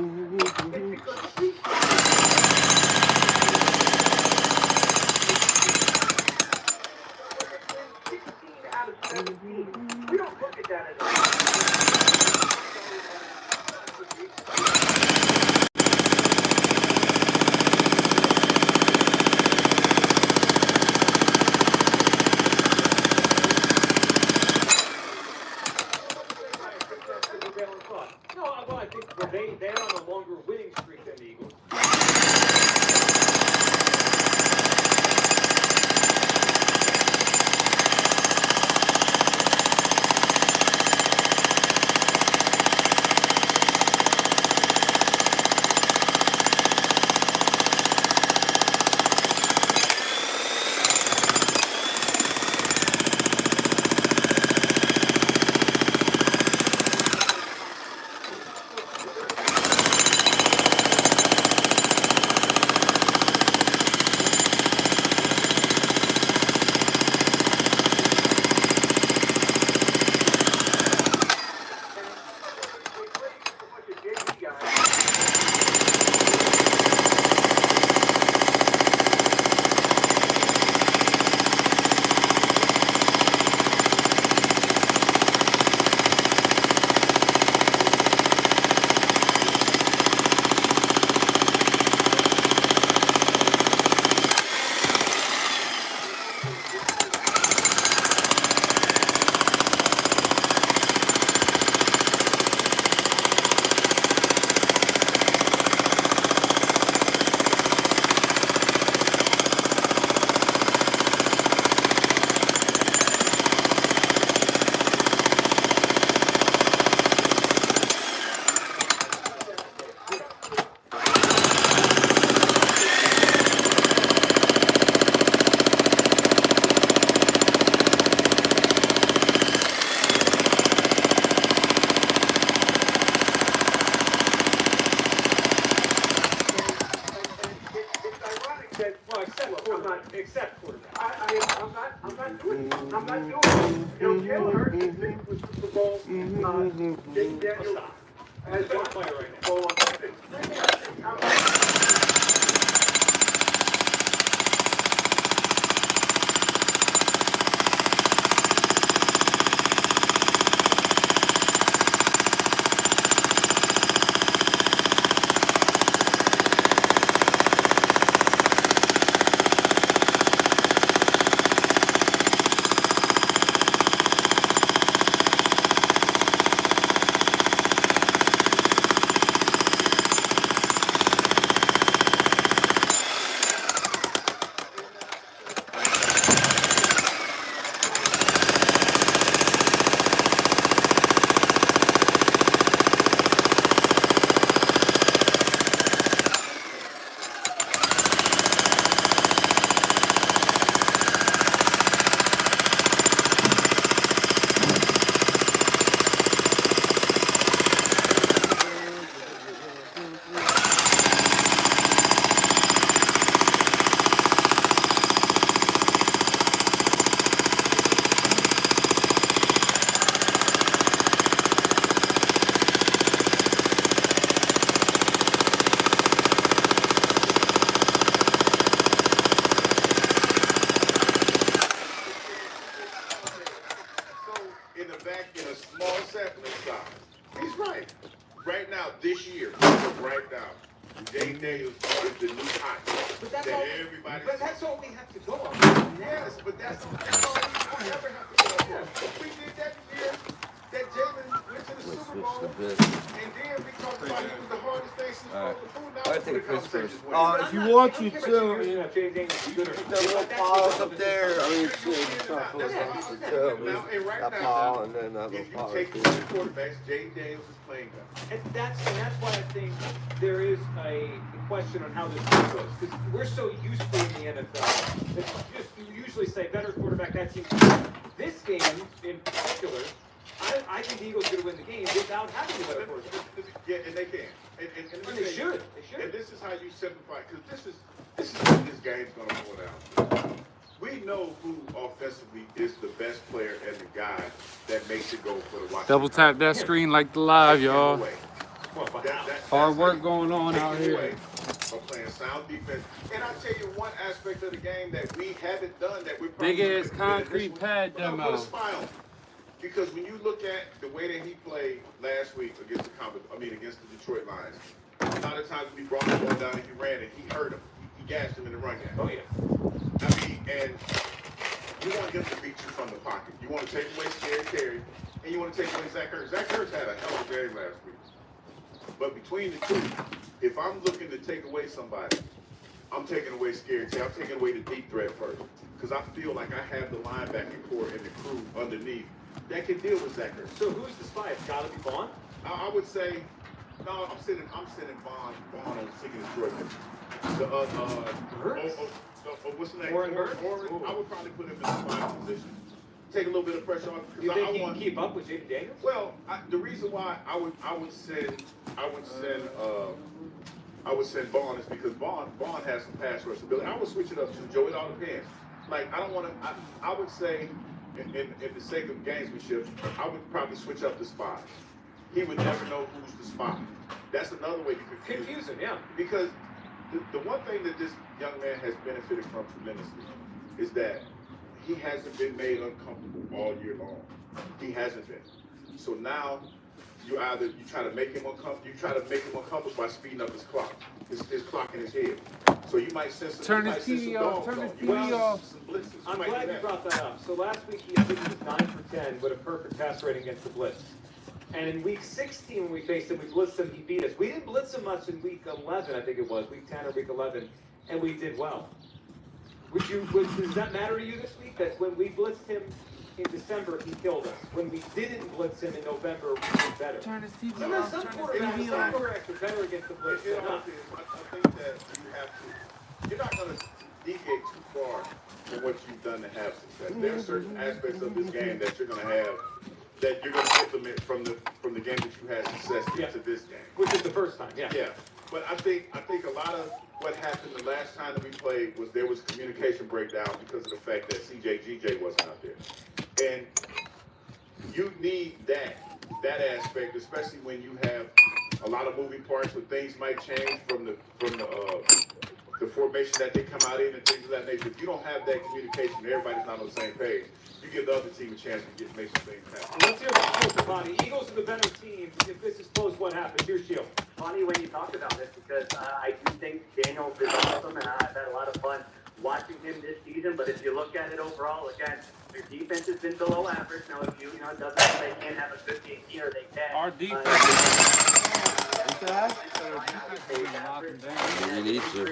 We don't look at that as no, well, I think they're on a longer winning streak than the Eagles. Except quarterback. I'm not doing it. I'm not doing it. You know, Jalen Hurts is picked with Super Bowl. Jake Daniels as a better player right now. In a small sampling size. He's right. Right now, this year, right now, Jay Daniels is the new hot. But that's all we have to go on. Yes, but that's all we ever have to go on. If we did that year that Jalen went to the Super Bowl, and then we talked about he was the hardest thing since the food. Now I think Chris first. If you want to, too. The little paws up there. I mean, it's not full of that paw and then that if little you paw. take the quarterbacks, Jay Daniels is playing them. And that's why I think there is a question on how this game goes, because we're so used to in the NFL that you usually say better quarterback, that team. This game in particular, I think the Eagles are going to win the game without having a better quarterback. Yeah, and they can. And they should. And this is how you simplify, because this is what this game's going to go down. We know who offensively is the best player and the guy that makes it go for the Washington. Double tap that screen like the live, y'all. Well, but how? Hard work going on Taking out here. away or playing sound defense. And I'll tell you one aspect of the game that we haven't done that we're probably Big ass gonna do concrete this pad we're gonna demo. put a spy on it. Because when you look at the way that he played last week against against the Detroit Lions, a lot of times we brought the ball down and he ran and he hurt him. He gassed him in the run game. Oh, yeah. I mean, and you want him to beat you from the pocket. You want to take away Scary Terry, and you want to take away Zach Ertz. Zach Ertz had a hell of a game last week. But between the two, if I'm looking to take away somebody, I'm taking away Scary Terry. I'm taking away the deep threat first. Because I feel like I have the linebacker core and the crew underneath that can deal with Zach Ertz. So who's the spy? It's got to be Vaughn? I would say, no, I'm sending Bond on seeking Detroit. What's the name? Warren Burns? I would probably put him in the spy position. Take a little bit of pressure off. Do you think he can keep up with Jaden Daniels? Well, the reason why I would send Bond is because Bond has some pass rush ability. I would switch it up to Joe. It all depends. Like I don't want to. I would say, in the sake of gamesmanship, I would probably switch up the spies. He would never know who's the spy. That's another way you could Confuse him, yeah. Because the one thing that this young man has benefited from tremendously is that he hasn't been made uncomfortable all year long. He hasn't been. So now you try to make him uncomfortable by speeding up his clock. His clock in his head. So you might send some Turn his TV off. Turn his TV off. Some blitzes. I'm glad you brought that up. So last week he was 9 for 10 with a perfect pass rating against the blitz. And in week 16 when we faced him, we blitzed him, he beat us. We didn't blitz him much in week 11, I think it was, week 10 or week 11, and we did well. Does that matter to you this week? That when we blitzed him in December, he killed us. When we didn't blitz him in November, we did better. Turn his TV Remember, off. some Turn his quarterbacks TV off. are better against the blitz. I think that you're not going to deviate too far from what you've done to have success. There are certain aspects of this game that you're going to have that you're going to implement from the game that you had success into this game. Which is the first time, yeah. Yeah, but I think a lot of what happened the last time that we played was there was communication breakdown because of the fact that CJ wasn't out there, and you need that aspect, especially when you have a lot of moving parts where things might change from the formation that they come out in and things of that nature. If you don't have that communication, everybody's not on the same page. You give the other team a chance to make some things happen. Let's hear about Shield, Bonnie. Eagles are the better team. If this is close, what happens? Here's Shield. Funny when you talk about this because I do think Daniels is awesome, and I've had a lot of fun watching him this season. But if you look at it overall, again, their defense has been below average. Now, if it doesn't mean they can't have a good game here. They can. Our defense You need to.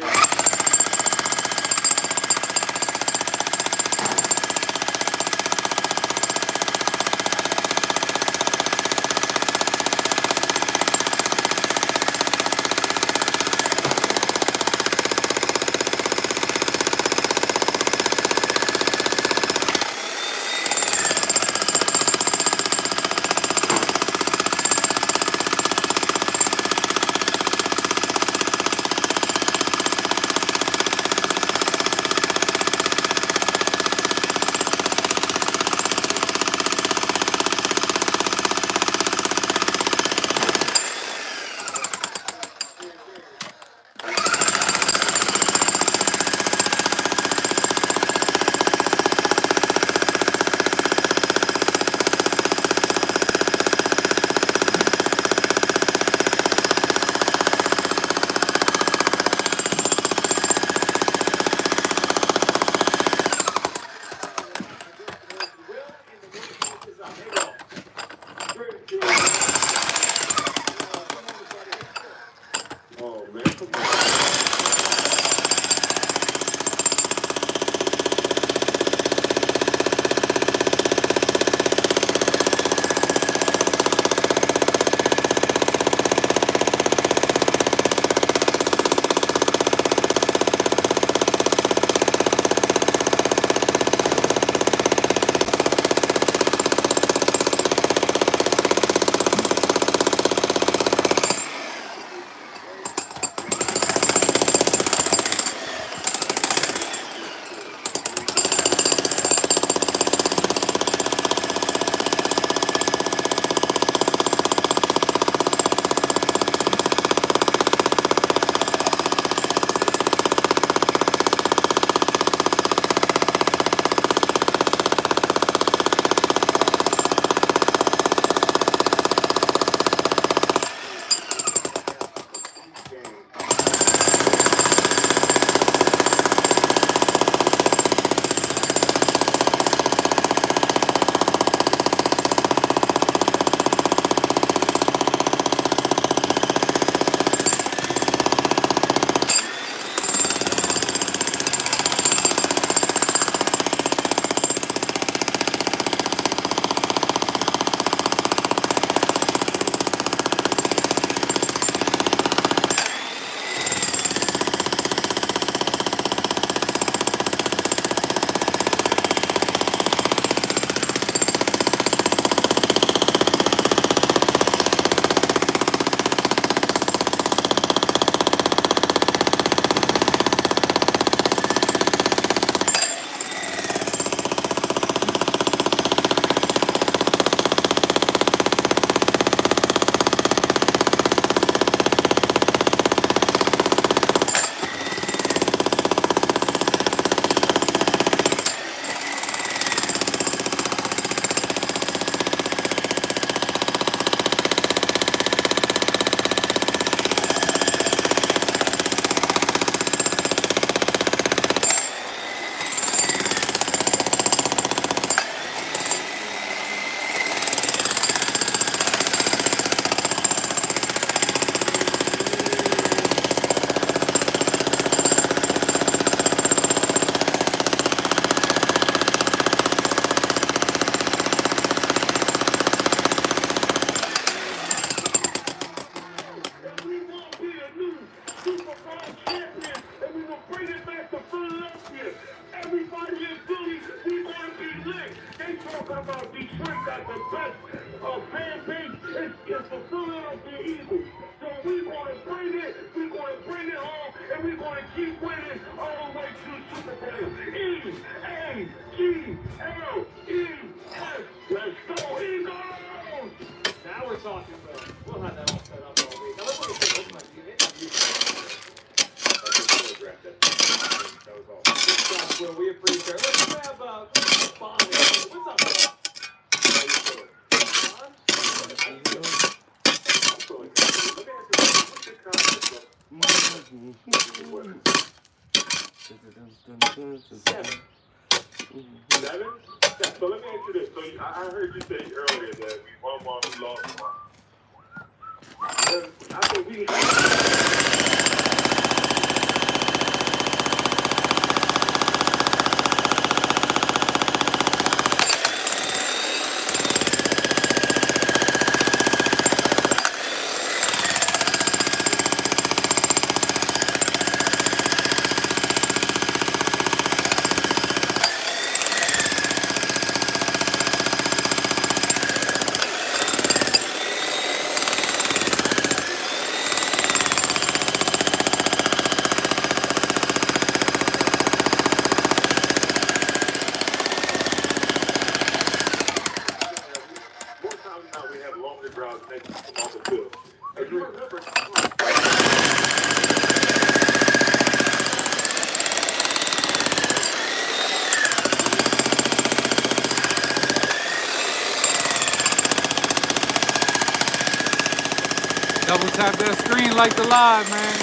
talking about Detroit got the best fan base is the Philadelphia Eagles. So we're going to bring it home, and we're going to keep winning all the way to the Super Bowl. E-A-G-L-E-S. Let's go, Eagles! Now we're talking, bro. We'll have that all set up all week. Now, let's look at this might be an interview. That was all. Good stuff, Will. We appreciate it. Let's grab Bond. What's up, Bond? Seven. Seven? So let me ask you this. So I heard you say earlier that we won one, we lost one. I think we Double tap that screen like the live, man.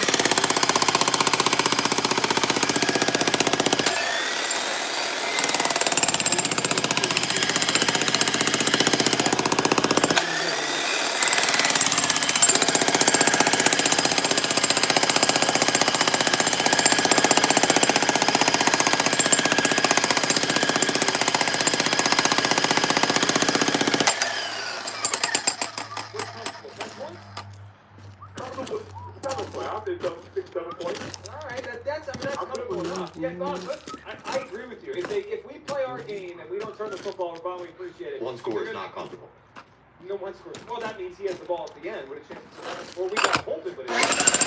Yeah, Bond, I agree with you. If we play our game and we don't turn the football over, Bond, we appreciate it. One score is not comfortable. No one scores. Well, that means he has the ball at the end with a chance to, or we got to hold it, but it's.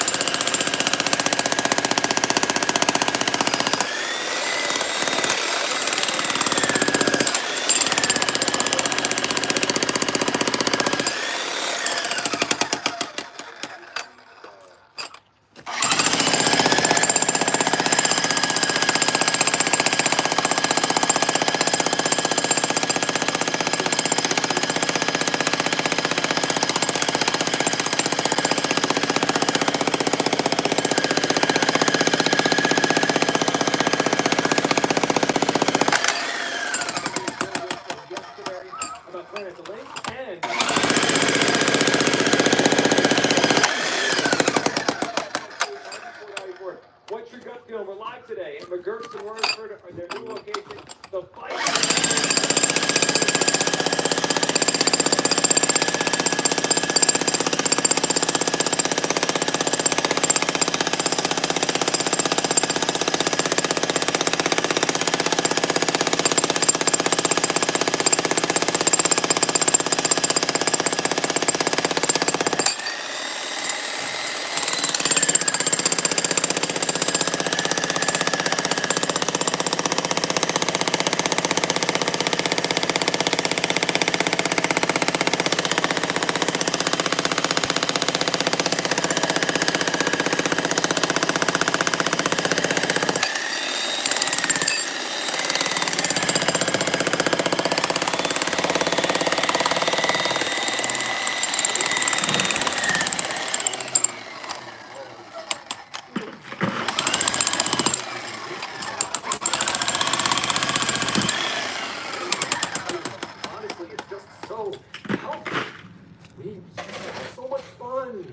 What's your gut feel? We're live today in McGurk's and Wordsford, their new location. The fight.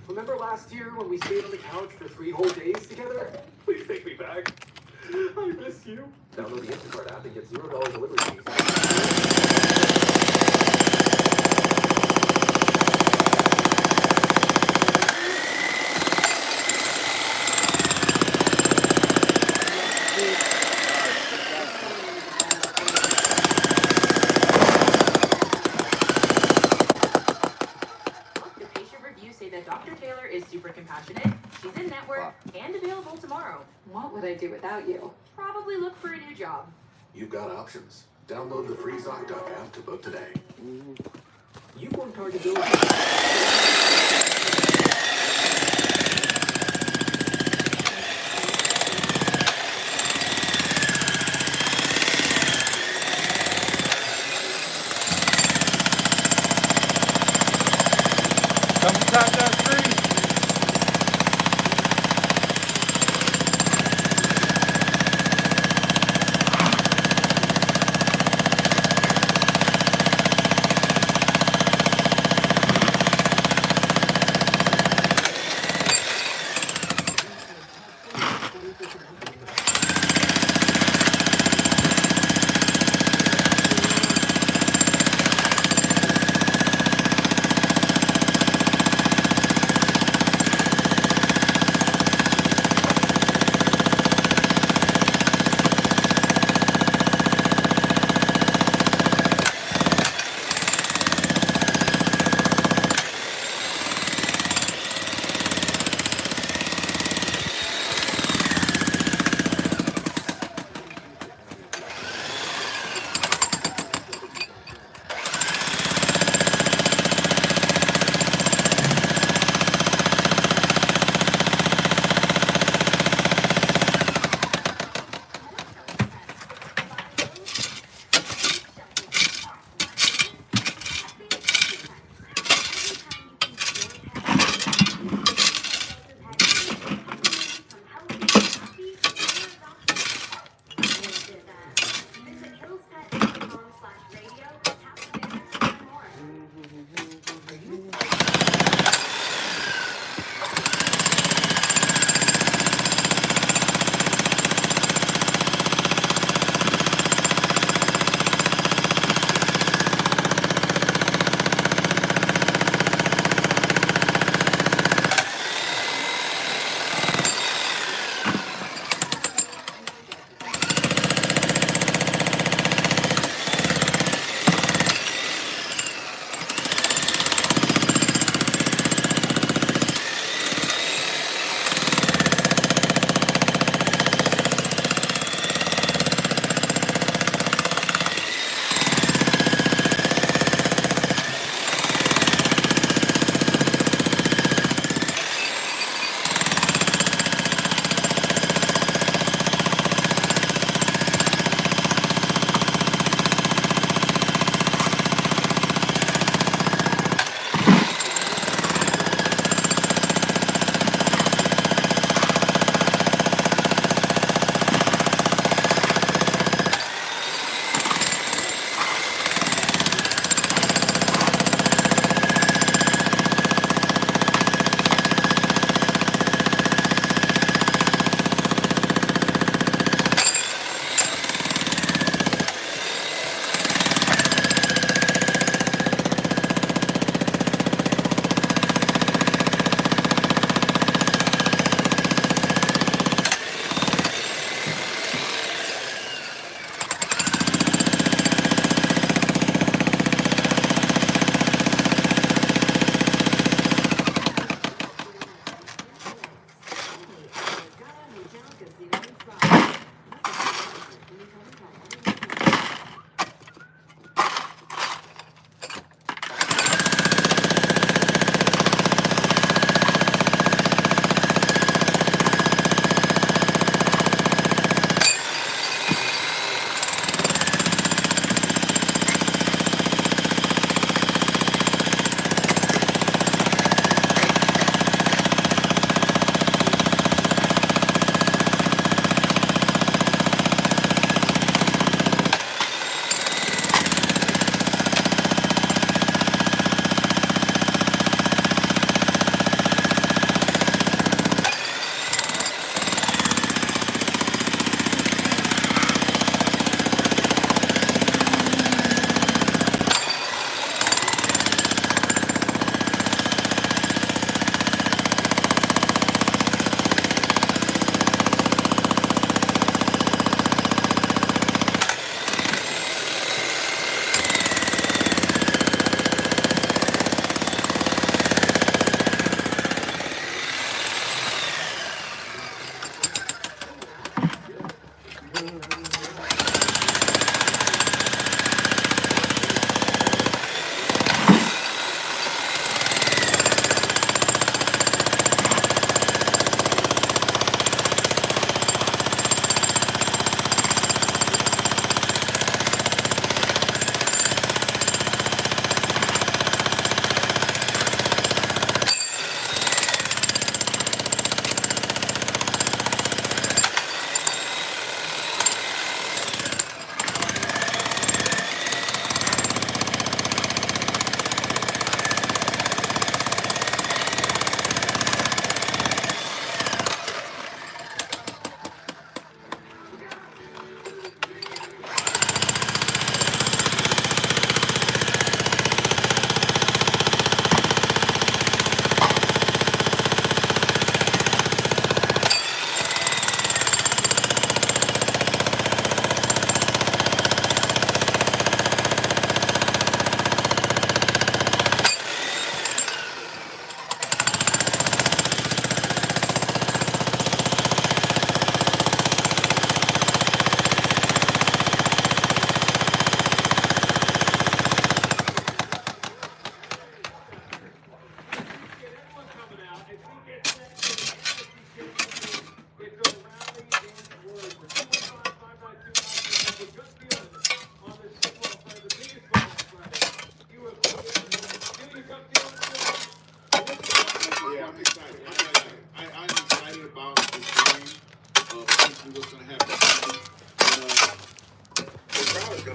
Remember last year when we stayed on the couch for 3 whole days together? Please take me back. I miss you. Download the Instacart app and get $0 delivery fees. She's in network and available tomorrow. What would I do without you? Probably look for a new job. You've got options. Download the free ZocDoc app to book today. You've worked hard to build Double tap that screen.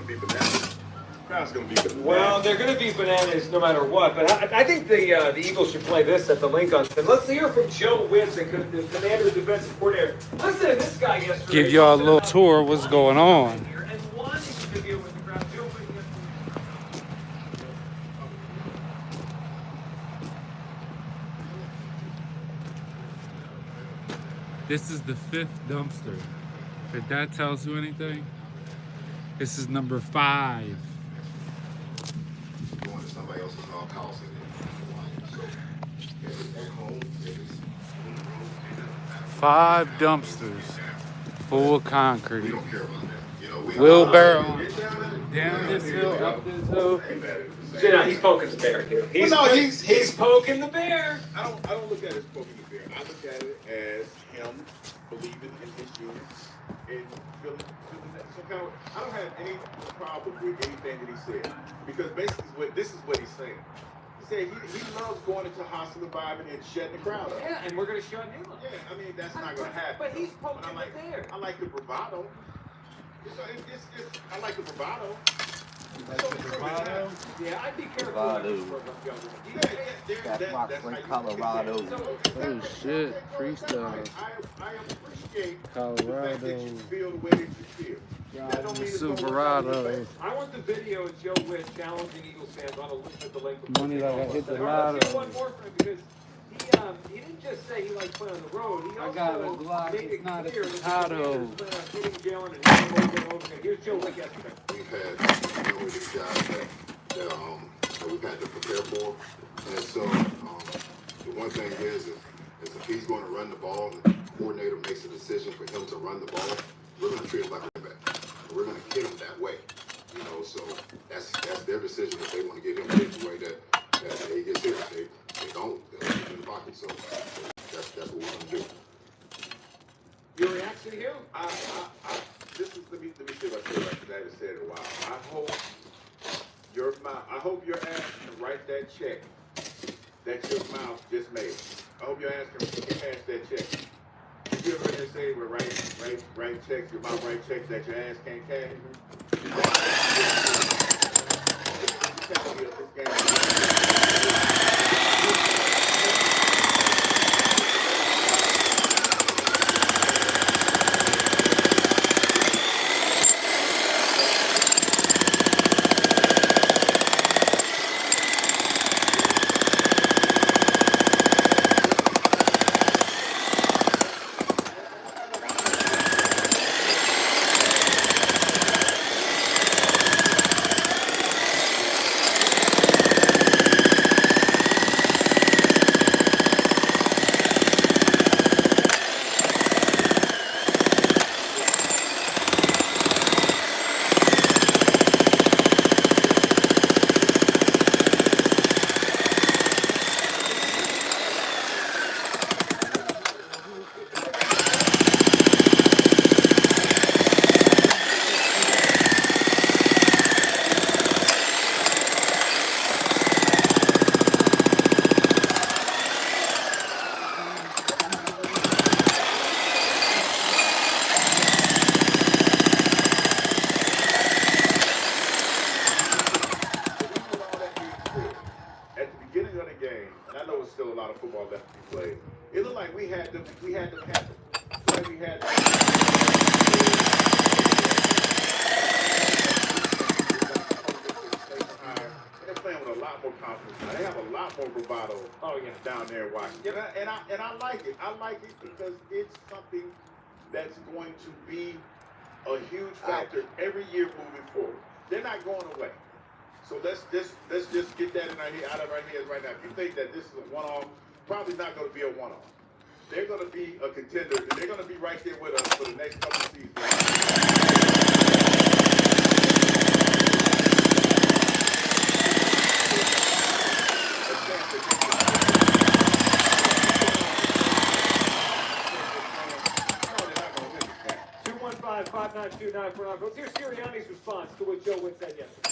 gonna be bananas. Crowd's gonna be bananas. Well, they're going to be bananas no matter what. But I think the Eagles should play this at the Lincoln. And let's hear from Joe Witz, the Commanders' defensive coordinator. Listen to this guy yesterday. Give y'all a little tour of what's going on. And wanting to deal with the crowd. Joe Witz. This is the 5th dumpster. If that tells you anything, this is number 5. Going to somebody else's house and so at home, it is 5 dumpsters full of concrete. we don't care about that. You know, we Wheelbarrow down this hill, up this hill. You know, he's poking the bear here. He's poking the bear. I don't look at it as poking the bear. I look at it as him believing in his units and feeling that some kind of. I don't have any problem with anything that he said because basically this is what he's saying. He said he loves going into hostile environment and shutting the crowd up. Yeah, and we're going to shut him up. Yeah, I mean that's not going to happen. But he's poking I like, the bear. I like the bravado. I like the bravado. Yeah, I'd be careful. That's my friend Colorado. Oh shit, freestyle. I appreciate Colorado. the fact that you feel the way that you feel. That don't mean it's gonna work out in your Silverado. favor. I want the video of Joe Witz challenging Eagles fans on a look at the link. Money like I hit the Let's hear lotto. one more from him because he didn't just say he likes playing on the road. He I also got a Glock, made it's it not a clear that the potato. Commanders plan on hitting Jalen and having him over. Here's Joe Witz yesterday. we've had these guys that we've had to prepare for. And so the one thing is if he's going to run the ball and the coordinator makes a decision for him to run the ball, we're going to treat him like a running back. We're going to hit him that way. You know, so that's their decision if they want to get him hit the way that he gets hit. If they don't, they'll keep him in the pocket. So that's what we're going to do. Your reaction here? Let me see if I say it right because I haven't said it in a while. I hope your ass can write that check that your mouth just made. I hope your ass can cash that check. Did you ever heard that say where write checks, your mouth write checks that your ass can't cash? Football left to be played. It looked like we had them happen. Like we had they're playing with a lot more confidence now. They have a lot more bravado down there in Washington. And I like it. I like it because it's something that's going to be a huge factor every year moving forward. They're not going away. So let's just get that out of our heads right now. If you think that this is a one-off, probably not going to be a one-off. They're going to be a contender. They're going to be right there with us for the next couple of seasons. 215-592-9494. Let's hear Sirianni's response to what Joe Witz said yesterday.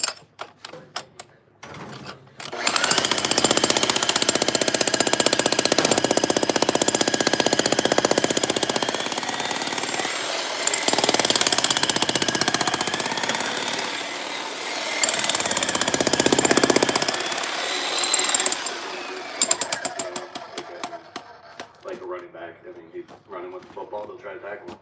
running with the football, they'll try to tackle him.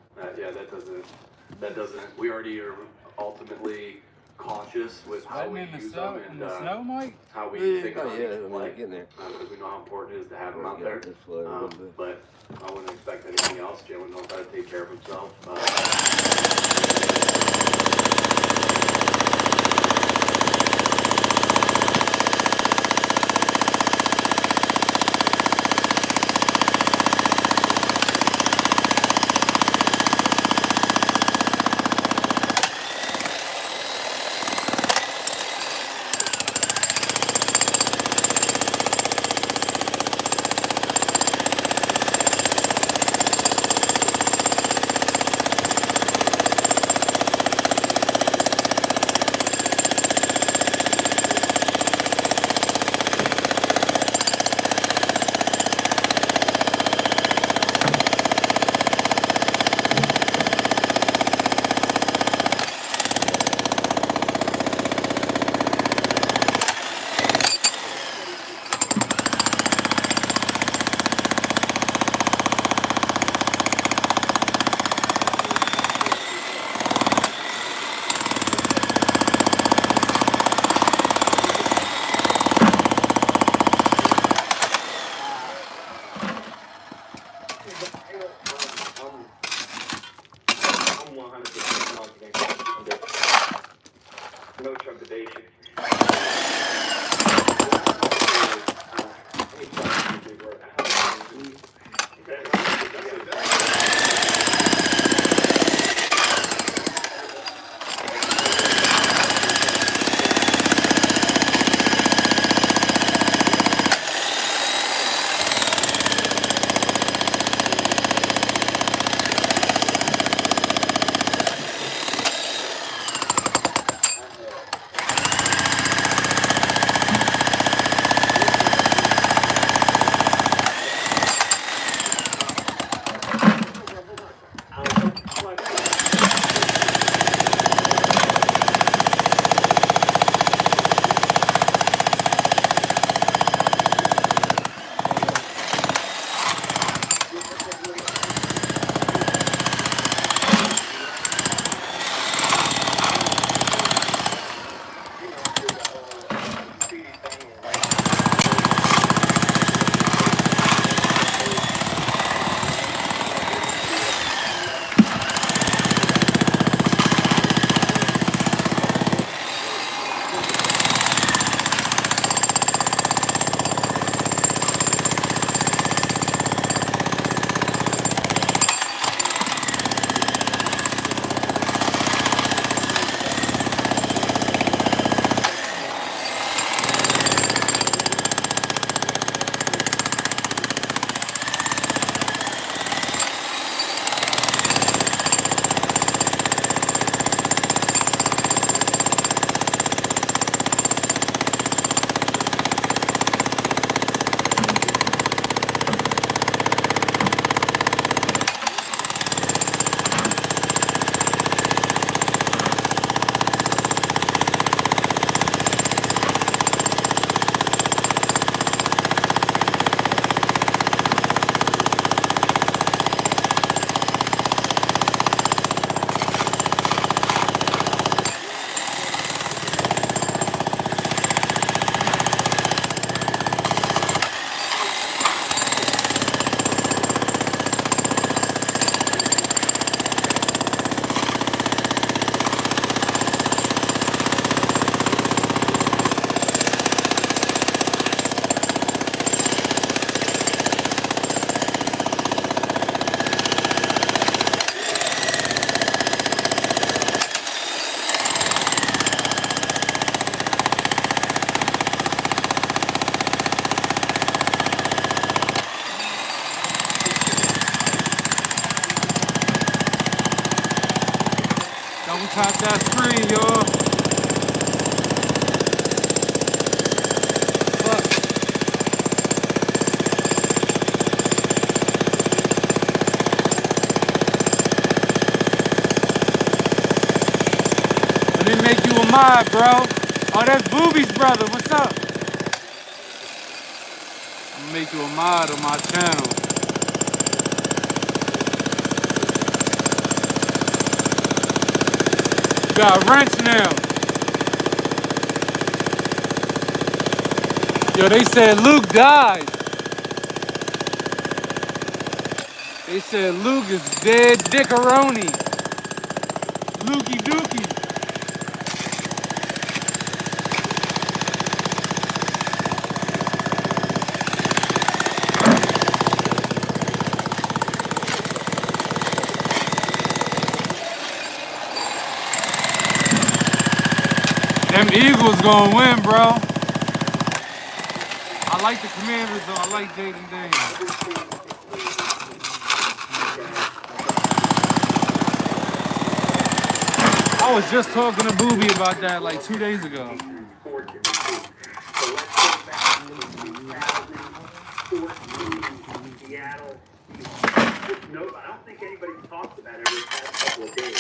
That doesn't. We already are ultimately cautious with how we use them and how we think about each play, because we know how important it is to have him out there. But I wouldn't expect anything else. Jalen knows how to take care of himself. I'm 100% confident. No trepidation. Tap that screen, y'all. Fuck. Let me make you a mod, bro. Oh, that's Booby's brother. What's up? I'm gonna make you a mod on my channel. Got a wrench now. Yo, they said Luke died. They said Luke is dead dickaroni. Lukey dookie. Them Eagles gonna win, bro. I like the Commanders, though. I like Jaden Daniels. I was just talking to Booby about that like 2 days ago. Seattle. No, I don't think anybody's talked about it over the past couple of days.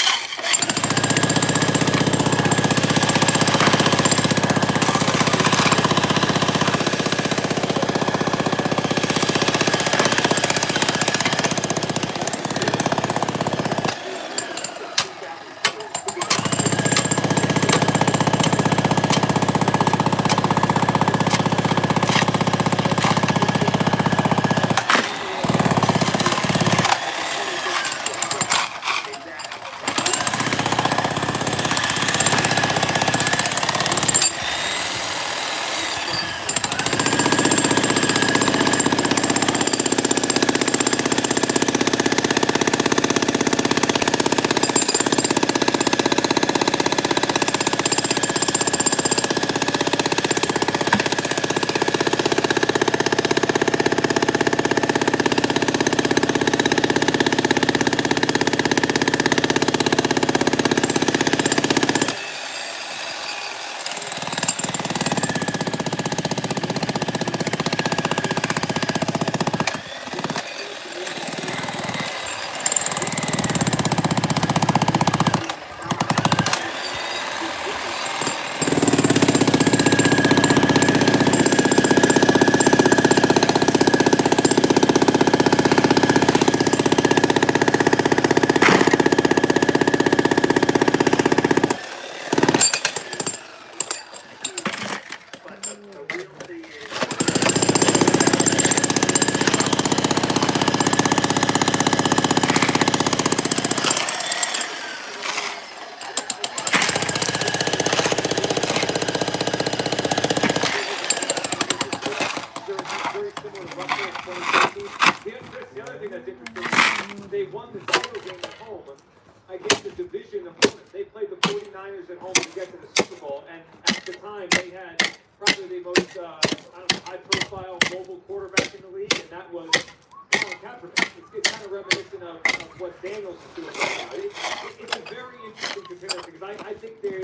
They won the title game at home against the division opponent. They played the 49ers at home to get to the Super Bowl, and at the time they had probably the most high-profile mobile quarterback in the league, and that was Colin Kaepernick. It's kind of reminiscent of what Daniels is doing right now. It's a very interesting comparison because I think they're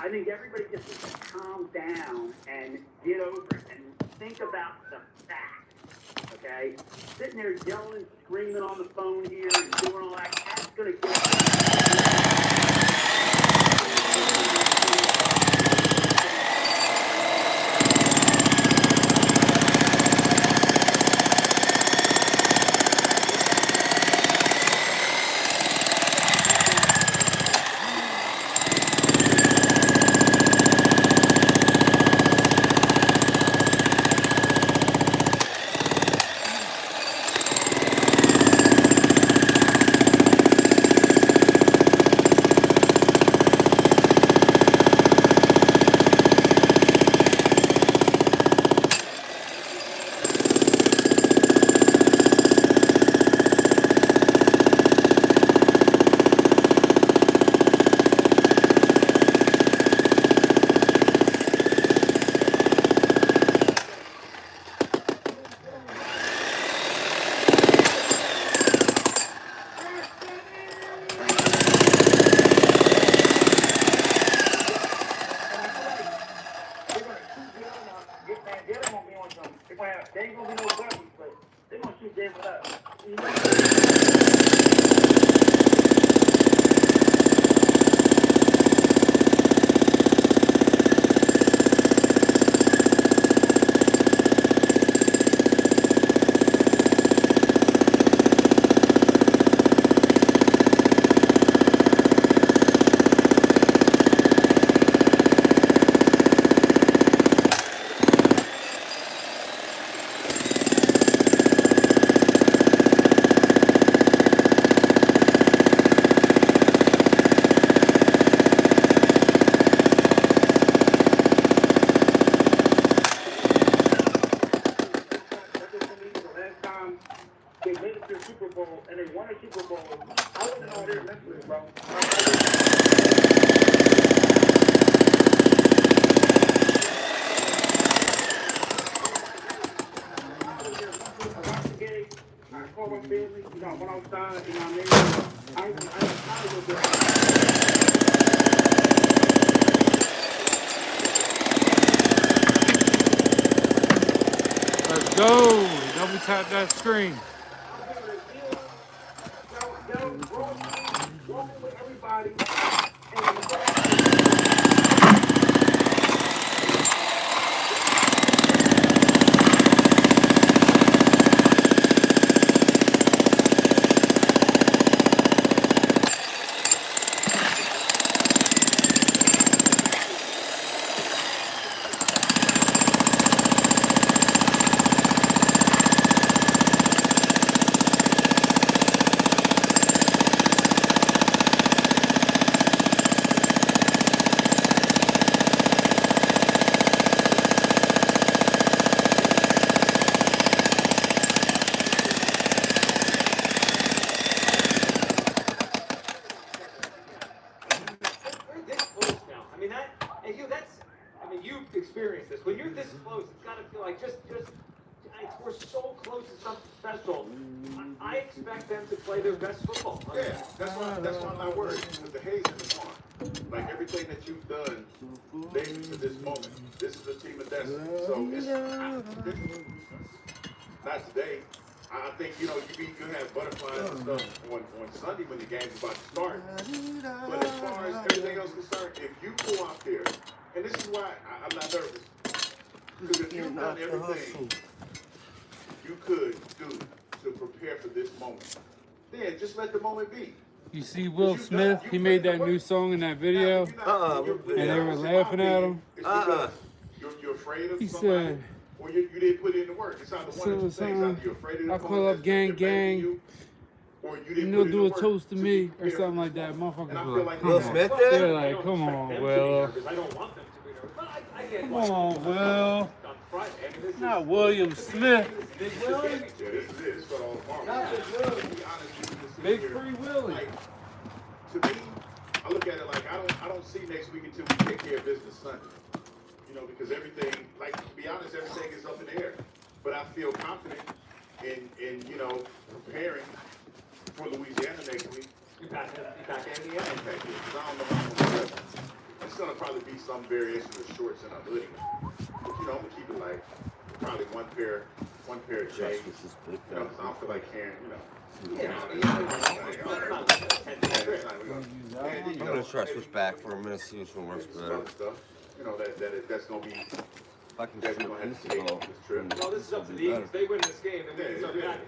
I think everybody just needs to calm down and get over it and think about the facts, okay? Sitting there yelling, screaming on the phone here and doing all that, that's going to get... championship game for us. They made it to the Super Bowl and they won a Super Bowl. I wasn't all there mentally, bro. I called my family, you know, went outside, you know what I mean? I was Let's go. Double tap that screen. walking with everybody. Experienced this. When you're this close, it's got to feel like we're so close to something special. I expect them to play their best football. Yeah, that's why I'm not worried. Because the haze is on. Like everything that you've done, leading to this moment. This is a team of destiny. So it's not today. I think you have butterflies and stuff on Sunday when the game's about to start. But as far as everything else concerned, if you go out there, and this is why I'm not nervous. Because if you've done everything you could do to prepare for this moment, then just let the moment be. You see Will Smith, he made that new song in that video, and they were laughing at him. You're afraid of He somebody, said, or you didn't put in the work. It's either one of two things. Either you're afraid of the I call up gang gang, and they'll do a toast to me, or something like that. Motherfuckers were like, Will Smith they're did? like, come on, Will. Come on, Will. Not William Smith. Big Willie? Yeah, this is it. It's got all the farmers. Big Free Willie. Like, to me, I look at it like I don't see next week until we take care of business Sunday. You know, because everything, like to be honest, everything is up in the air. But I feel confident in preparing for Louisiana next week. You back in the I ain't back here, 'cause I don't know how I'm gonna dress. It's gonna probably be some variation of shorts and a hoodie. But I'm gonna keep it like probably one pair of J's. I don't feel like carrying, I'm gonna try to switch back for a minute, see which one works better. That's gonna be. If I can shoot a piece of ball, Well, this is up to the Eagles. They win this game, and we can start back.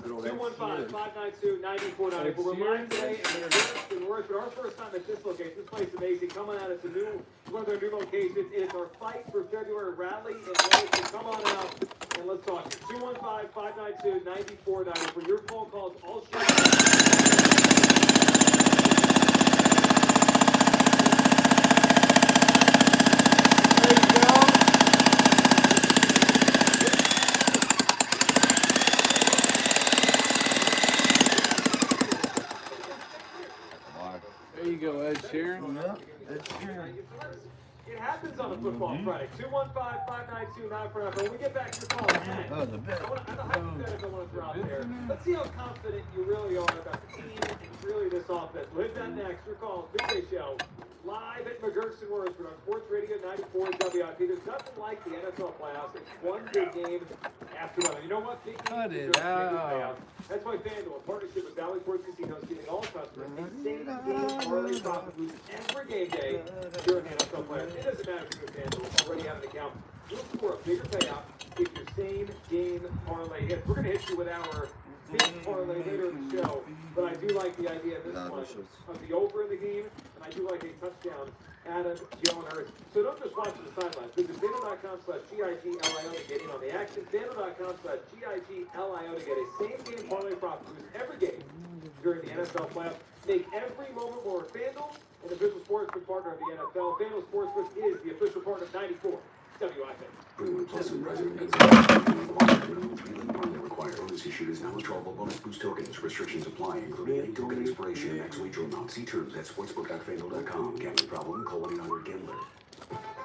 215-592-9494. We're live today, and they're just in words, but our first time at this location. This place is amazing. Coming out, it's one of their new locations. It is our Fight for February rally in Vegas. So come on out and let's talk. 215-592-9494. Your phone calls all show. There you go, Ed Sheeran. Yeah, Ed Sheeran. It happens on a football Friday. 215-592-9494. When we get back to your call, man, I want a hypothetical I want to throw out there. Let's see how confident you really are about the team and really this offense. We'll hit that next. Your call, Midday Show, live at McGurk's and Wordsford on Sports Radio 94 WIP. There's nothing like the NFL playoffs. It's one big game after another. You know what? Big Cut games it deserve bigger out. payouts. That's why FanDuel, in partnership with Valley Sports Casinos, giving all customers a same-game parlay profit boost every game day during the NFL playoffs. It doesn't matter if you're FanDuel already have an account. Look for a bigger payout if your same-game parlay hits. We're going to hit you with our big parlay later in the show, but I do like the idea of this one of the over in the game, and I do like a touchdown Adam, Joe, and Hurts. So don't just watch the sidelines. Visit FanDuel.com/GIGLIO to get in on the action. FanDuel.com/GIGLIO to get a same-game parlay profit boost every game during the NFL playoffs. Make every moment more. FanDuel, an official sportsbook partner of the NFL. FanDuel Sportsbook is the official partner of 94 WIP. Pleasant residents. Required bonus issued is non-withdrawable bonus boost tokens. Restrictions apply, including any token expiration, max wager amount. See terms at sportsbook.fanduel.com. Gambling problem? Call 1-800-GAMBLER.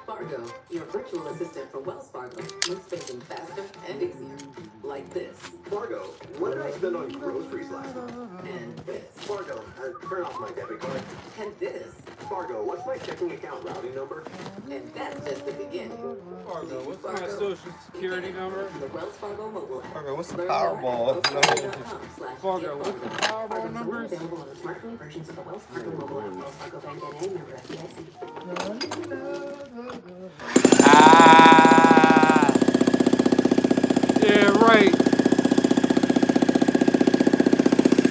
Fargo, your virtual assistant from Wells Fargo, makes banking faster and easier. Like this. Fargo, what did I spend on groceries last month? And this. Fargo, turn off my debit card. And this. Fargo, what's my checking account routing number? And that's just the beginning. Fargo, what's my social security number? The Wells Fargo mobile app. Fargo, what's the Learn Powerball? more at wellsfargo.com/get Fargo, what's the Powerball number? Available on the smartphone versions of the Wells Fargo mobile app. Wells Fargo Bank N.A. member FDIC. Ah, yeah, right.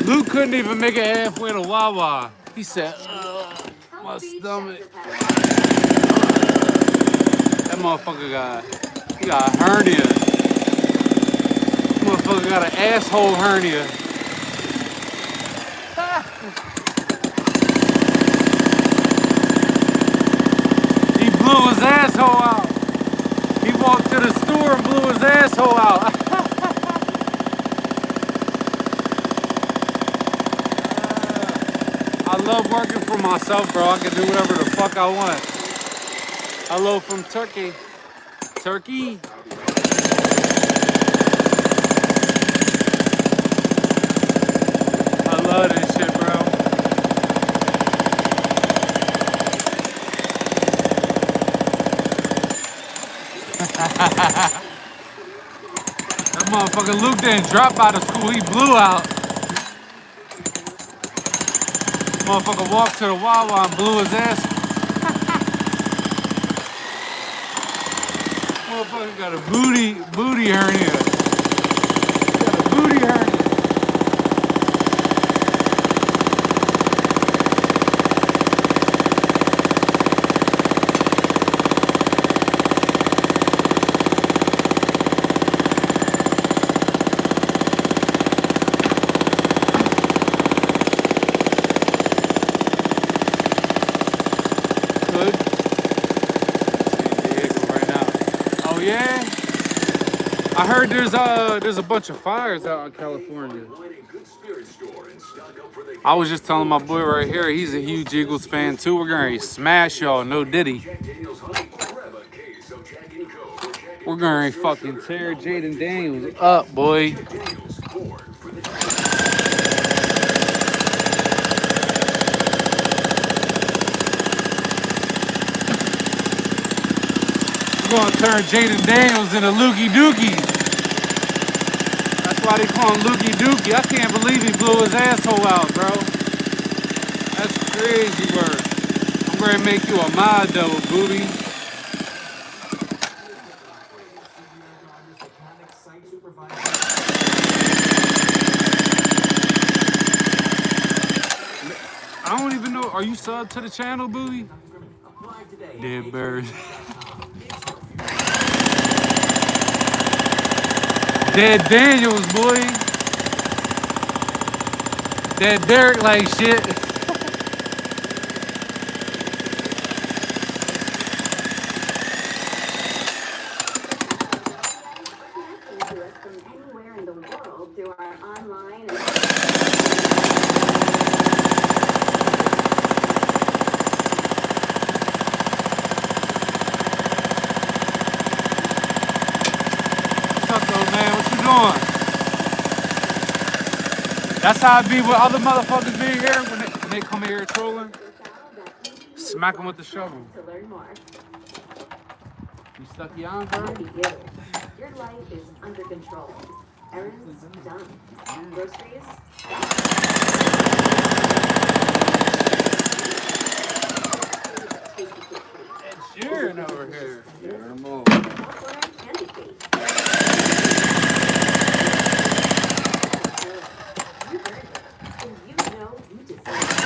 Luke couldn't even make it halfway to Wawa. He said, my stomach. That motherfucker he got a hernia. That motherfucker got an asshole hernia. He blew his asshole out. He walked to the store and blew his asshole out. I love working for myself, bro. I can do whatever the fuck I want. Hello from Turkey. Turkey. I love this shit, bro. That motherfucker Luke didn't drop out of school. He blew out. Motherfucker walked to the Wawa and blew his ass. Motherfucker got a booty hernia. Got a booty hernia. I heard there's a bunch of fires out in California. I was just telling my boy right here, he's a huge Eagles fan too. We're gonna smash y'all, no Diddy. We're gonna fucking tear Jaden Daniels up, boy. We're gonna turn Jaden Daniels into Lukey Dookie. That's why they call him Lukey Dookie. I can't believe he blew his asshole out, bro. That's crazy work. I'm gonna make you a mod double, booty. I don't even know. Are you subbed to the channel, booty? Dead bird. Dead Daniels, boy. Dead Derek like shit. Anywhere in the world through our online and That's how it be with other motherfuckers being here when they come here trolling. Smack them with the shovel. To learn more. You stuck your arm, bro? Maybe you. Your life is under control. Errands done. Groceries. Sheeran over here. Popcorn candy cake. You earned it, and you know you deserve it.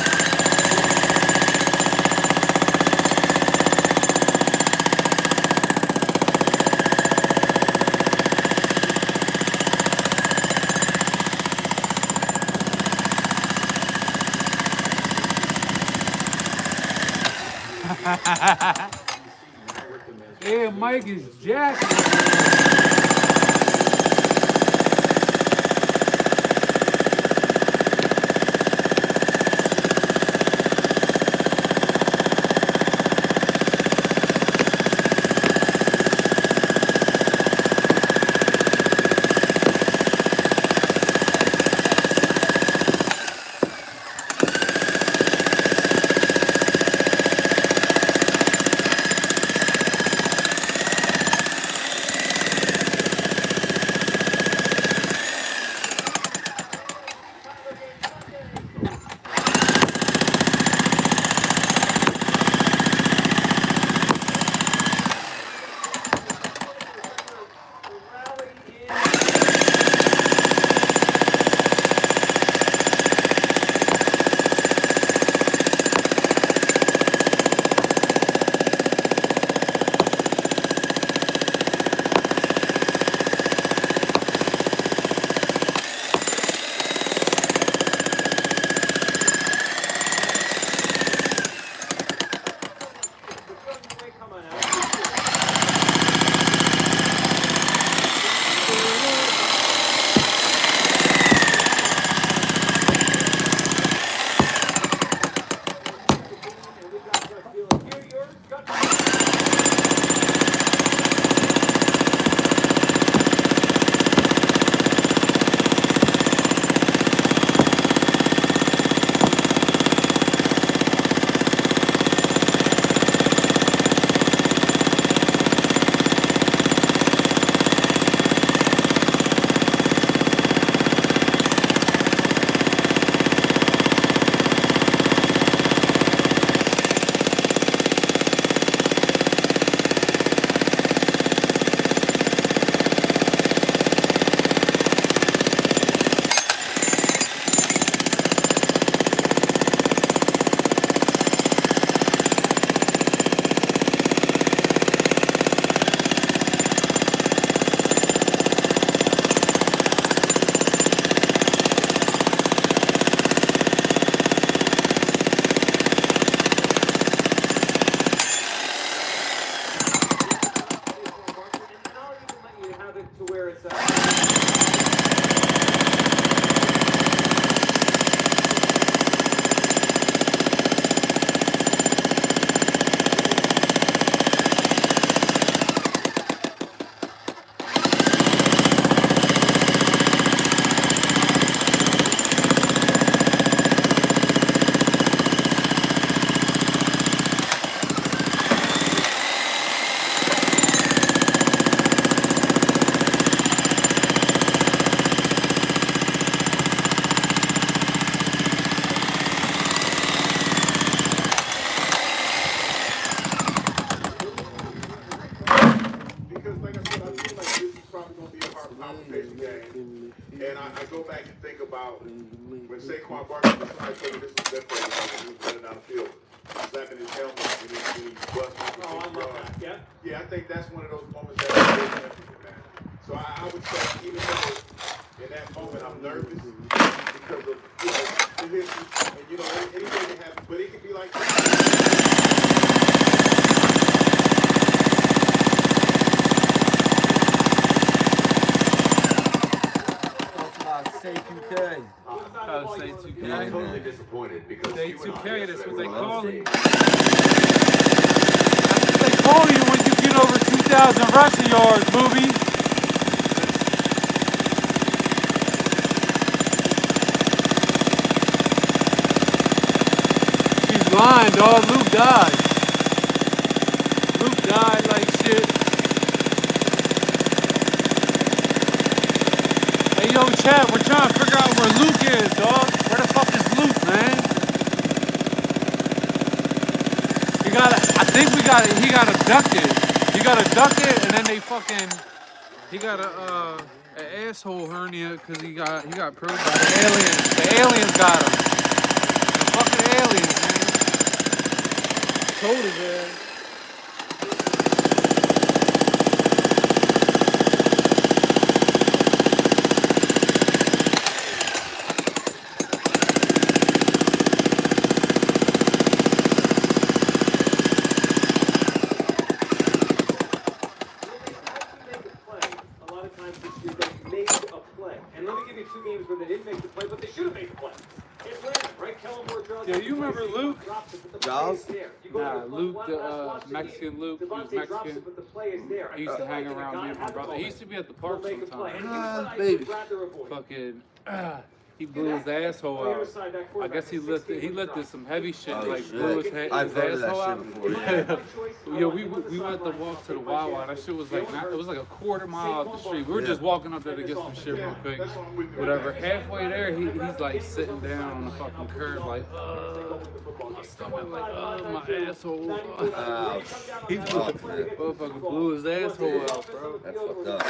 Yeah, Mike is jacked. And I go back and think about when Saquon Barkley was trying to this was their play when he was running down the field, slapping his helmet when he busted. Oh, I love that. Yeah. Yeah, I think that's one of those moments that I man. So I would say even though in that moment I'm nervous because of the history and anything can happen, but it can be like Say 2K. Oh, say 2K. I'm totally disappointed because Say you and I 2K, that's what they yesterday were call on it. stage. They call you when you get over 2,000 rushing yards, movie. mine, dog. Luke died. Luke died like shit. Hey, yo, chat, we're trying to figure out where Luke is, dog. Where the fuck is Luke, man? He got abducted. He got abducted, and then they fucking, he got an asshole hernia because he got probed by the aliens. The aliens got him. The fucking aliens, man. Told his ass. Yeah, you remember Luke? Jaws? Nah, Luke, the Mexican Luke. He was Mexican. He used to hang around me and my brother. He used to be at the park sometimes. Baby. Fucking, he blew his asshole out. I guess he lifted some heavy shit, like blew his I've heard of that asshole shit out. before. Yeah. Yeah, we went to walk to the Wawa. That shit was like, it was like a quarter mile up the street. We were just walking up there to get some shit real quick. Whatever. Halfway there, he's like sitting down on the fucking curb, like, my stomach, like, my asshole. He motherfucking blew his asshole out, bro. That's fucked up.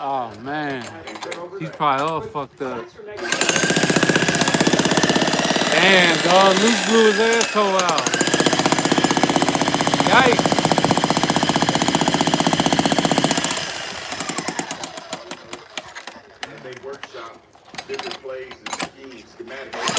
Oh man, he's probably all fucked up. Damn, dog, Luke blew his asshole out. Yikes. And they workshop different plays and schemes, schematics.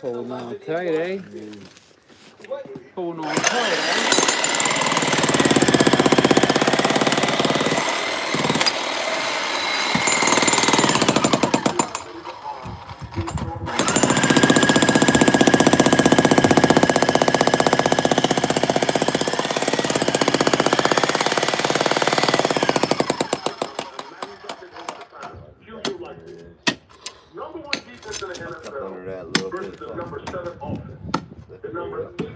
Holding on tight, eh? What? Holding on tight, eh? Number one defense in the NFL Under that little versus bit. the number 7 offense. The number 8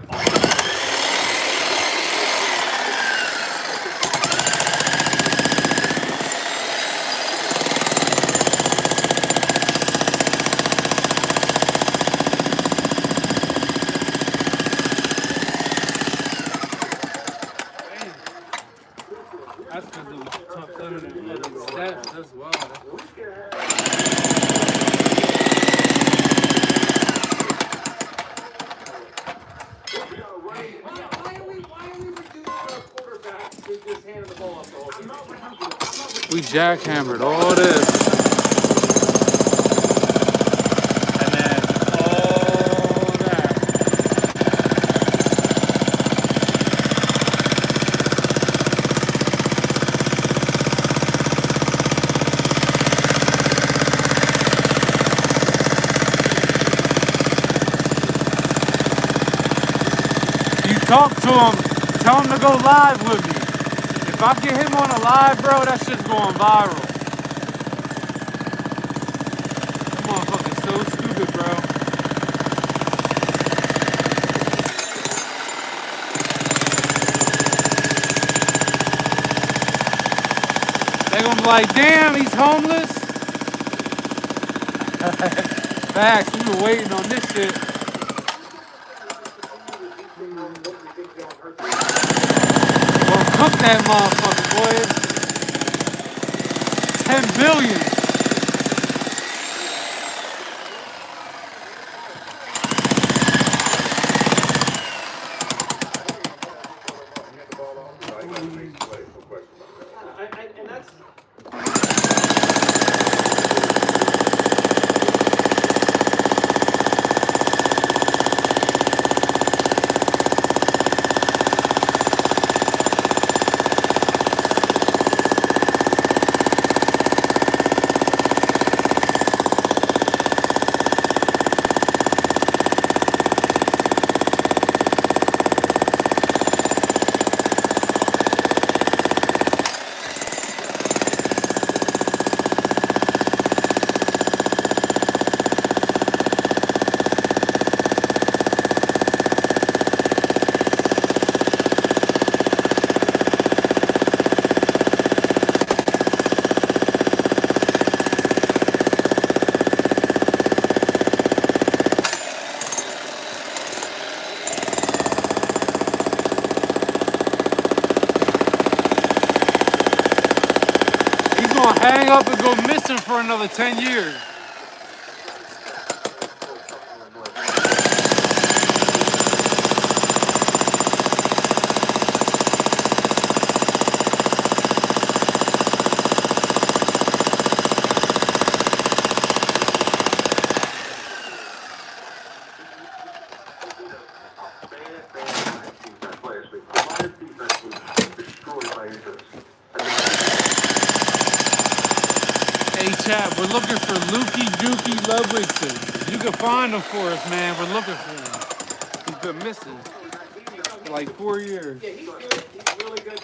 That's because it was tucked under the steps. That's wild. Why are we reducing our quarterbacks to just handing the ball off the whole game? We jackhammered all this. And then all that. You talk to him, tell him to go live with me. If I get him on a live, bro, that shit's going viral. That motherfucker's so stupid, bro. They gonna be like, damn, he's homeless. Facts, we been waiting on this shit. Well, cook that motherfucker, boy. 10 billion. And that's. Hang up and go missing for another 10 years. Hey, Chad, we're looking for Lukey Dookie Ludwigson. If you can find him for us, man, we're looking for him. He's been missing for like 4 years. Yeah, he's good. He's really good.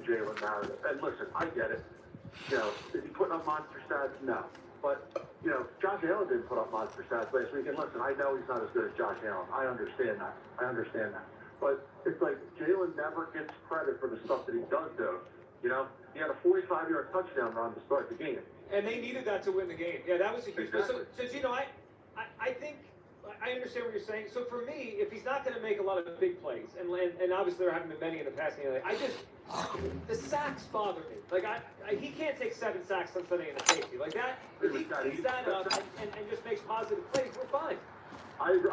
Jalen narrative. And listen, I get it. You know, is he putting up monster stats? No. But, you know, Josh Allen didn't put up monster stats last week. And listen, I know he's not as good as Josh Allen. I understand that. But it's like Jalen never gets credit for the stuff that he does do. You know, he had a 45-yard touchdown run to start the game. And they needed that to win the game. Yeah, that was a huge. Exactly. So Gino, I think I understand what you're saying. So for me, if he's not going to make a lot of big plays, and obviously there haven't been many in the past, the sacks bother me. Like he can't take 7 sacks on Sunday in a safety like that. If he cleans that up and just makes positive plays, we're fine. I agree.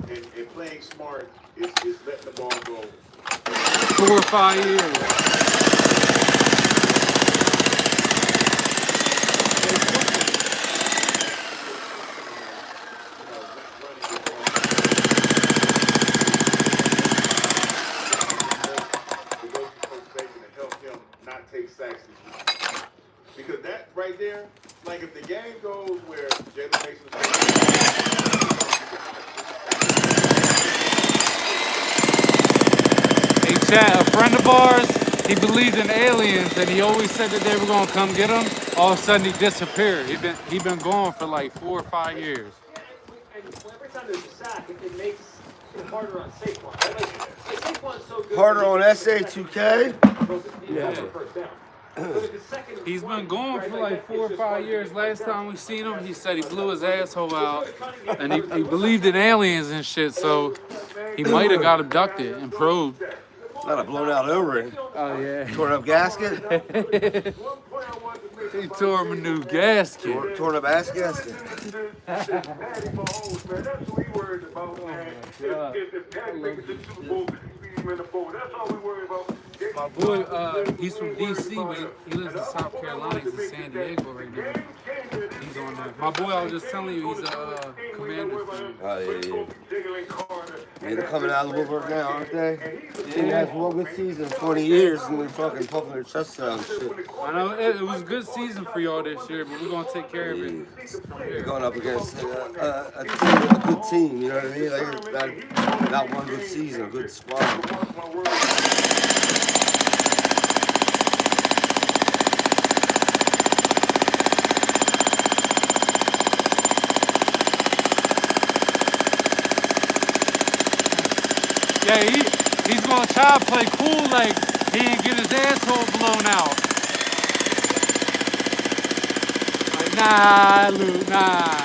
And playing smart is letting the ball go. 4 or 5 years. Take sacks this week. Because that right there, like if the game goes where Jalen Mason Hey, chat, a friend of ours, he believed in aliens, and he always said that they were gonna come get him. All of a sudden, he disappeared. He been gone for like 4 or 5 years. And every time there's a sack, it makes it harder on Saquon. Right? Like Saquon's so good. Harder on SA2K? Yeah. He's been gone for like 4 or 5 years. Last time we seen him, he said he blew his asshole out, and he believed in aliens and shit. So he might have got abducted and probed. Not a blown out O-ring. Oh yeah. Torn up gasket? He tore him a new gasket. Torn up ass gasket. My boy, he's from DC, but he lives in South Carolina. He's in San Diego right now. He's on there. My boy, I was just telling you, he's a Commanders fan. Oh, yeah. Yeah, they're coming out of the woodwork now, aren't they? Team has one good season in 20 years, and they're fucking pumping their chests out and shit. I know it was a good season for y'all this year, but we're going to take care of it. You're going up against a good team, you know what I mean? Like, not one good season, a good squad. Yeah, he's gonna try to play cool like he didn't get his asshole blown out. Like, nah, Luke, nah,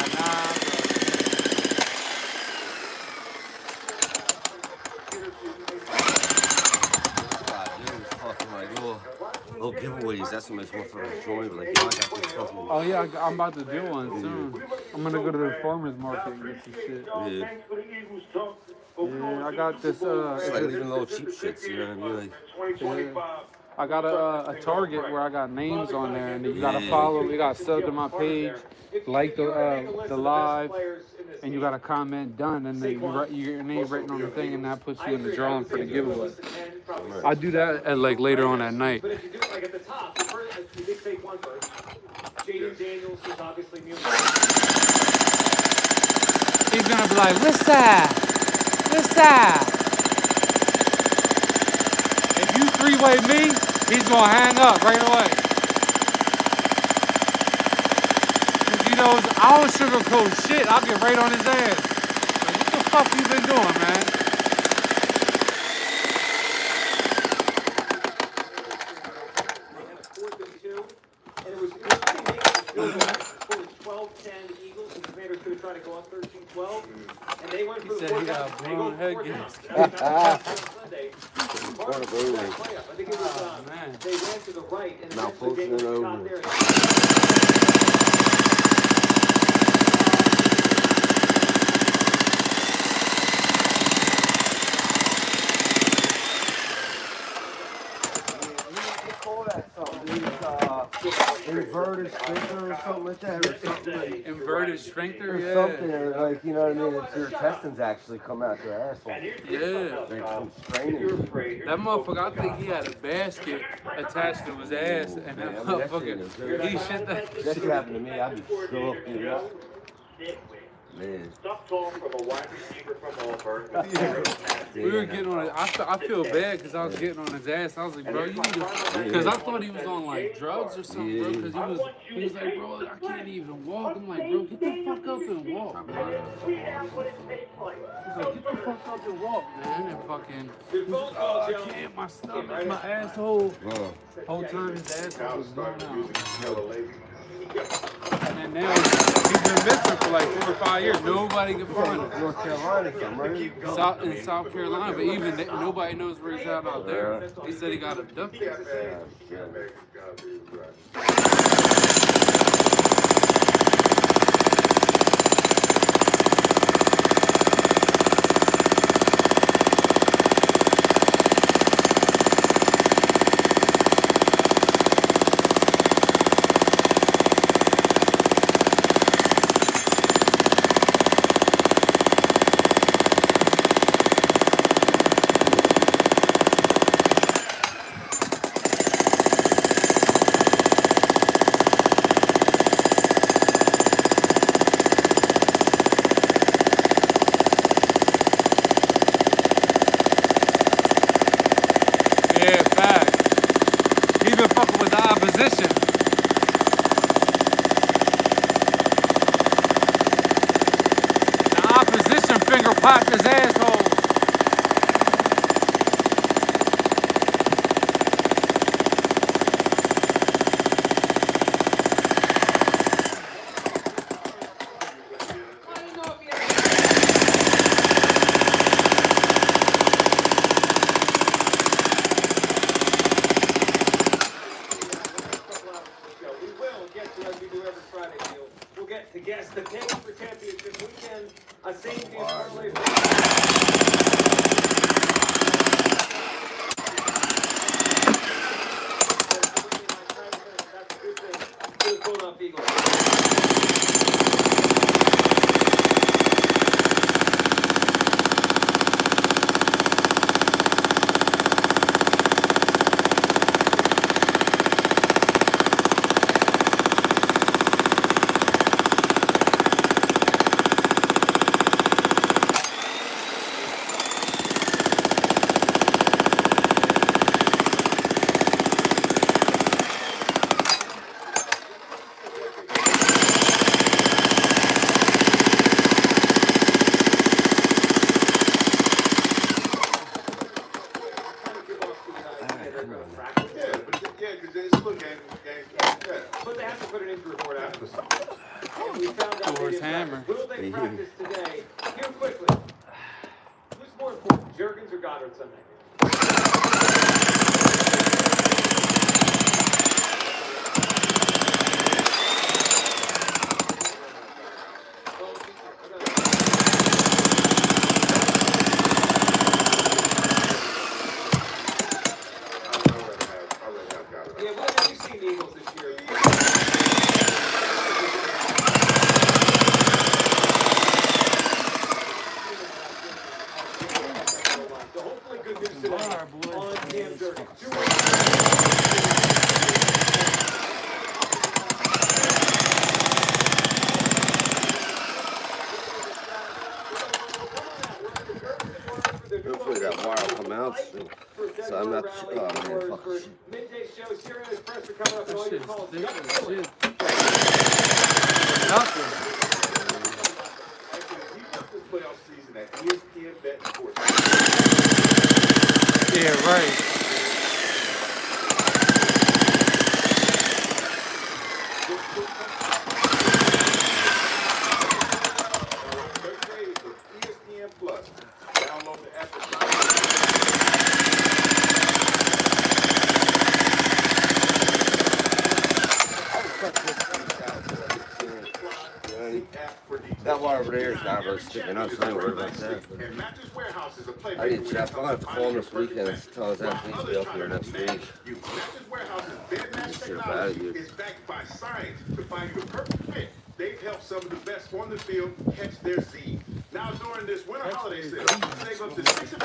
Little giveaways, that's what makes one for the joy, but like, I got this fucking... Oh yeah, I'm about to do one soon. I'm gonna go to the farmer's market and get some shit. Yeah. Yeah, I got this, it's like leaving little cheap shits, you know what I mean? Yeah. I got a Target where I got names on there, and you gotta follow, you gotta sub to my page, like the live, and you gotta comment done, and then you write your name written on the thing, and that puts you in the drawing for the giveaway. I do that at like later on at night. But if you do it like at the top, you did take one first. Jaden Daniels is obviously new. He's gonna be like, what's that? What's that? If you three-way me, he's gonna hang up right away. Cause he knows I don't sugarcoat shit. I'll get right on his ass. Like, what the fuck you been doing, man? And it was pretty amazing. 12-10 Eagles, and the Commanders could have tried to go up 13-12. And they went for the fourth down. They go for the fourth down. Sunday. I think it was, they ran to the right, and the game was shot there. call that something, dude? Inverted sphincter or something like that, or something. Inverted sphincter, Or yeah. something, or like, you know what I mean? It's your intestines actually come out your asshole. Yeah. Like some straining. That motherfucker, I think he had a basket attached to his ass, and that motherfucker, he shit that That shit. could happen to me. I'd be shook, dude. Man. Stop tall from a wide receiver from Auburn. We were getting on it. I feel bad because I was getting on his ass. I was like, bro, you need to, because I thought he was on like drugs or something, bro. Because he was like, bro, I can't even walk. I'm like, bro, get the fuck up and walk, bro. He's like, get the fuck up and walk, man. And fucking, he's like, oh, I can't, my stomach, my asshole. Whole time his asshole was going out. And then now he's been missing for like 4 or 5 years. Nobody can find him. North Carolina, right? In South Carolina, but even nobody knows where he's at out there. He said he got abducted. Yeah, fact. He been fucking with the opposition. The opposition finger popped his asshole. We'll get to guess the pick for championship weekend. A same game parlay. But they have to put an injury report out. And we found out they didn't practice. Will they practice today? Here quickly. Who's more important, Juergens or Goddard Sunday? Yeah, what have you seen the Eagles this year? So hopefully good news today on Cam Juergens. Hopefully that wire will come out soon. So I'm not, oh man, fuck shit. Midday show, Sirius Press are coming up and all your calls. Nothing. This playoff season at ESPN Bet Sports. Yeah, right. ESPN Plus. Download the app. That wire over there is not really sticking up, so I ain't worried about that. I need Jeff. I'll have to call him this weekend and tell his ass he needs to be up here next week. technology is backed by science to find you the perfect fit. They've helped some of the best on the field catch their seed. Now during this winter holiday sale, save up to 60%.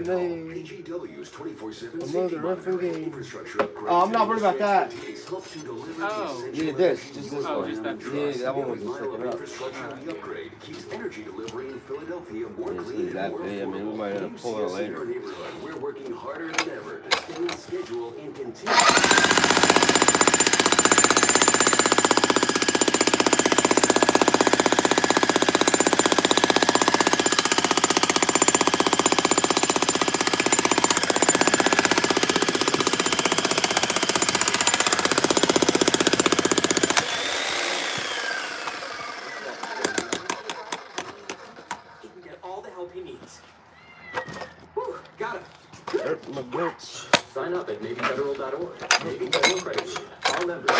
AGW's 24/7 infrastructure. Oh, I'm not worried about that. Oh. Yeah, just this one. Just that Yeah, that one was taken up. Infrastructure upgrade keeps energy delivery in Philadelphia more clean and That more big. I mean, we might have to pull it later. We're working harder than ever to stay on schedule and continue. My boots. Sign up at NavyFederal.org. Navy Federal Credit Union. All members.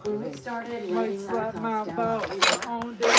When we started learning slap my laptops down, on there.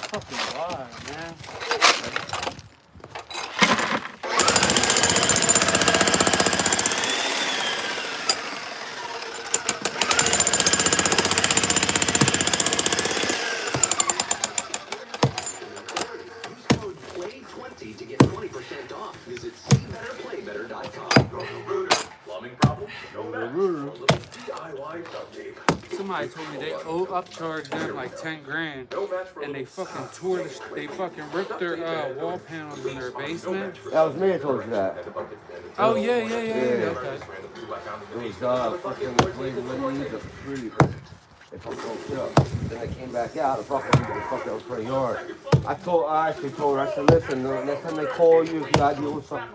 Fucking wild, man. PLAY20 to get 20% off. Visit SeeBetterPlayBetter.com. Plumbing problem? No match. DIY duct tape. Somebody told me they upcharged them like 10 grand, and they fucking tore they fucking ripped their wall panels in their basement. That was me that told you that. Oh yeah. Okay. It was fucking ladies up the street. They fucking broke up. Then they came back out and fucking was pretty hard. I actually told her, I said, listen, the next time they call you, if you gotta deal with something,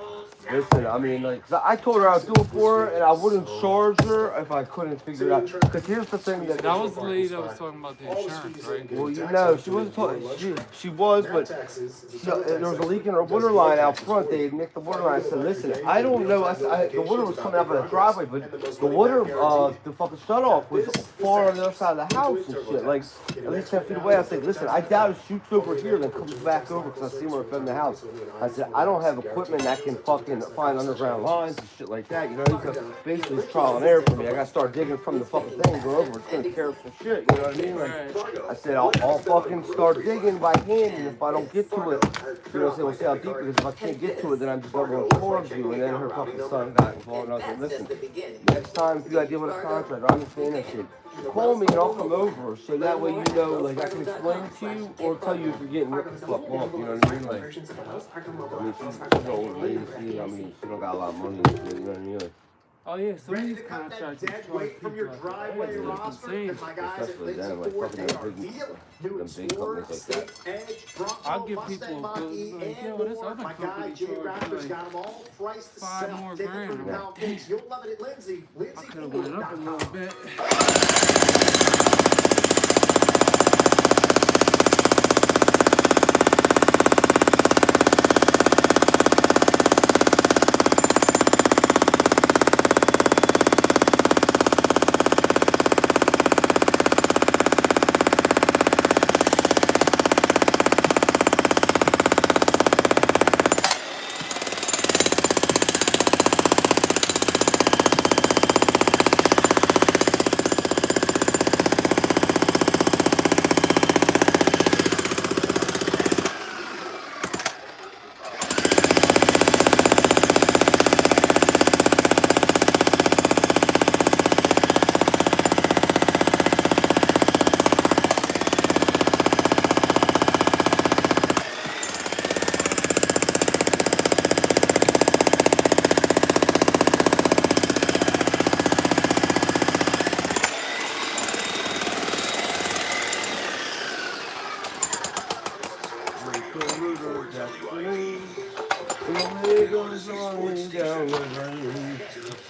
listen, I mean, like, 'cause I told her I would do it for her, and I wouldn't charge her if I couldn't figure it out. Because here's the thing That was the lady that was talking about the insurance, right? Well, you know, she wasn't talking, she was, but there was a leak in her water line out front. They had nicked the water line. I said, listen, I don't know. The water was coming out by the driveway, but the water, the fucking shutoff was far on the other side of the house and shit. Like, at least 10 feet away. I said, listen, I doubt it shoots over here, then comes back over because I see where it's in the house. I said, I don't have equipment that can fucking find underground lines and shit like that, you know? Because basically it's trial and error for me. I gotta start digging from the fucking thing and go over. It's gonna tear up some shit, you know what I mean? Like, I said, I'll fucking start digging by hand, and if I don't get to it, you know, we'll see how deep it is. If I can't get to it, then I'm just gonna charge you. And then her fucking son got involved, and I said, listen, next time if you gotta deal with a contractor, I understand that shit. Call me and I'll come over, so that way you know, like, I can explain to you or tell you if you're getting ripped the fuck off, you know what I mean? Like, I mean, she's an old lady, I mean, she don't got a lot of money and shit, you know what I mean? Like, Oh yeah, some of Ready these to cut that contracts dead weight from your driveway roster? Because my guys at Especially Lindsay them, like Ford, fucking they are them big, dealing. New them big Explorer, companies like Escape, Edge, I'll Bronco, give Mustang people Mach-E, like, and yo, this more. other My guy company Jay charged Rapper's like got them all priced to 5 sell. more Take it grand. from the pound cakes. You'll love it at Lindsay. I could have went up a little LindsayFord.com. bit.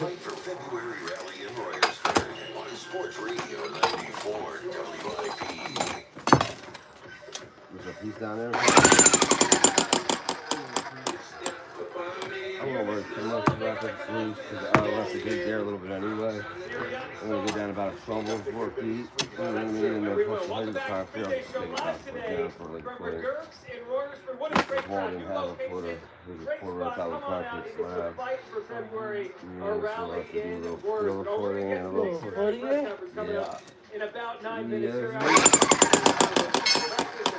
Fight for February rally in Royersford on Sports Radio 94 WIP. There's a piece down there. I'm gonna work too much left at the sleeves because I left the gate there a little bit anyway. I'm gonna go down about a shovel's work deep. You know what I mean? And then push the heavy car here. I'll just take it back down for like a footer. More than half a footer. There's a quarter up out of the carpet slab. Yeah, so I'll have to do a little field recording and a little footing. Yeah. In about 9 minutes, here out.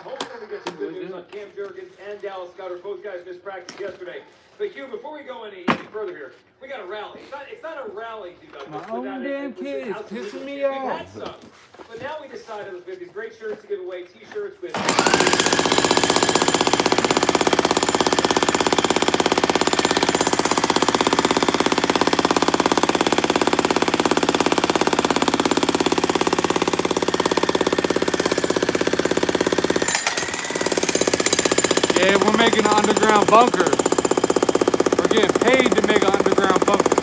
Hopefully we get some good news on Cam Jurgens and Dallas Goddard. Both guys missed practice yesterday. But Hugh, before we go any further here, we got a rally. It's not a rally, dude. My own damn kid is pissing me We've off. had some, but now we decided we have these great shirts to give away, T-shirts with. Yeah, we're making an underground bunker. We're getting paid to make an underground bunker.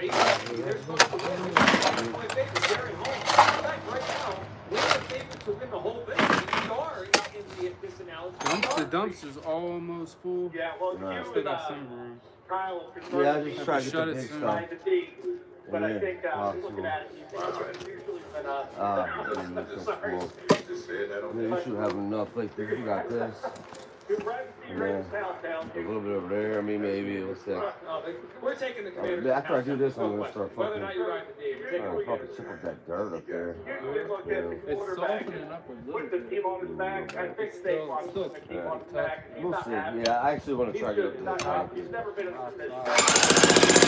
great. They're supposed to win. My favorite, they're at home. In fact, right now, we're the favorite to win the whole thing. We are in this analogy. The dumpster's almost full. Yeah, well, Right. Still got some room. Kyle, Yeah, I just try to get Shut the it big soon. stuff. but I Yeah, think possible. looking at it, you think it's usually been Sorry. Just saying that on Yeah, you should have enough. Like, you got this. Yeah. A little bit over there. I mean, maybe. What's that? We're taking the Commanders. After I do this, I'm gonna start Whether or fucking. not you ride the D, we're taking the Probably chip up that dirt up there. It's softening up a little Put the bit. team on his back. I think they want to put the team on his back. He's We'll not see. happy. Yeah, I actually want to He's try to get just up not to the top. happy. He's never been in a position.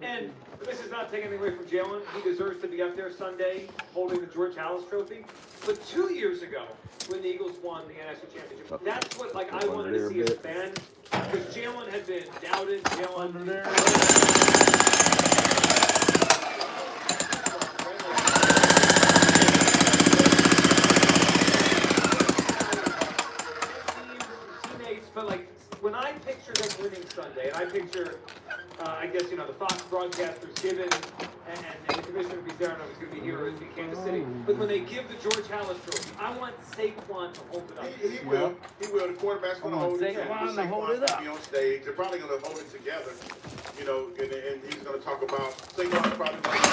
And this is not taking anything away from Jalen. He deserves to be up there Sunday holding the George Halas Trophy. But 2 years ago, when the Eagles won the NFC Championship, that's what I wanted to see as a fan. Because Jalen had been doubted. Jalen teammates, but when I picture them winning Sunday, and I picture I guess, the Fox broadcasters given, and the commissioner, if he's there, I don't know if he's going to be here or in Kansas City, but when they give the George Halas Trophy, I want Saquon to hold it up. He will. He will. The quarterback's going to hold it. Saquon to hold it up. Be on stage. They're probably going to hold it together, and he's going to talk about Saquon's probably going to.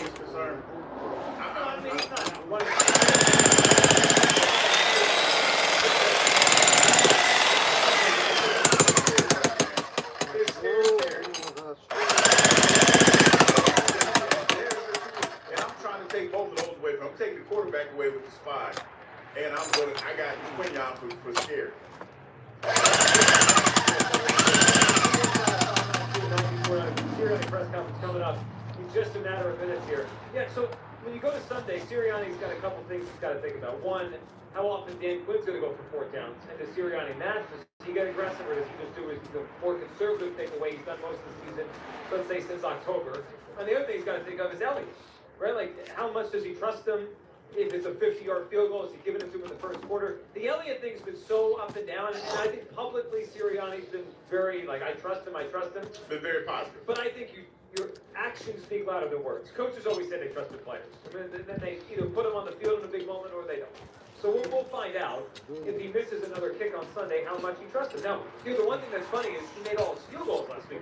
is concerned, I mean, it's not one. and I'm trying to take both of those away from him. I'm taking the quarterback away with the spy, and I got Quinyon for scared. Sirianni press conference coming up in just a matter of minutes here. Yeah, so when you go to Sunday, Sirianni's got a couple things he's got to think about. One, how often Dan Quinn's going to go for fourth downs, and does Sirianni match? Does he get aggressive, or does he just do his more conservative takeaway he's done most of the season, let's say since October? And the other thing he's got to think of is Elliott, right? Like, how much does he trust him? If it's a 50-yard field goal, is he giving it to him in the first quarter? The Elliott thing's been so up and down, and I think publicly Sirianni's been very, like, I trust him. Been very positive. But I think your actions speak louder than words. Coaches always say they trust their players. I mean, then they either put them on the field in a big moment or they don't. So we'll find out if he misses another kick on Sunday, how much he trusts him. Now, the one thing that's funny is he made all his field goals last week.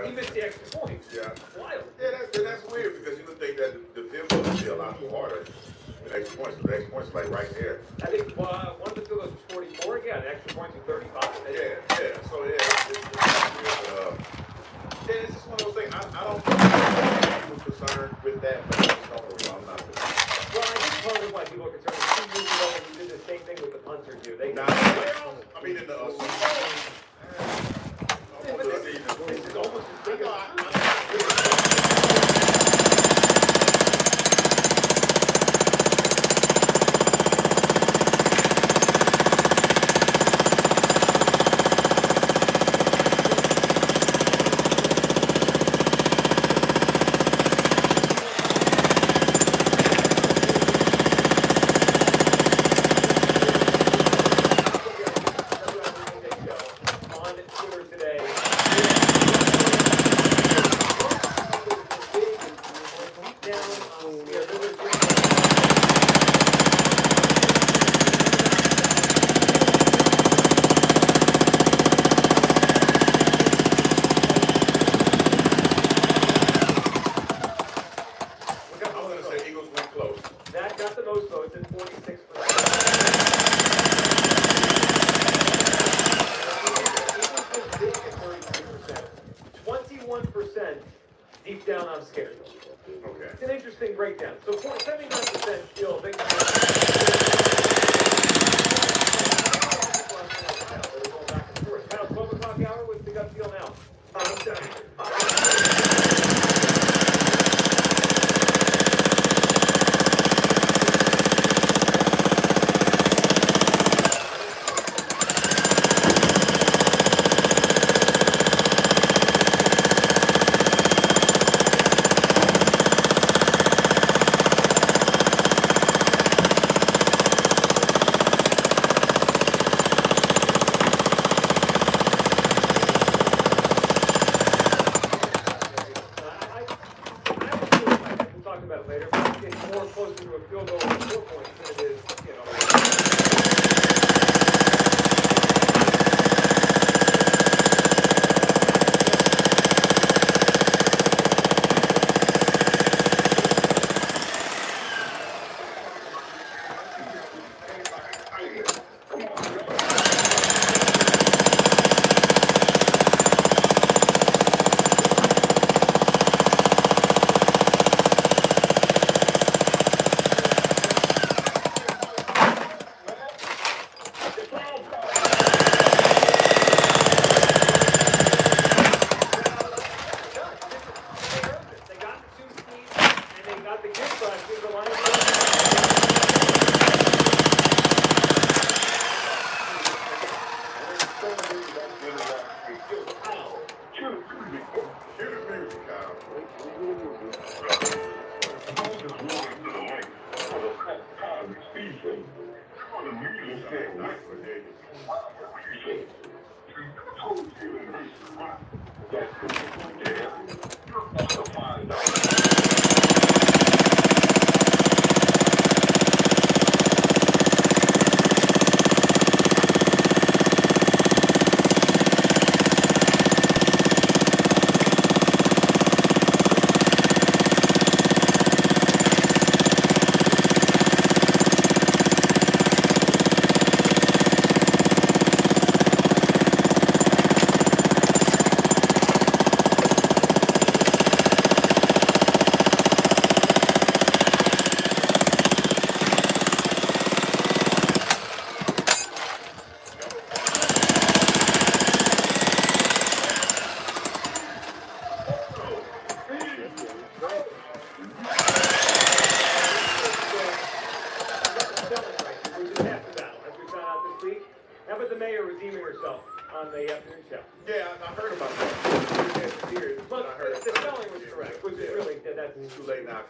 He missed the extra point. Yeah. Wild. Yeah, that's weird because you would think that the field goal would be a lot harder. The extra points like right there. I think one of the field goals was 44. Yeah, the extra points was 35. Yeah. So it's just one of those things. I don't think people concerned with that, but I just don't know. I'm not. Well, I think part of why people are concerned is 2 years ago we did the same thing with the punter too. They In the this is almost as big as. That got the most votes at 46%. 21% deep down I'm scared. Okay. It's an interesting breakdown. So 79% feel a big. Now 12 o'clock hour. What's the gut feel now? Later, but it's more closer to a field goal than 4 points than it is, on the afternoon show. Yeah, I heard about that. But I heard the spelling was correct, which is really, that's too late now.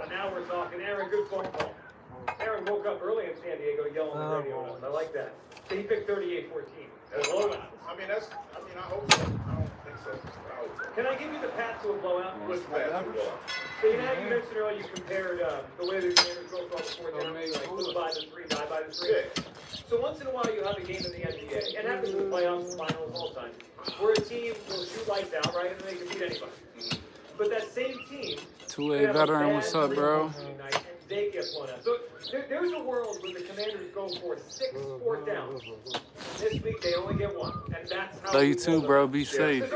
Now we're talking. Aaron, good phone call. Aaron woke up early in San Diego to yell on the radio. I like that. So he picked 38-14. Blowout. I hope so. I don't think so. I hope so. Can I give you the path to a blowout? What's the path to a blowout? So you know how you mentioned earlier you compared the way the Commanders go from the 4 down, like 2 by the 3, 9 by the 3. Yeah. So once in a while you have a game in the NBA, and it happens in the playoffs, finals, all the time, where a team will shoot lights out, right, and they can beat anybody. But that same team, 2A veteran, what's up, bro? night, they get blown out. So there's a world where the Commanders go for 6 4th downs. This week they only get 1, and that's how. Love you too, bro. Be safe.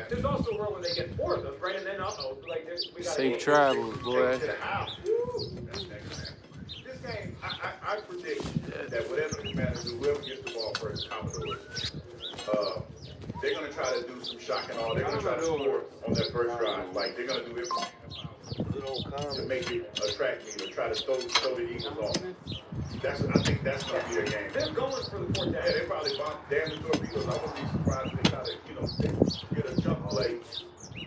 There's also a world where they get 4 of them, right? And then like we got Safe travels, boy. This game, I predict that whatever the Commanders do, whoever gets the ball first, Commodores, they're going to try to do some shock and all. They're going to try to score on their first drive. Like, they're going to do everything to make it attract me, to try to throw the Eagles off. I think that's going to be their game. They're going for the 4th down. Yeah, they probably damn the door Eagles. I wouldn't be surprised if they try to, get a jump play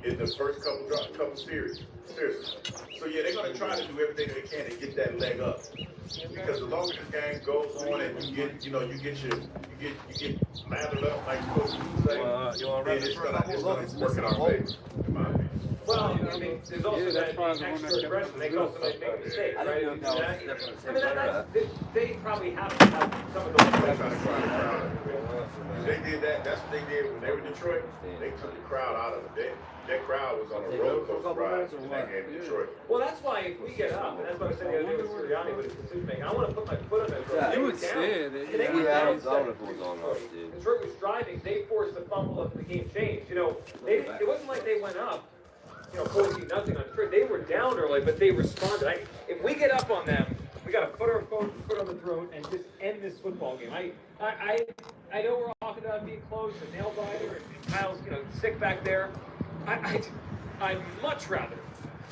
in the first couple series. Seriously. So yeah, they're gonna try to do everything they can to get that leg up. Because the longer this game goes on and you get lathered up like you're supposed to say, then it's gonna work in our favor, in my opinion. Well, I mean, there's also that extra aggression. They also make a mistake, right? They probably have to have some of those. They did that. That's what they did when they were in Detroit. They took the crowd out of it. That crowd was on a roller coaster ride in that game in Detroit. Well, that's why if we get up, and that's what I said the other day with Sirianni with his decision making, I want to put my foot on that throat. You would say that. They were down 7. Detroit was driving. They forced the fumble up, and the game changed. It wasn't like they went up, 14-0 on Detroit. They were down early, but they responded. If we get up on them, we got to put our foot on the throat and just end this football game. I know we're talking about being close and nail biter, and Kyle's, sick back there. I'd much rather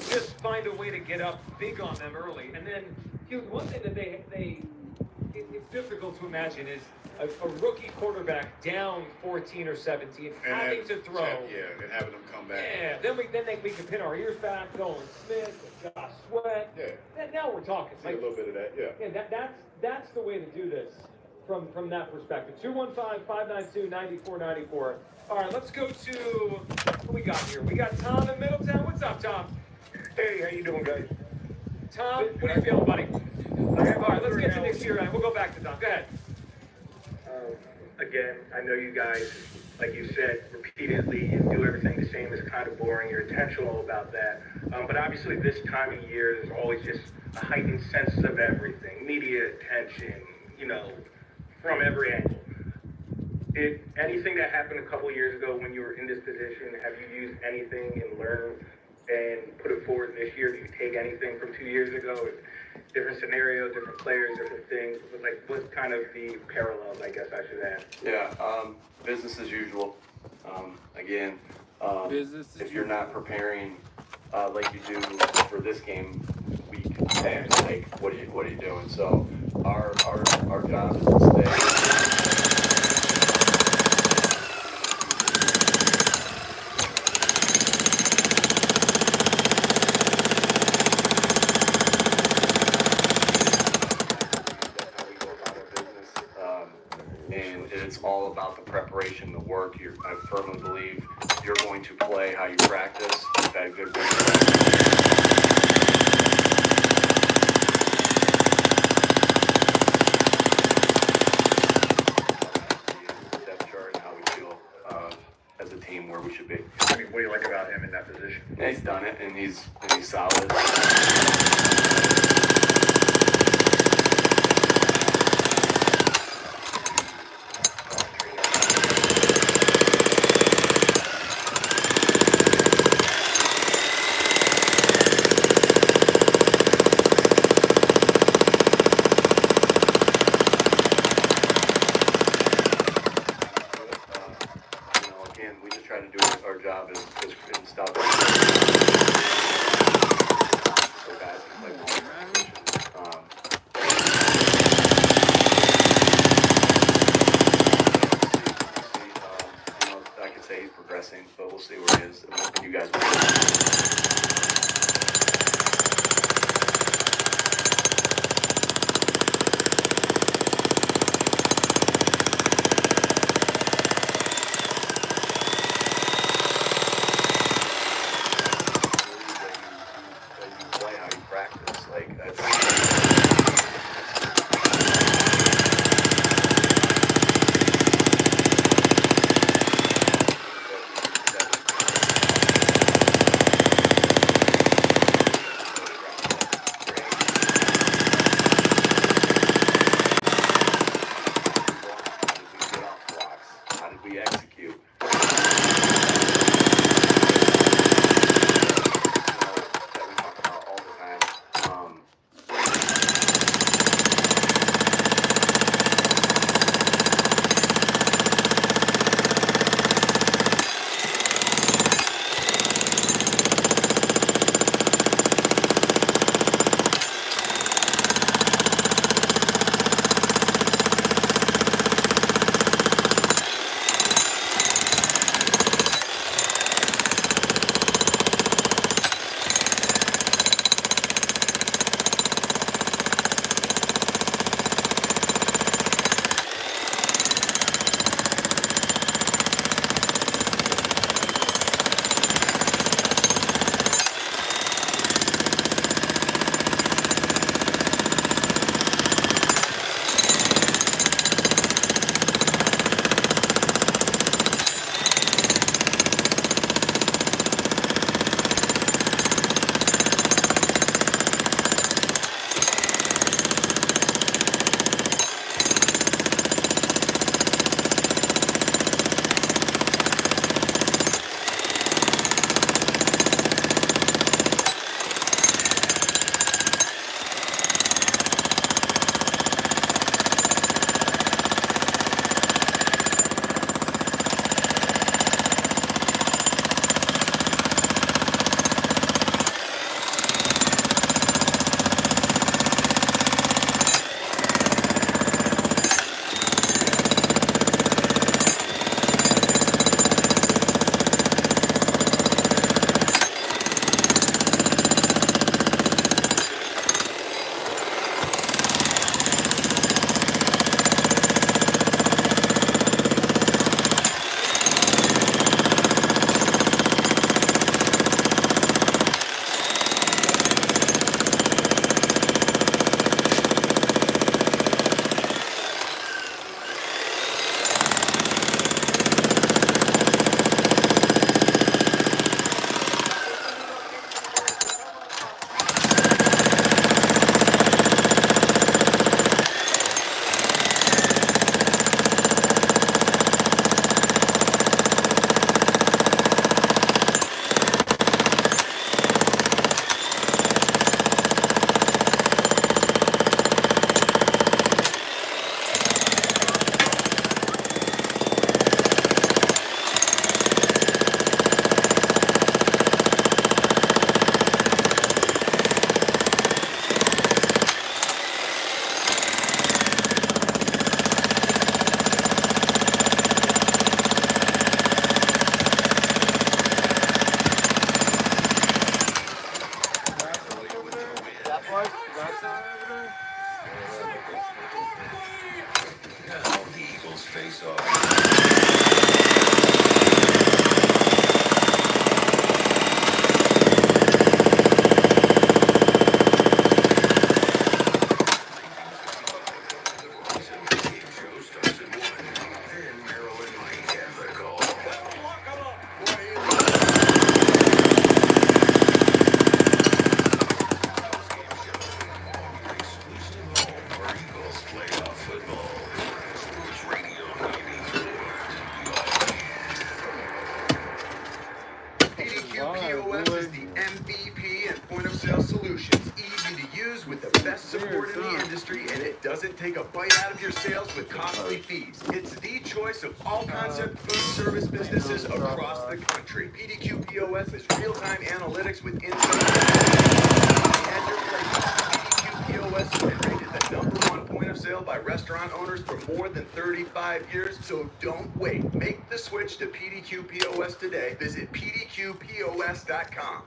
just find a way to get up big on them early. And then, one thing that it's difficult to imagine is a rookie quarterback down 14 or 17, having to throw. And having them come back. Yeah, then we can pin our ears back, Nolan Smith, and Josh Sweat. Yeah. And now we're talking. See a little bit of that, yeah. Yeah, that's the way to do this from that perspective. 215-592-9494. All right, let's go to what we got here. We got Tom in Middletown. What's up, Tom? Hey, how you doing, guys? Tom, what are you feeling, buddy? All right, let's get to Nick's here, and we'll go back to Tom. Go ahead. Again, I know you guys, like you said, repeatedly, you do everything the same. It's kind of boring. You're intentional about that. But obviously, this time of year, there's always just a heightened sense of everything. Media attention, from every angle. Did anything that happened a couple years ago when you were in this position, have you used anything and learned and put it forward this year? Do you take anything from 2 years ago? Different scenarios, different players, different things. What's kind of the parallels, I guess I should ask? Yeah, business as usual. Again, if you're not preparing like you do for this game week, then like what are you doing? So our job is to stay. It's all about the preparation, the work. I firmly believe you're going to play how you practice. You've had good work. Depth chart and how we feel as a team where we should be. What do you like about him in that position? Yeah, he's done it, and he's solid. We just try to do our job and stop it. So guys can play ball. I can say he's progressing, but we'll see where he is. And you guys will. ERP and point-of-sale solutions. Easy to use with the best support in the industry, and it doesn't take a bite out of your sales with costly fees. It's the choice of all concept food service businesses across the country. PDQ POS is real-time analytics with insights at your place. PDQ POS has been rated the #1 point of sale by restaurant owners for more than 35 years, so don't wait. Make the switch to PDQ POS today. Visit pdqpos.com.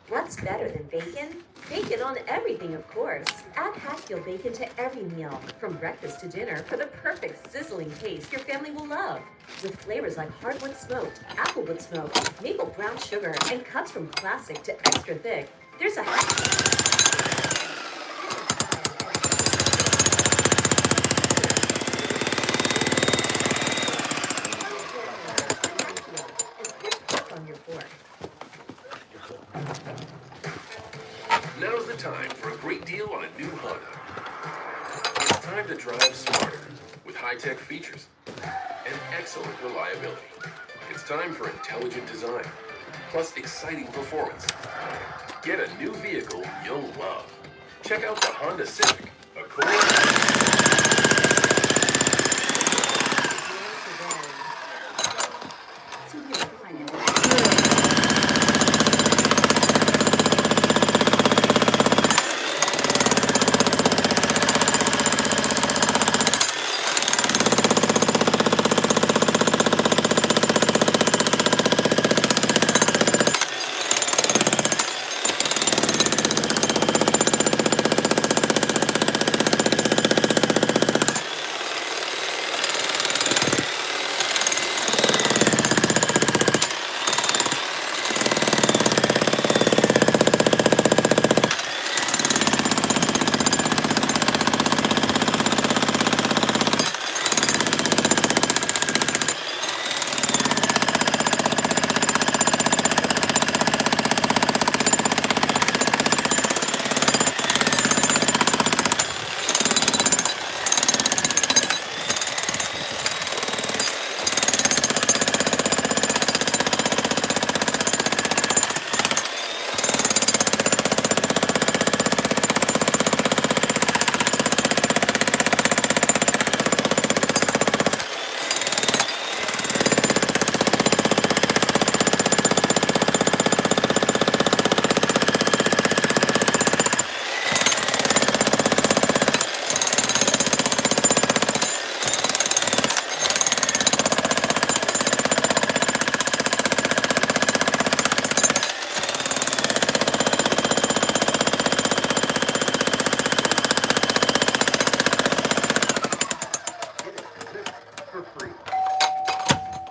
What's better than bacon? Bacon on everything, of course. Add Hatfield bacon to every meal, from breakfast to dinner, for the perfect sizzling taste your family will love. With flavors like hardwood smoked, applewood smoked, maple brown sugar, and cuts from classic to extra thick, there's a on your fork. Now's the time for a great deal on a new Honda. It's time to drive smarter with high-tech features and excellent reliability. It's time for intelligent design, plus exciting performance. Get a new vehicle you'll love. Check out the Honda Civic, Accord.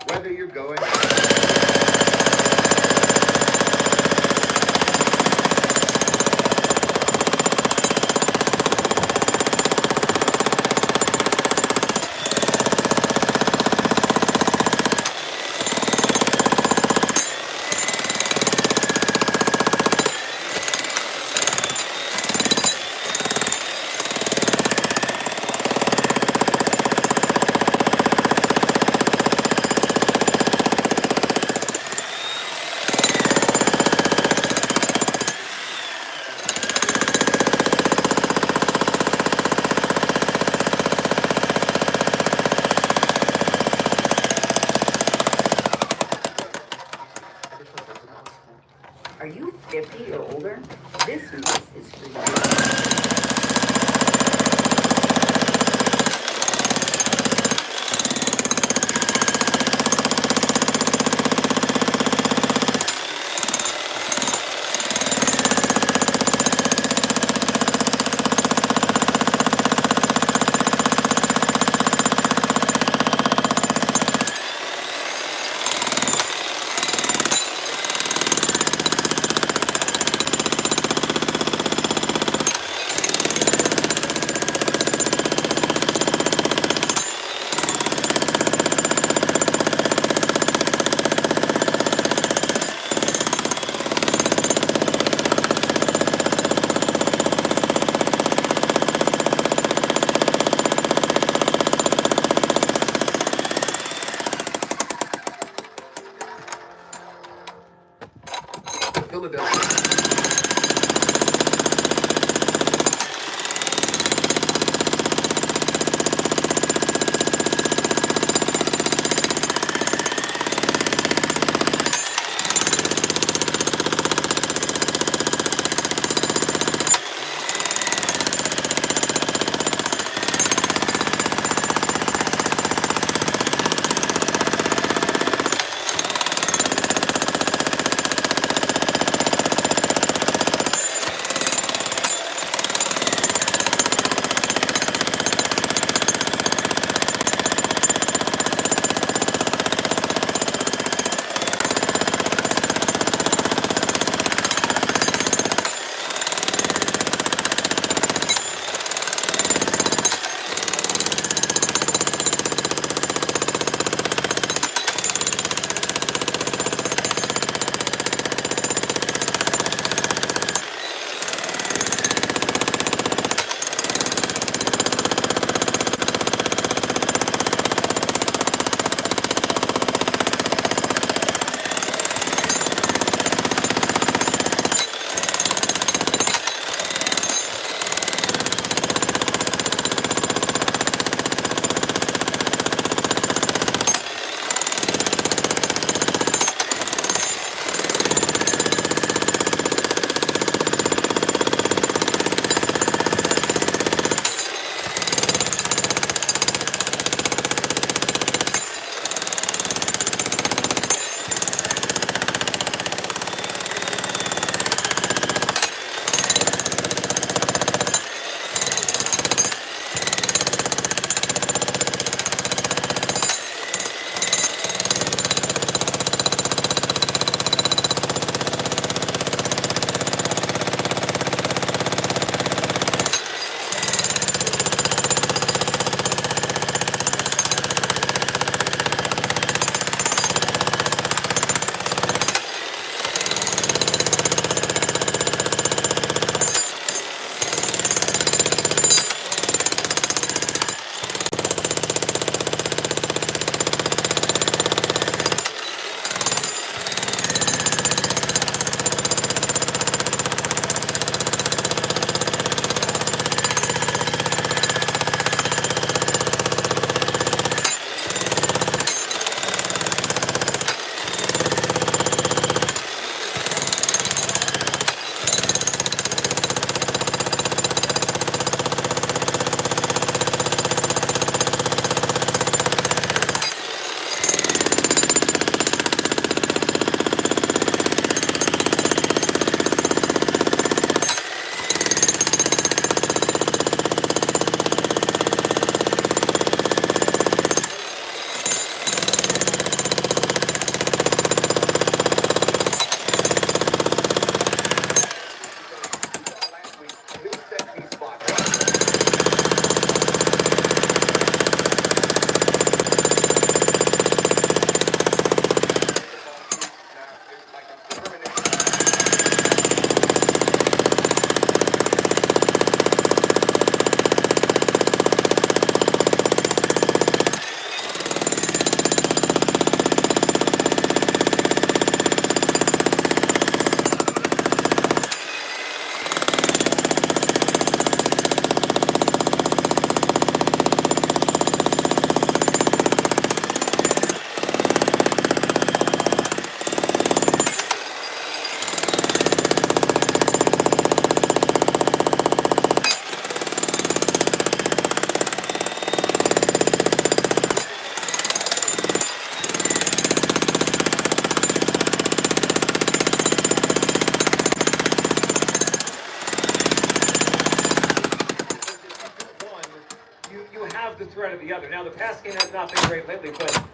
Whether you're going Are you 50 or older? This news is for you. the threat of the other. Now, the pass game has not been great lately, but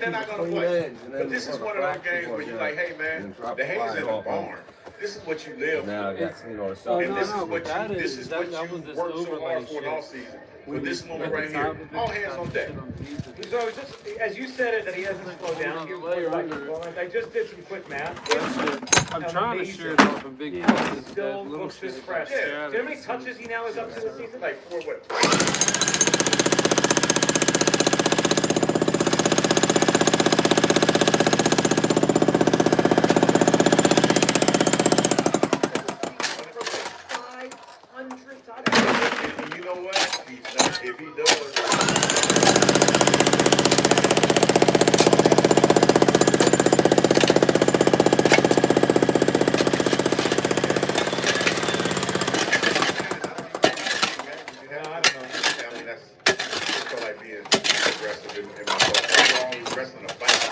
They're not gonna play. But this is one of those games where you're like, hey man, the hay's in the barn. This is what you live for. And this is what you work so hard for all season. For this moment right here, all hands on deck. so just as you said it, that he hasn't slowed down. I just did some quick math. I'm trying to share it off a big He still looks this fresh. Do you know how many touches he now is up to this season? Like 4 what? And you know what? If he does. I mean, that's I feel like being aggressive in my thoughts. We're always wrestling a fight.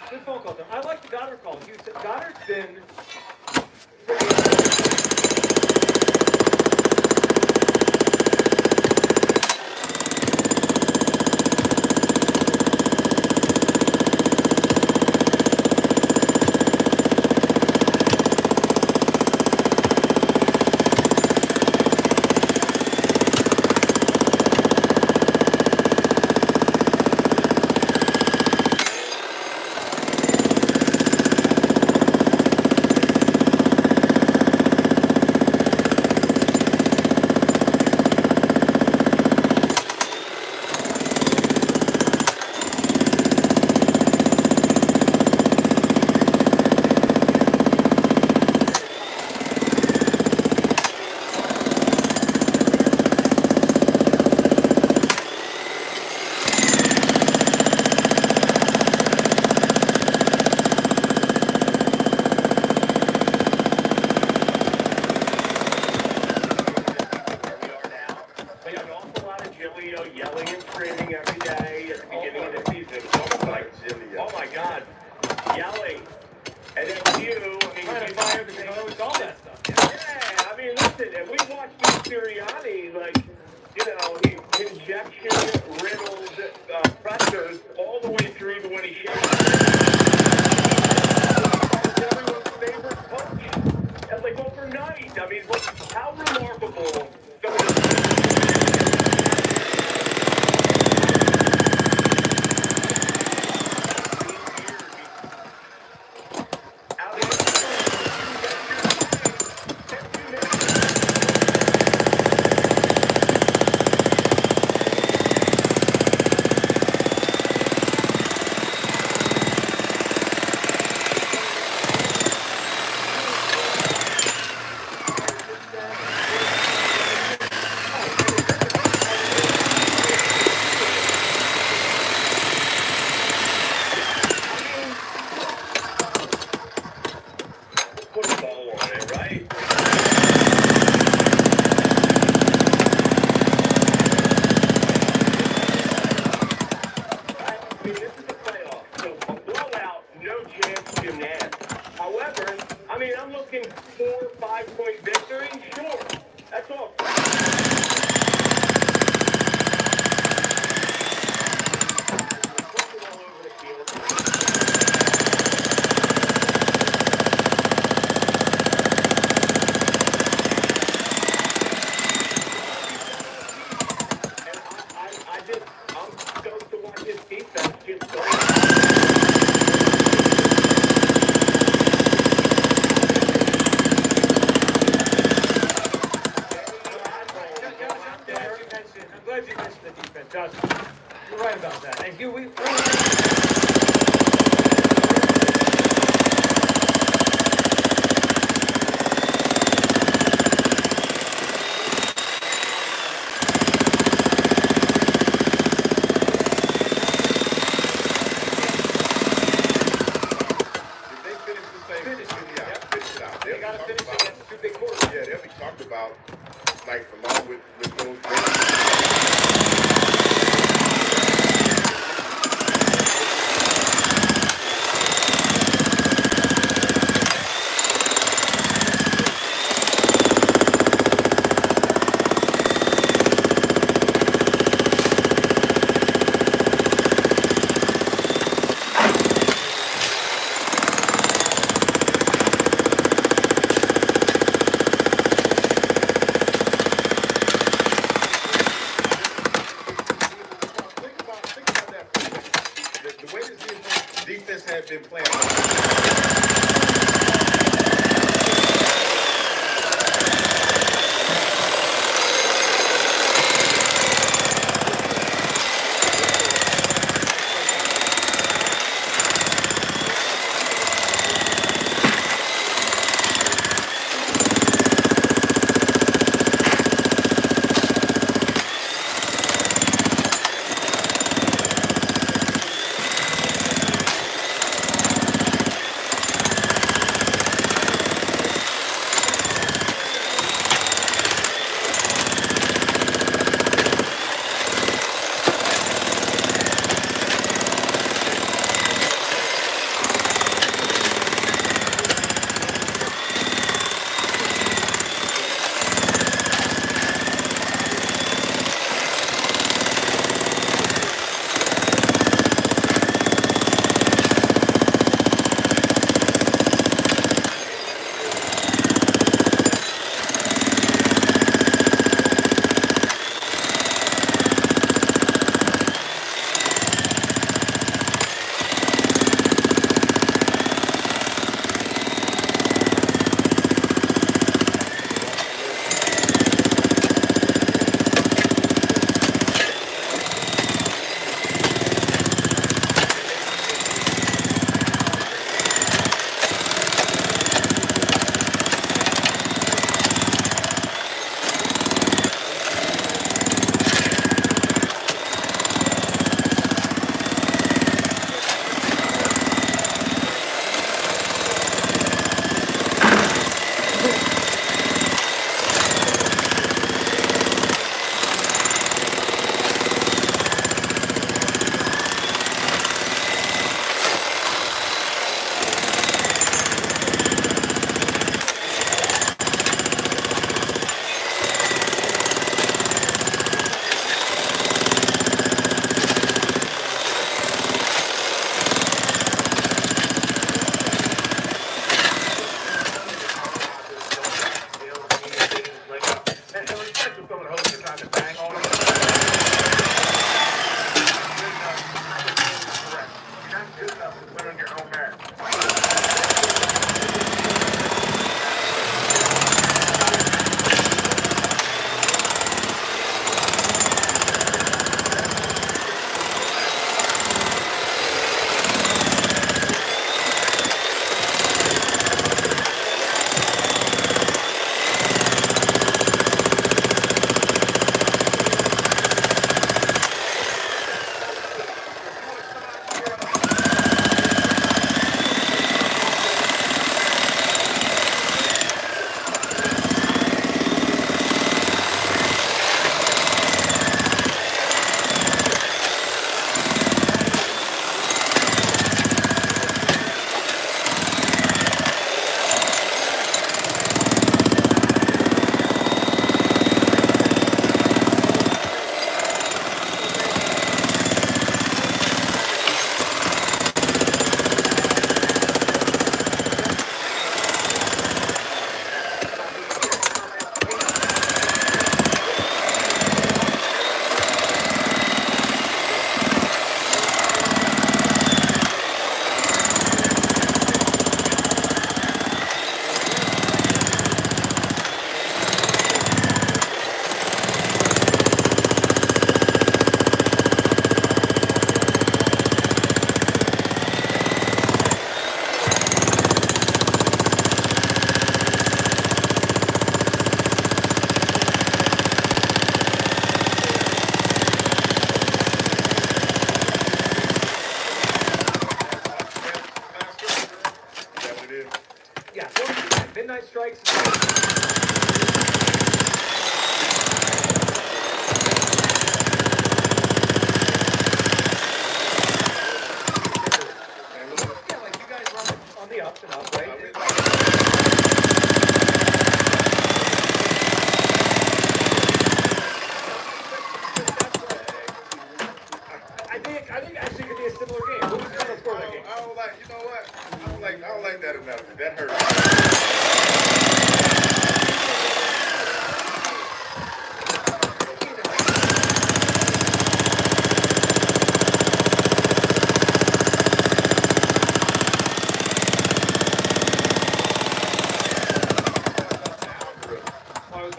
Good phone call, though. I like the Goddard call. Goddard's been yelling and screaming every day at the beginning of the season. It's almost like, oh my God, yelling. And then you, I mean, trying to fire because I always all that stuff. Yeah, I mean, listen, and we watched Sirianni, like, you know, he injection-riddled pressers all the way through to when he shakes. He's everyone's favorite coach. And like overnight, I mean, how remarkable some of the put a bow on it, right? I mean, this is a playoff, so a blowout, no chance to Nance. However, I mean, I'm looking 4 or 5 point victory, sure. That's all. All over the field. I'm stoked to watch his defense just go. I'm glad you mentioned the defense, Josh. You're right about that. And Hugh, we They gotta finish against 2 big quarters. Yeah, they'll be talked about, like, along with those. The way this defense has been playing.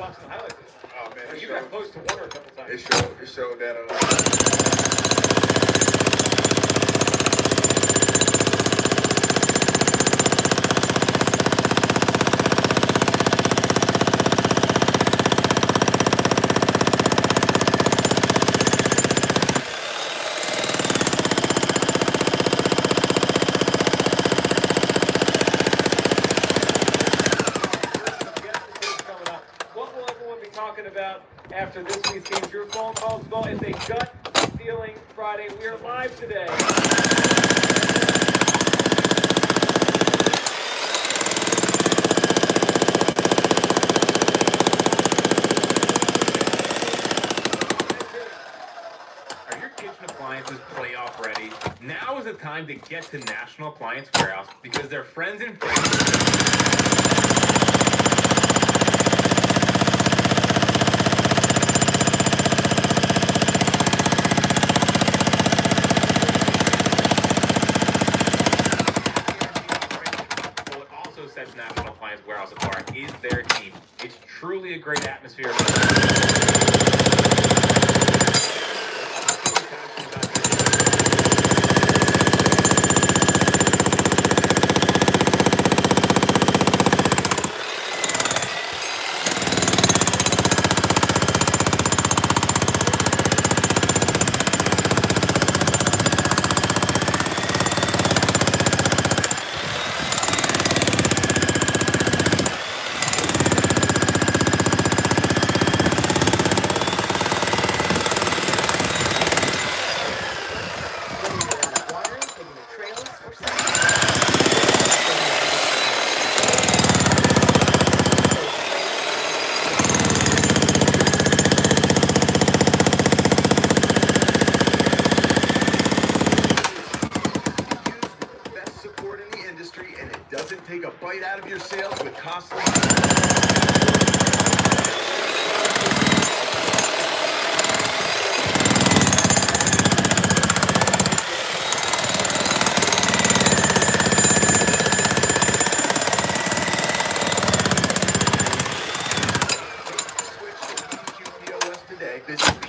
watching the highlights. Oh man, You got close to Warner a couple times. It showed that What will everyone be talking about after this week's game? Your phone calls, it's a gut feeling Friday. We are live today. Are your kitchen appliances playoff ready? Now is the time to get to National Appliance Warehouse because their friends and sets National Appliance Warehouse apart is their team. It's truly a great atmosphere. take a bite out of your sales with costly... Today, visit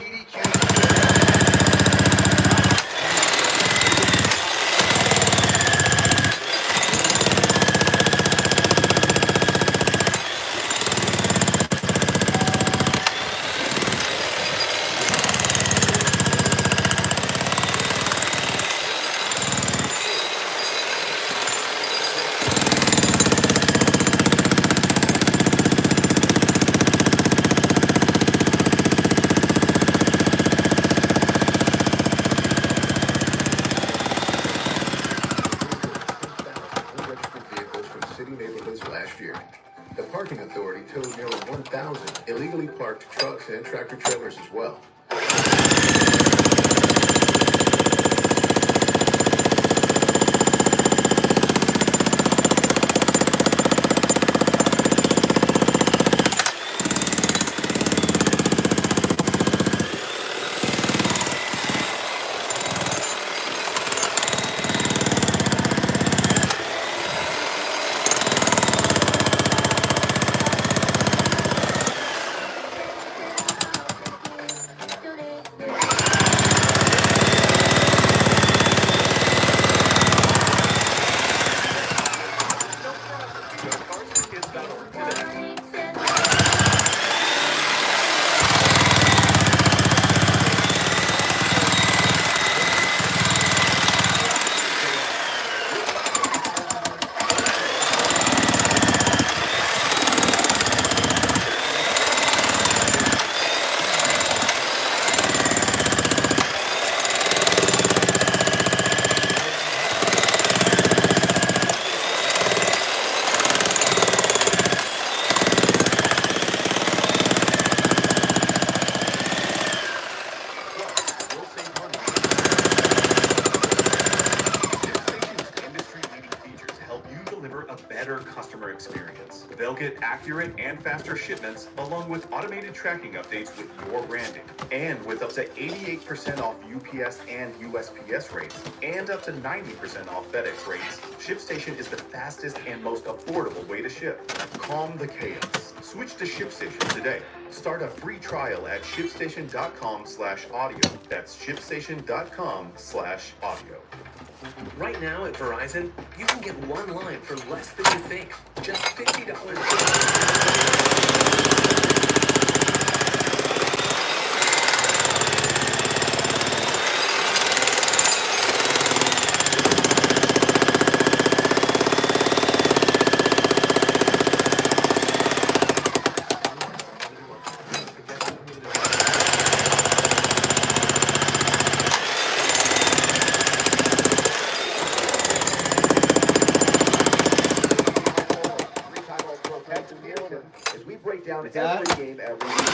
last year. The parking authority towed nearly 1,000 illegally parked trucks and tractor trailers as well. Customer experience. They'll get accurate and faster shipments along with automated tracking updates with your branding. And with up to 88% off UPS and USPS rates and up to 90% off FedEx rates, ShipStation is the fastest and most affordable way to ship. Calm the chaos. Switch to ShipStation today. Start a free trial at shipstation.com/audio. That's shipstation.com/audio. Right now at Verizon, you can get one line for less than you think. Just $50. As we break down Is that- every game every week.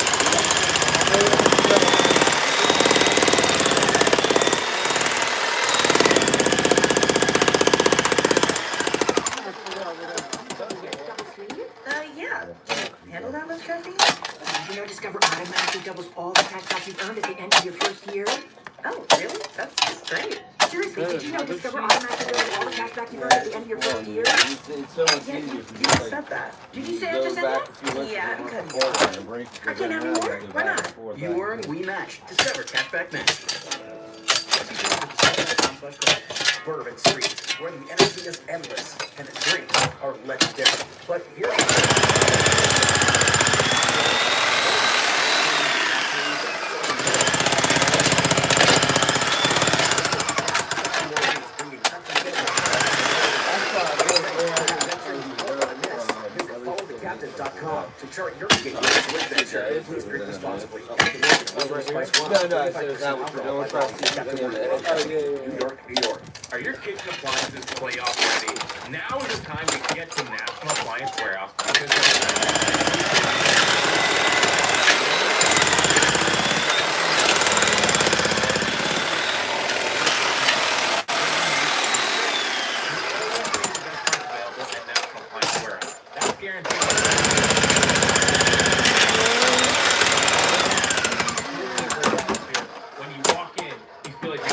Yeah. Handle that, Miss Trophy? Did you know Discover automatically doubles all the cashback you've earned at the end of your first year? Oh, really? That's great. Seriously, did you know Discover automatically doubles all the cashback you've earned at the end of your first year? It's so much Yeah, easier you to just said that. Did you say I just said that? Yeah, I'm cutting you off. I can't have any more? Why not? You earn, we match. Discover Cashback Match. Bourbon Street, where the energy is endless and the drinks are legendary. But here's Captain.com to chart your gateway to adventure. Please drink responsibly. No, I said that was for no one trying to see New York, New York. Are your kitchen appliances playoff ready? Now is the time to get to National Appliance Warehouse because available at National Appliance Warehouse. That's guaranteed. When you walk in, you feel like you're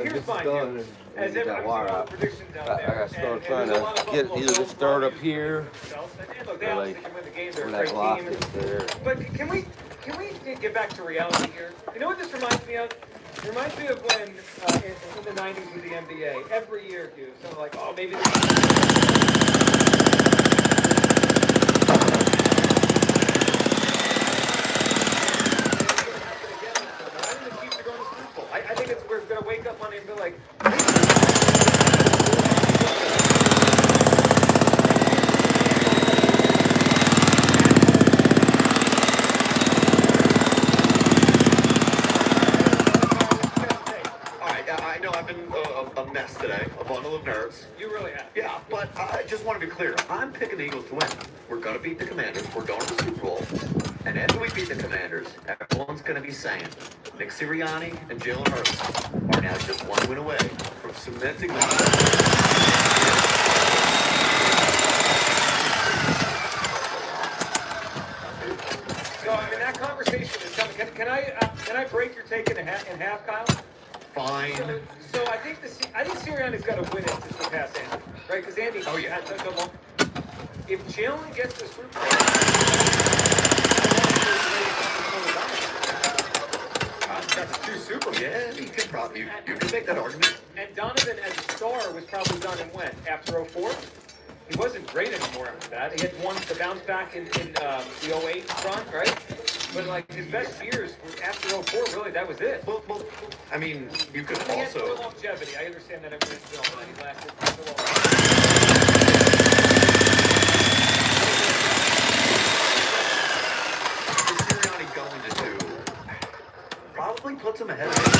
Here's fine. As every wire prediction down there. I gotta start trying to get either this start up here or like where that lock is there. But can we get back to reality here? You know what this reminds me of? It reminds me of when in the 90s with the NBA, every year, dude, so like, oh, maybe clear. I'm picking the Eagles to win. We're going to beat the Commanders. We're going to the Super Bowl. And after we beat the Commanders, everyone's going to be saying Nick Sirianni and Jalen Hurts are now just one win away from cementing So, I mean, that conversation is coming. Can I break your take in half, Kyle? Fine. So I think Sirianni's got to win it to surpass Andy, right? Because Andy, had such a long. If Jalen gets this Super Bowl, that's two Super Bowls. Yeah, you could probably you could make that argument. And Donovan as a star was probably done in when? After 04? He wasn't great anymore after that. He had one to bounce back in the 08 run, right? But like his best years were after 04, really, that was it. Well, I mean, you could He had also. more longevity. I understand that everyone's film, but he lasted so long. What's Sirianni going to do? Probably puts him ahead of him.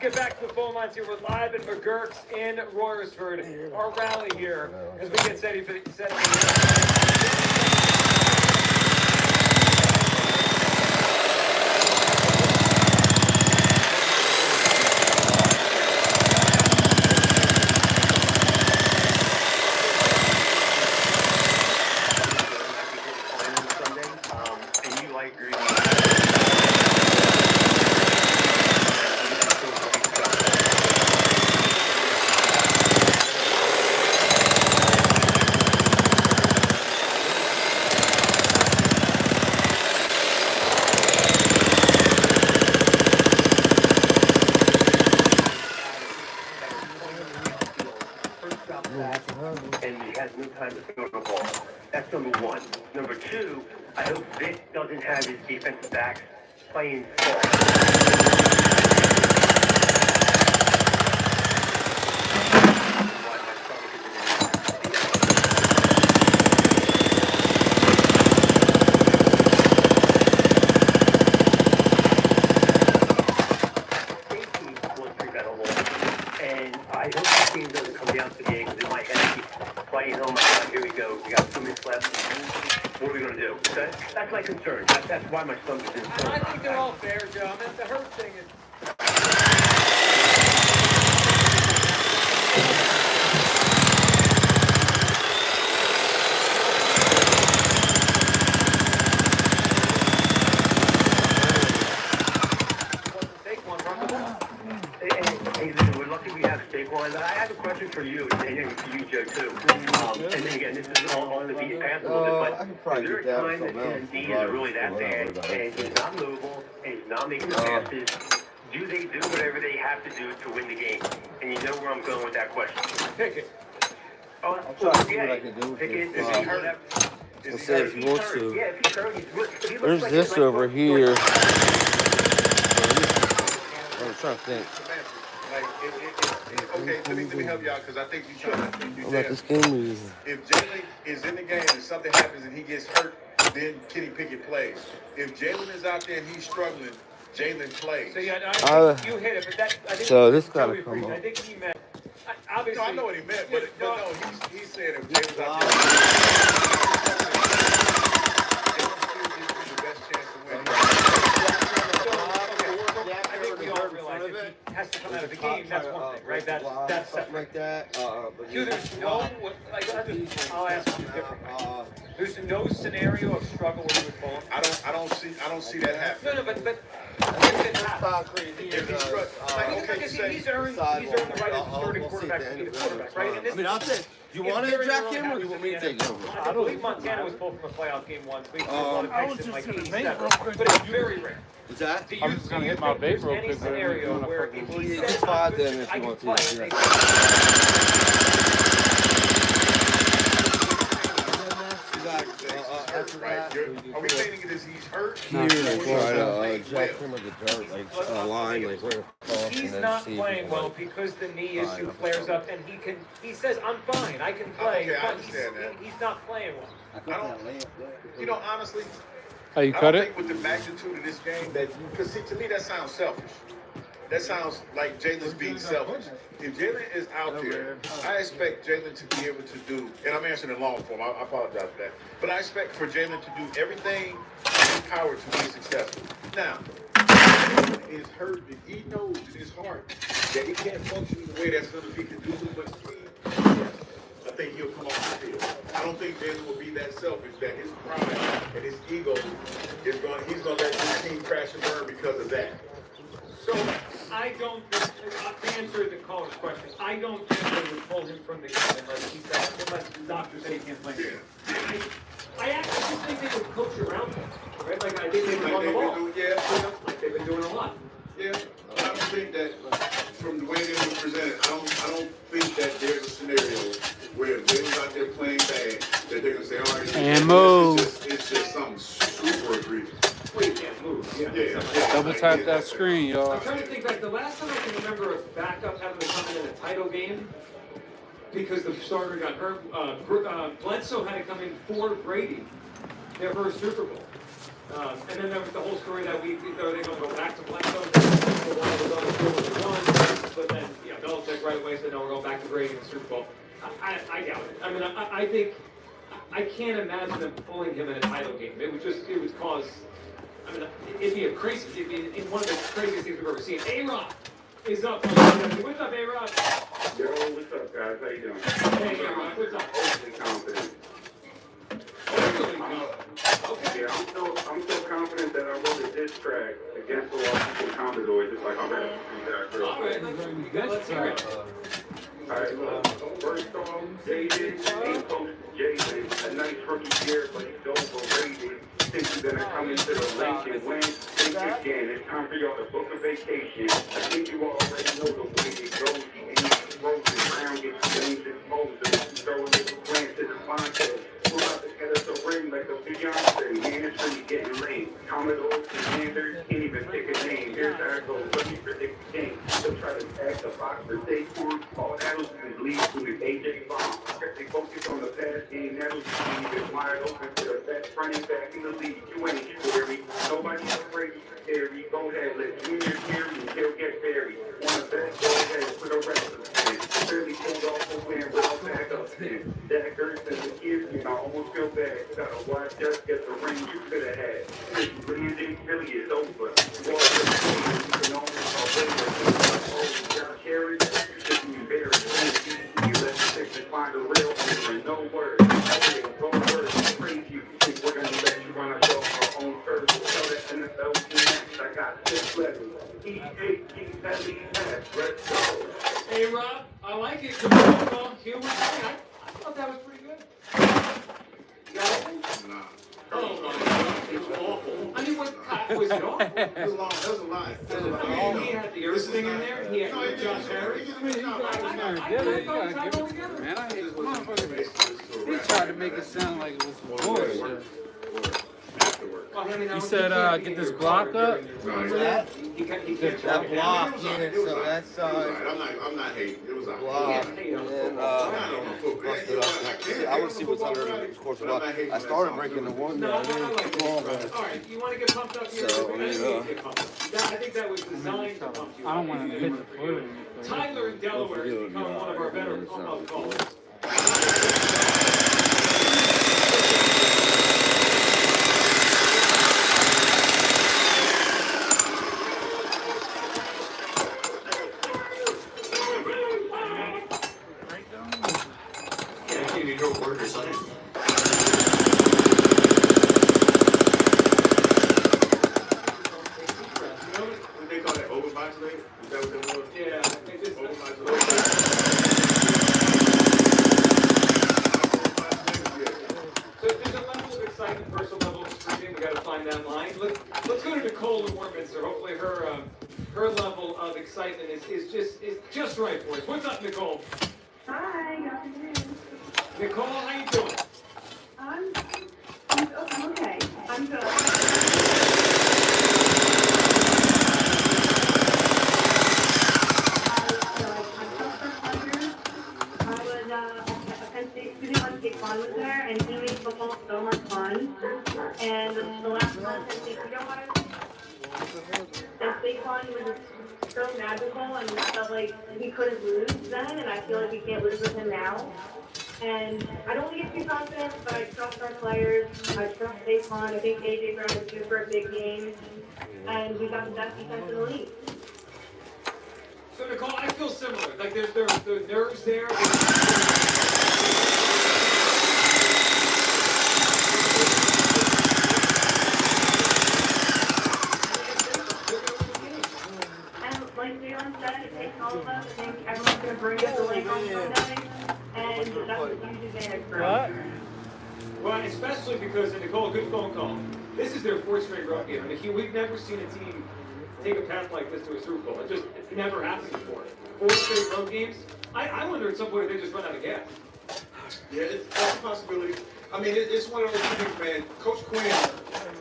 Let's get back to the phone lines here. We're live at McGurk's in Royersford. Our rally here as we get set for and he has no time to throw the ball. That's number one. Number two, I hope Vic doesn't have his defensive backs playing and I hope the team doesn't come down to the game because in my head, keep playing home. Here we go. We got 2 minutes left. What are we going to do? That's my concern. That's why my stomach is so I think they're all fair, Joe. I mean, the Hurt thing is. Hey, listen, we're lucky we have Saquon. I have a question for you, and for you, Joe, too. And then again, this is all on the beat path a little bit, but is there a time that D is really that bad, and he's not movable, and he's not making the passes? Do they do whatever they have to do to win the game? And you know where I'm going with that question. Pick it. I'll try to see what I can do with Pick it. this. Is he hurt? Let's see if he wants to. Yeah, if he's hurt, he's good. If he looks There's like this he's over here. I'm trying to think. Okay, let me help y'all because I think you're trying to do How about this game is? If Jalen is in the game and something happens and he gets hurt, then Kenny Pickett plays. If Jalen is out there and he's struggling, Jalen plays. So yeah, I think you hit it, but that I think So this Joey gotta come up. I think he meant obviously. No, I know what he meant, but no, he's saying if Jalen's out there, the best chance to win. I think we all realize if he has to come out of the game, that's one thing, right? That's separate. Like that. There's no, I'll ask you differently. There's no scenario of struggle where you would pull him. I don't see that happening. No, but If he's struggling, he's earned the right as a starting quarterback to be the quarterback, right? And I mean, I'll take. You want to draft him, or you want me to take him? I believe Montana was pulled from a playoff game once. We had a lot of picks in like 87, but it's very rare. Is that? I'm just gonna hit my vape real Any quick. scenario where if he says Five then if you want to. right. Are we saying it as he's hurt? Try to jack him with the dirt, like a line, like right across. He's not playing well because the knee issue flares up, and he says, I'm fine, I can play, Okay, I but understand that. he's not playing well. I don't, honestly, How you I cut don't it? think with the magnitude of this game because see, to me that sounds selfish. That sounds like Jalen's being selfish. If Jalen is out there, I expect Jalen to be able to do, and I'm answering in long form, I apologize for that, but I expect for Jalen to do everything in his power to be successful. Now, Jalen is hurt, and he knows in his heart that he can't function in a way that's going to be conducive, but I think he'll come off the field. I don't think Jalen will be that selfish that his pride and his ego is going. He's going to let his team crash and burn because of that. So I don't think, to answer the caller's question, I don't think they would pull him from the game unless the doctor said he can't play. I actually just think they would coach around him, right? Like I think they would run the ball. Like they've been doing a lot. Yeah, I don't think that from the way they were presented, I don't think that there's a scenario where if Jalen's out there playing bad, that they're gonna say, all right, and move. It's just something super egregious. Well, you can't move. Yeah. Double tap that screen, y'all. I'm trying to think back. The last time I can remember a backup having to come in a title game because the starter got hurt. Bledsoe had to come in for Brady, their first Super Bowl. And then there was the whole story that we they're going to go back to Bledsoe. But then, Belichick right away said, no, we're going back to Brady in the Super Bowl. I doubt it. I mean, I think I can't imagine them pulling him in a title game. It would cause. I mean, it'd be one of the craziest things we've ever seen. A-Rod is up. What's up, A-Rod? Yo, what's up, guys? How you doing? Hey, A-Rod, what's up? Overly confident. Okay. Yeah, I'm so confident that I wrote a diss track against the Washington Commodores, just like I'm going to do that. All right, let's hear it. All right, look, first off, Jaden ain't Coach Jaden. A nice rookie year, but he's overrated. Think you're gonna come into the link and win? Think again. It's time for y'all to book a vacation. I think you already know the way it goes. The Indians frozen, Brown gets James exposed. Throwing little plans to the contest. We're about to get us a ring like a Beyonce. Man, it's really getting lame. Commodores, Commanders, can't even pick a name. Here's how it goes. Let me predict the game. They'll try to tag the box for Saquon. All that'll do is lead to his AJ bomb. If they focus on the pass game, that'll be even wide open for the best running back in the league. You ain't scary. Nobody's afraid of scary. Go ahead, let Junior carry and he'll get buried. Wanna bet? Go ahead, put a wrestler in. Barely pulled off a win without backup in. That hurts as a kid, I almost feel bad. Gotta watch us get the ring you could have had. This branding really is over. You all you can almost already got carried. You should be embarrassed. You let the six find a real and no words. Go words, praise you. We're gonna let you run our show our own first. Tell that NFL team I got 6 letters. E-A-T-L-E-S. Let's go. Hey, Rob, I like it. Come on, humor. I thought that was pretty good. Nah. Oh my God, it's awful. I mean, what was it awful? There's a line. He had the Earth thing in there. He had Josh Harris. You gotta give it to him, man. I hate this motherfucker. He tried to make it sound like it was some bullshit. He said, get this block up. Remember that? That block, yeah, so that's, I'm not hating. It was a block, and busted up. I want to see what's under the course of block. I started breaking the one there. I didn't All right, you want to get pumped up here? So, I think that was designed to pump you up. I don't want to hit the foot. Tyler in Delaware has become one of our better callers. They call that overmodulated? Is that what that was? Yeah, So there's a level of excitement, personal level of screaming. We got to find that line. Let's go to Nicole in Warminster. Hopefully her level of excitement is just right for us. What's up, Nicole? Hi, good afternoon. Nicole, how you doing? I'm okay. fun was there, and he made football so much fun. And the last contest, you know what? That Saquon was so magical, and I felt like he couldn't lose then, and I feel like we can't lose with him now. And I don't want to get too confident, but I trust our players. I trust Saquon. I think AJ Brown is due for a big game, and we got the best defense in the league. So Nicole, I feel similar. Like there's nerves there. And like Leon said, it takes all of us. I think everyone's going to bring us the lake on Sunday, and that's a huge advantage for us. Well, especially because, and Nicole, good phone call. This is their fourth straight road game. I mean, we've never seen a team take a path like this to a Super Bowl. It's never happened before. 4 straight road games. I wonder at some point if they just run out of gas. Yeah, that's a possibility. I mean, it's one of those things, man. Coach Quinn,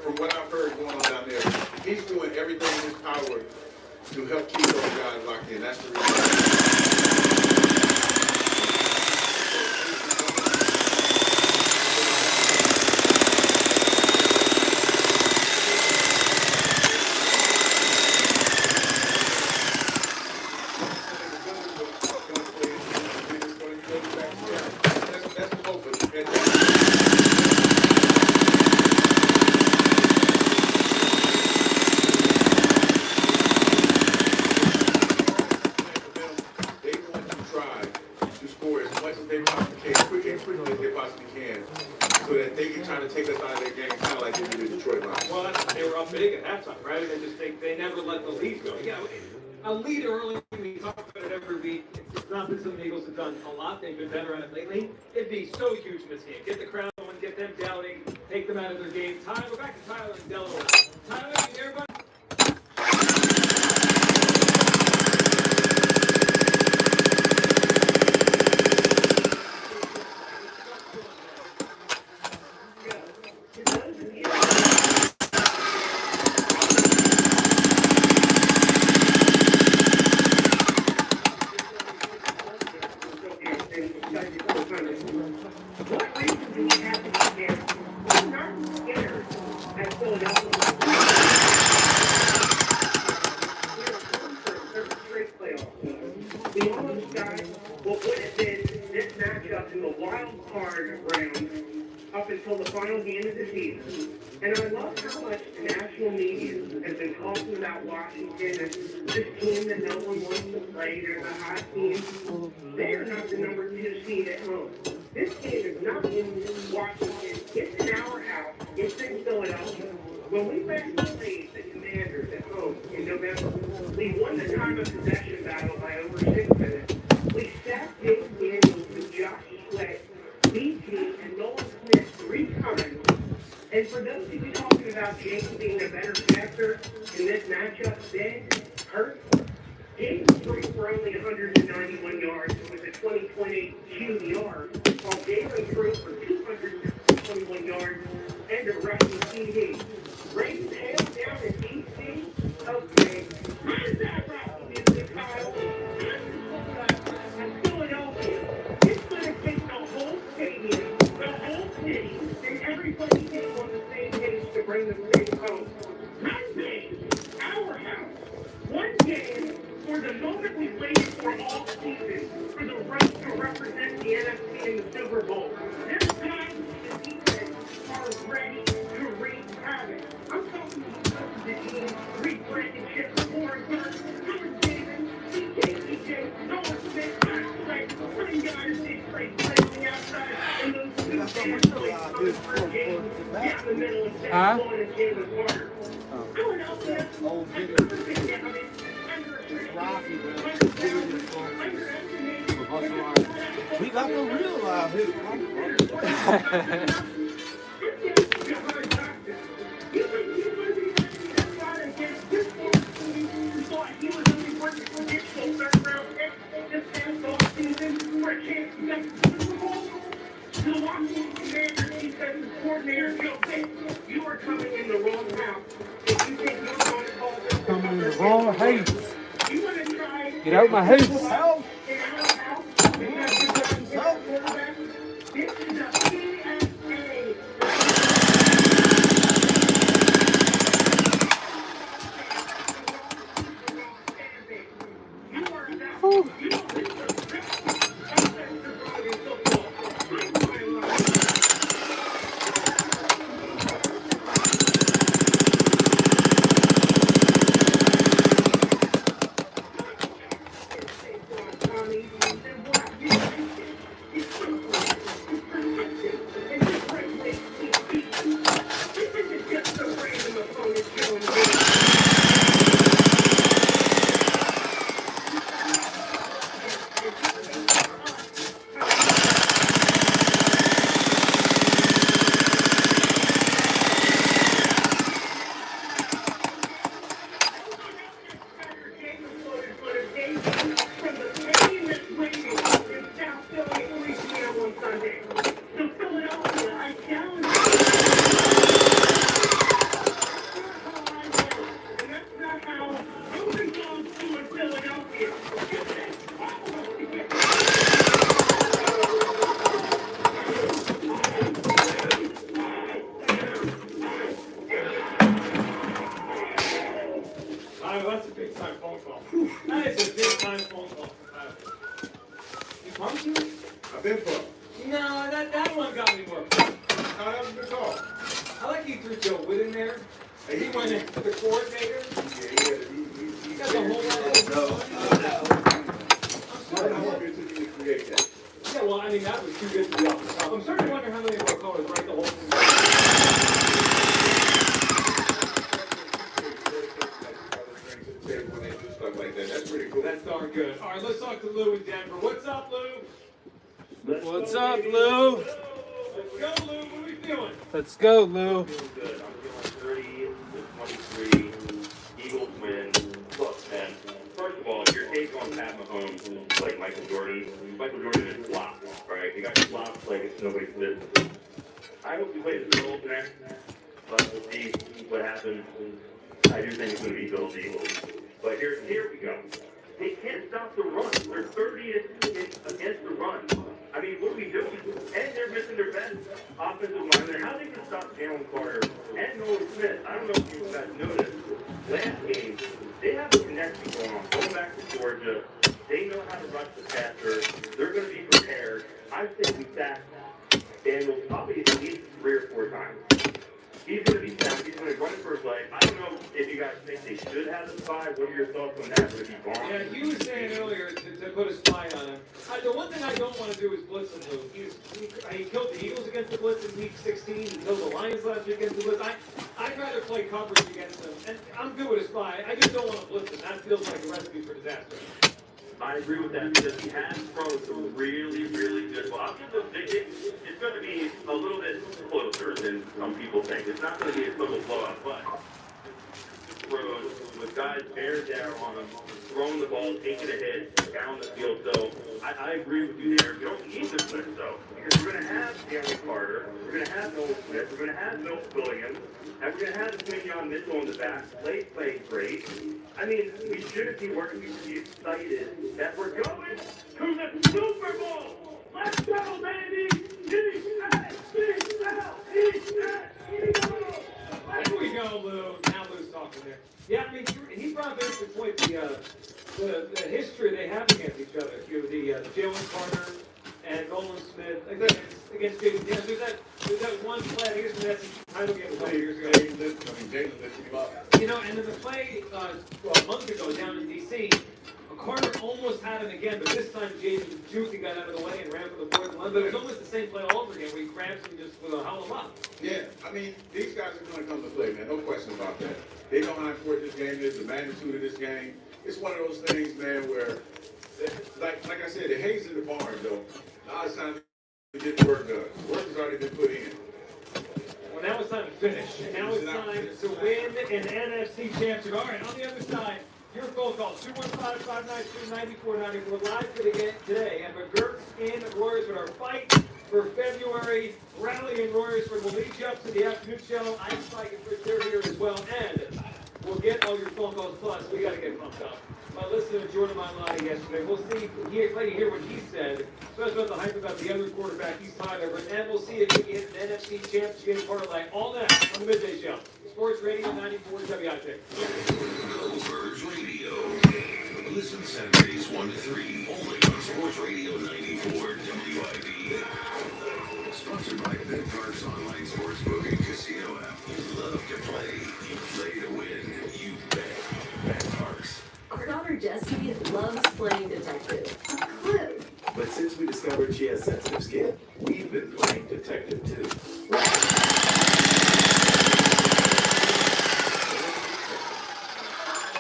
from what I've heard going on down there, he's doing everything in his power to help keep those guys locked in. That's the reason. A lead early, we talk about it every week. It's not that some Eagles have done a lot. They've been better at it lately. It'd be so huge in this game. Get the crowd going, get them doubting, take them out of their game. Tyler, we're back to Tyler in Delaware. Tyler, you there, buddy? We almost got what would have been this matchup in the wild card round up until the final game of the season. And I love how much the national media has been talking about Washington as this team that no one wants to play. They're the hot team. They are not the number 2 seed at home. This game is not in Washington. It's in our house. It's in Philadelphia. When we last played the Commanders at home in November, we won the time of possession battle by over 6 minutes. We sat Dave Daniels and Josh Sweat, BT, and Nolan Smith 3 times. And for those of you talking about James being a better passer in this matchup than Hurt, James threw for only 191 yards with a 20.8 QBR, while Jalen threw for 221 yards and a rushing TD. Raising hands down in DC? Okay. How does that rap music, Kyle? And Philadelphia, it's going to take the whole stadium, the whole city, and everybody being on the same page to bring the state home. One game, our house. One game for the moment we waited for all season, for the right to represent the NFC in the Super Bowl. This time, the defense are ready to wreak havoc. I'm talking about the team rebranded Chip Ford, Howard Davis, CJ, Nolan Smith, like 3 guys did great plays on the outside, and those 2 guys played on the first game down the middle of Sam Boyd and Jalen Warner. Philadelphia has never been down in We got the real live here. The Washington Commanders defensive coordinator Joe Pitt, you are coming in the wrong house. If you think you're going to call this Coming in the wrong house. you want to try Get out my house. in our house, and have your quarterback. This is a threw Joe Wood in there. He went into the coordinator. He got the whole Yeah, well, I mean, that was too good to be off the top. I'm starting to wonder how many of our callers write the whole thing. That's pretty cool. That's darn good. All right, let's talk to Lou in Denver. What's up, Lou? What's up, Lou? Let's go, Lou. What are we feeling? Let's go, Lou. I'm feeling 30-23. Eagles win. Look, man. First of all, your take on Pat Mahomes, like Michael Jordan. Michael Jordan is flopped, right? He got flopped like it's nobody's business. I hope he plays the role today, but we'll see what happens. I do think it's going to be Bills Eagles. But here we go. They can't stop the run. They're 30th against the run. I mean, what are we doing? And they're missing their best offensive lineman. How are they going to stop Jalen Carter and Nolan Smith? I don't know if you guys noticed. Last game, they have a connection going on. Going back to Georgia, they know how to rush the passer. They're going to be prepared. I think we sacked Daniels probably at least 3 or 4 times. He's going to be sacked. He's going to run it for his life. I don't know if you guys think they should have the spy. What are your thoughts on that? Would it be wrong? Yeah, you were saying earlier to put a spy on him. The one thing I don't want to do is blitz him, Lou. He killed the Eagles against the blitz in week 16. He killed the Lions last week against the blitz. I'd rather play coverage against him. And I'm good with a spy. I just don't want to blitz him. That feels like a recipe for disaster. I agree with that because he has thrown some really, really good. Well, I'll give them, it's going to be a little bit closer than some people think. It's not going to be a total blowout, but throws with guys bearing down on him, throwing the ball, taking a hit down the field. So I agree with you there. You don't need the blitz though, because we're going to have Jalen Carter, we're going to have Nolan Smith, we're going to have Milt Williams, and we're going to have Smithion Mitchell in the back. Play great. I mean, we shouldn't be working. We should be excited that we're going to the Super Bowl. Let's go, baby! Here we go, Lou. Now Lou's talking there. Yeah, I mean, he brought up a good point. The history they have against each other. The Jalen Carter and Nolan Smith against Jaden Daniels. There's that one play. I think it's from the SEC title game a couple years ago. Jalen lifted him up. You know, and then the play a month ago down in D.C., Carter almost had him again, but this time Jaden juked and got out of the way and ran for the fourth one. But it was almost the same play all over again where he grabs him just with a hollow up. Yeah, I mean, these guys are going to come to play, man. No question about that. They know how important this game is, the magnitude of this game. It's one of those things, man, where, like I said, the hay's in the barn, though. Now it's time to get the work done. The work has already been put in. Well, now it's time to finish. Now it's time to win an NFC championship. All right, on the other side, your phone call, 215-592-9494, live today at McGurk's in Royersford. Our fight for February, Rally in Royersford. We'll lead you up to the afternoon show. Ice Spike and Chris, they're here as well. And we'll get all your phone calls, plus we got to get pumped up. I listened to Jordan Mailata yesterday. We'll see, hear what he said, especially about the hype about the other quarterback, he's Tyler. And we'll see if we can get an NFC championship parlay. All that on the Midday Show. Sports Radio 94 WIP. Birds Radio. Listen Saturdays 1 to 3, only on Sports Radio 94 WIP. Sponsored by Banter's online sportsbook and casino app. You love to play. You play to win. You bet. Banter's. Our daughter Jessie loves playing detective. A clue. But since we discovered she has sensitive skin, we've been playing detective too.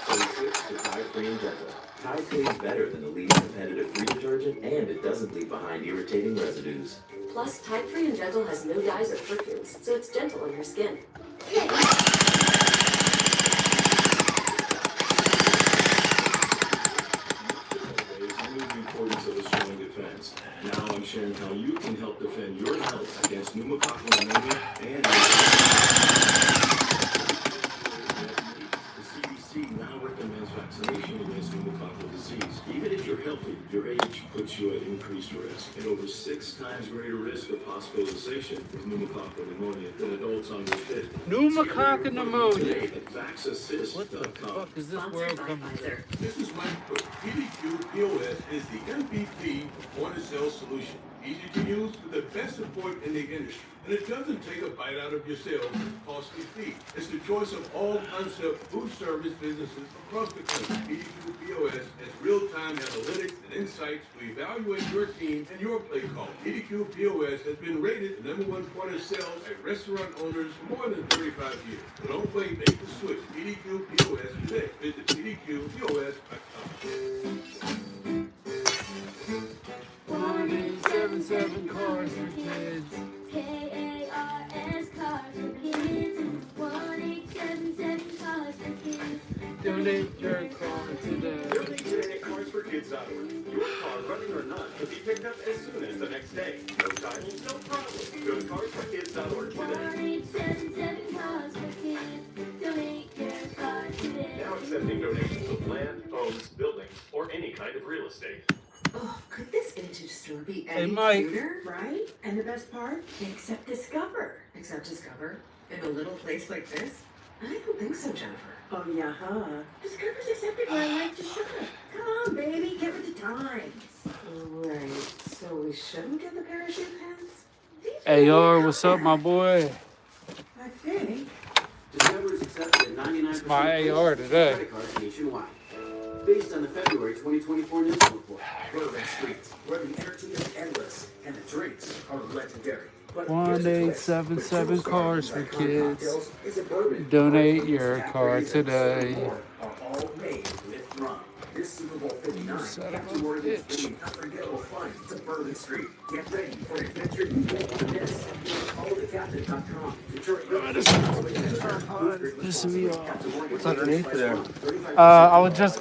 So we switched to Tide Free and Gentle. Tide cleans better than the leading competitive free detergent, and it doesn't leave behind irritating residues. Plus, Tide Free and Gentle has no dyes or perfumes, so it's gentle on your skin. The importance of a strong defense. Now I'm sharing how you can help defend your health against pneumococcal pneumonia and the CDC now recommends vaccination against pneumococcal disease. Even if you're healthy, your age puts you at increased risk and over 6 times greater risk of hospitalization with pneumococcal pneumonia than adults under 50. Pneumococcal pneumonia. Today at VaxAssist.com. What the fuck is this world coming to? This is Mike Cook. PDQ POS is the MVP point-of-sale solution. easy to use with the best support in the industry. And it doesn't take a bite out of your sales with a costly fee. It's the choice of all concept food service businesses across the country. EDQ POS has real-time analytics and insights to evaluate your team and your play call. EDQ POS has been rated the #1 point of sale at restaurant owners for more than 35 years. So don't wait, make the switch. EDQ POS today. Visit EDQPOS.com. 1877 cars for kids. KARS cars for kids. 1877 cars for kids. Donate your car today. Donate today at carsforkids.org. Your car, running or not, can be picked up as soon as the next day. No title, no problem. Go to carsforkids.org today. 1877 cars for kids. Donate your car today. Now accepting donations of land, homes, buildings, or any kind of real estate. Oh, could this vintage store be Hey, any Mike. cuter, right? And the best part? Except Discover. Except Discover? In a little place like this? I don't think so, Jennifer. Oh, yeah, huh? Discover's accepted where I like to shop. Come on, baby, get with the times. Right, so we shouldn't get the parachute pants? AR, what's up, my boy? I think. Discover is accepted at 99% It's my AR today. credit cards nationwide. Based on the February 2024 news report. Bourbon Street, where the energy is endless and the drinks are legendary. But 1877 cars for kids. Donate your car today. Are all made with rum. This Super Bowl 59, Captain Morgan's bringing unforgettable fun to Bourbon Street. Get ready for an adventure you won't want to miss. Follow thecaptain.com. Pissing me off. What's underneath there? I was just,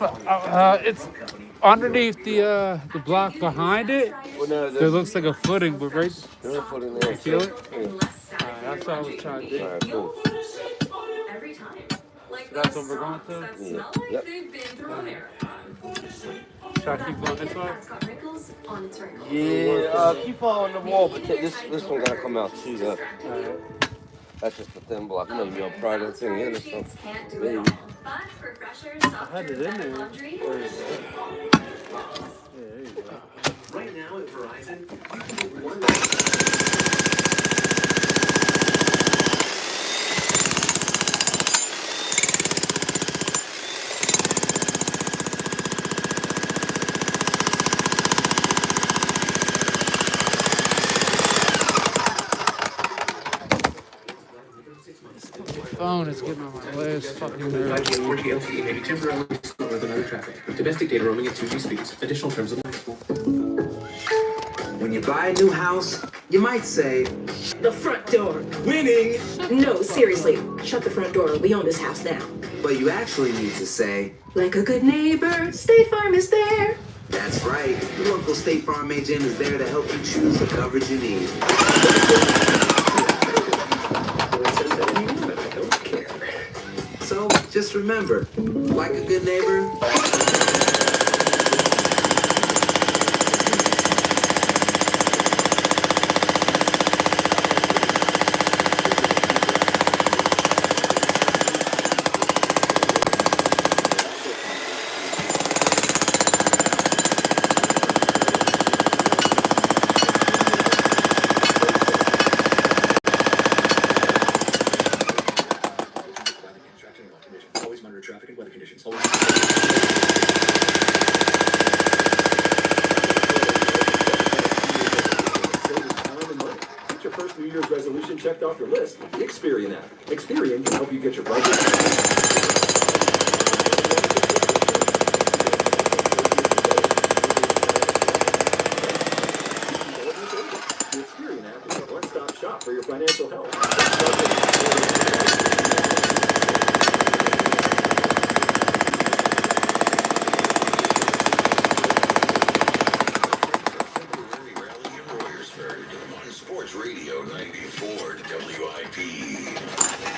it's underneath the block behind it. Well, no, There looks like a footing, but right. There's a footing there. You feel it? Yeah. That's what I was trying to do. All right, cool. Every time. Like That's those what we're going socks to? that Yeah. smell like Yep. they've been through a marathon. Should I keep going this way? That's got wrinkles on its wrinkles. Yeah, keep following the wall, but this one gotta come out too, though. That's just a thin block. You know, you'll pry that thing in or something. Can't do it Maybe. all. But for fresher, I softer, had it in better there. laundry, Yeah, there you go. Right now at Verizon, you can get one. Phone is getting on my last fucking nerve. 4G LTE may be temporarily slower than other traffic. Domestic data roaming at 2G speeds. Additional terms apply. When you buy a new house, you might say, The front door. winning, No, seriously. Shut the front door. We own this house now. but you actually need to say, Like a good neighbor, State Farm is there. that's right, your local State Farm agent is there to help you choose the coverage you need. So just remember, like a good neighbor, Always monitor traffic and weather conditions. Get your first New Year's resolution checked off your list with the Experian app. Experian can help you get your budget. The Experian app is a one-stop shop for your financial health. Sports Radio 94 WIP.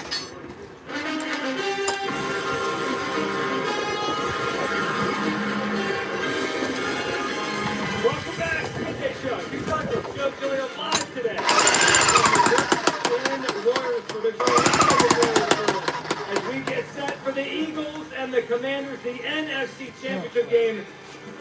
Welcome back to the Big Show. You got the show going on live today. And Warriors for the as we get set for the Eagles and the Commanders, the NFC Championship game.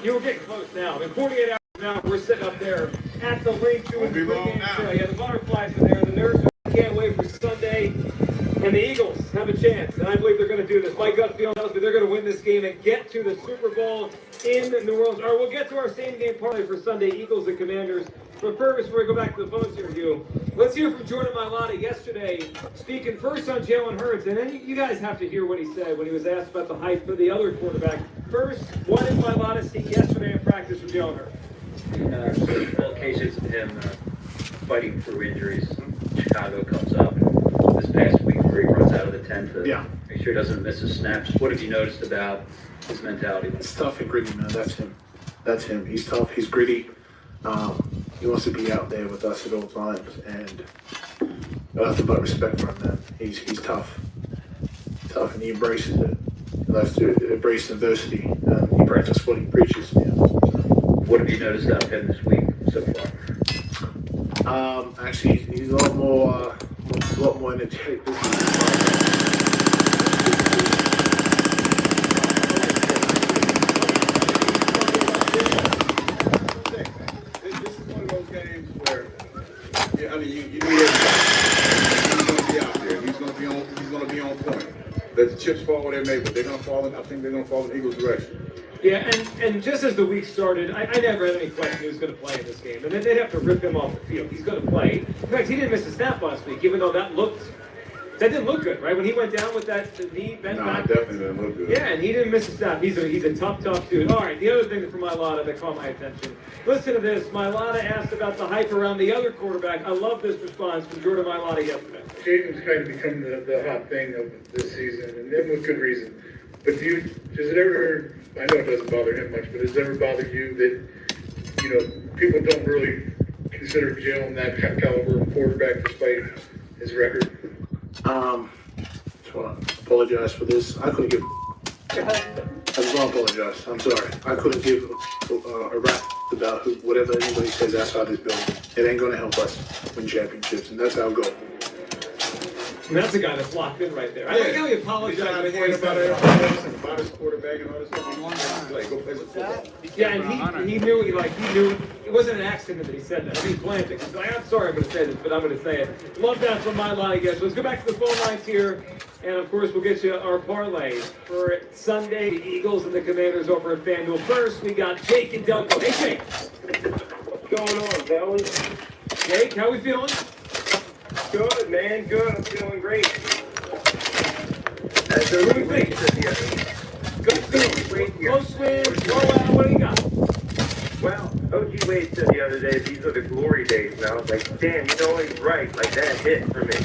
You were getting close now. In 48 hours. Now we're sitting up there at the rink doing the pregame show. Yeah, the butterflies are there. The nerds can't wait for Sunday. And the Eagles have a chance, and I believe they're going to do this. My gut feeling tells me they're going to win this game and get to the Super Bowl in New Orleans. Or we'll get to our same game parlay for Sunday, Eagles and Commanders. But first, before we go back to the phones interview, let's hear from Jordan Mailata yesterday, speaking first on Jalen Hurts, and then you guys have to hear what he said when he was asked about the hype for the other quarterback. First, what did Mailata see yesterday in practice from Jalen Hurts? Well, cases of him fighting through injuries. Chicago comes up this past week where he runs out of the tent to make sure he doesn't miss a snap. Just what have you noticed about his mentality? It's tough and gritty, man. That's him. That's him. He's tough. He's gritty. He wants to be out there with us at all times, and nothing but respect for him, man. He's tough. Tough, and he embraces it. He likes to embrace adversity. He practices what he preaches. Yeah. What have you noticed out of him this week so far? Actually, he's a lot more energetic this week. I mean, you know he's going to be out there. He's going to be on point. Let the chips fall where they may, but they're going to fall in. I think they're going to fall in Eagles' direction. Yeah, and just as the week started, I never had any question he was going to play in this game. And then they'd have to rip him off the field. He's going to play. In fact, he didn't miss a snap last week, even though that didn't look good, right? When he went down with the knee bent back. Definitely didn't look good. Yeah, and he didn't miss a snap. He's a tough dude. All right, the other thing from Mailata that caught my attention. Listen to this. Mailata asked about the hype around the other quarterback. I love this response from Jordan Mailata yesterday. Jaden's kind of become the hot thing of this season, and with good reason. But does it ever, I know it doesn't bother him much, but does it ever bother you that, people don't really consider Jalen that caliber of quarterback despite his record? I just want to apologize for this. I couldn't give. I just want to apologize. I'm sorry. I couldn't give a rap about whatever anybody says outside this building. It ain't going to help us win championships, and that's how it goes. And that's a guy that's locked in right there. I like how he apologized before he said it. About his quarterback and all this stuff. Like, go play some football. Yeah, and he knew it wasn't an accident that he said that. I mean, he planned it. He's like, I'm sorry I'm going to say this, but I'm going to say it. Love that from my line, guys. Let's go back to the phone lines here. And, of course, we'll get you our parlay for Sunday, the Eagles and the Commanders over at FanDuel. First, we got Jake and Delco. Hey, Jake. What's going on, fellas? Jake, how we feeling? Good, man. Good. I'm feeling great. What do you think? Good feeling. Close win, blowout. What do you got? Well, OG Wade said the other day, these are the glory days. And I was like, damn, he's right. Like, that hit for me.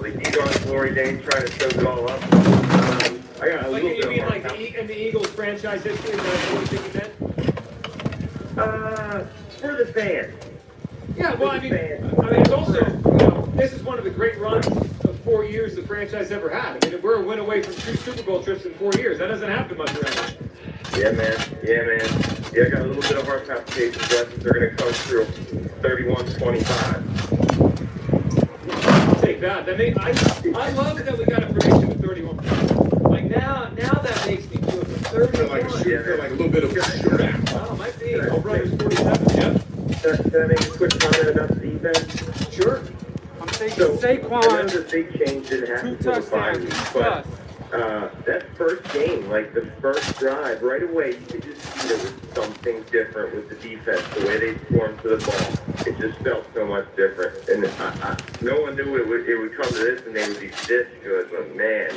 Like, these are the glory days, trying to soak it all up. I got a little bit you mean more like in the Eagles franchise history? What do you think you meant? For the fans. Yeah, well, I mean, it's also, this is one of the great runs of 4 years the franchise ever had. I mean, we're a win away from 2 Super Bowl trips in 4 years. That doesn't happen much around here. Yeah, man. Yeah, I got a little bit of heart palpitations left. They're going to come through 31-25. I'll take that. I love that we got a prediction of 31. Like, now that makes me feel good. 31. Feel like a little bit of a shootout. Well, it might be. Oh, brothers 47, yep. Can I make a quick comment about the defense? Sure. I'm taking So, Saquon. I know the big change didn't happen until the 5 weeks, but that first game, like the first drive, right away, you could just see there was something different with the defense, the way they swarmed to the ball. It just felt so much different. And no one knew it would come to this and they would be this good, but man,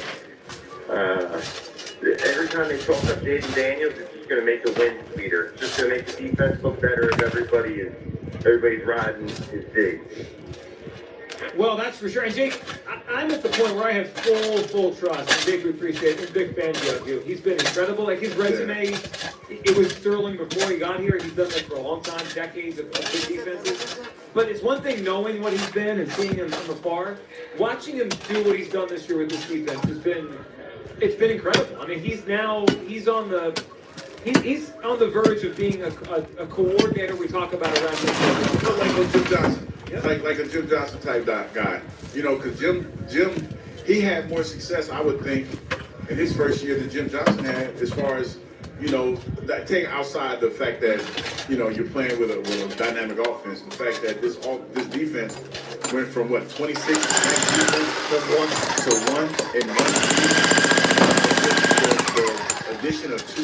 every time they talk up Jaden Daniels, it's just going to make the win sweeter. It's just going to make the defense look better if everybody's riding his dig. Well, that's for sure. And Jake, I'm at the point where I have full trust. And Jake, we appreciate it. We're big fans of you. He's been incredible. Like, his resume, it was sterling before he got here. He's done that for a long time, decades of good defenses. But it's one thing knowing what he's been and seeing him from afar. Watching him do what he's done this year with this defense has been, it's been incredible. I mean, he's on the verge of being a coordinator we talk about around this. Like Jim Johnson. Like a Jim Johnson type guy. Because Jim, he had more success, I would think, in his first year than Jim Johnson had as far as you know, that take outside the fact that, you know, you're playing with a dynamic offense, the fact that this defense went from what, 26 to 1 in 1 season. The addition of 2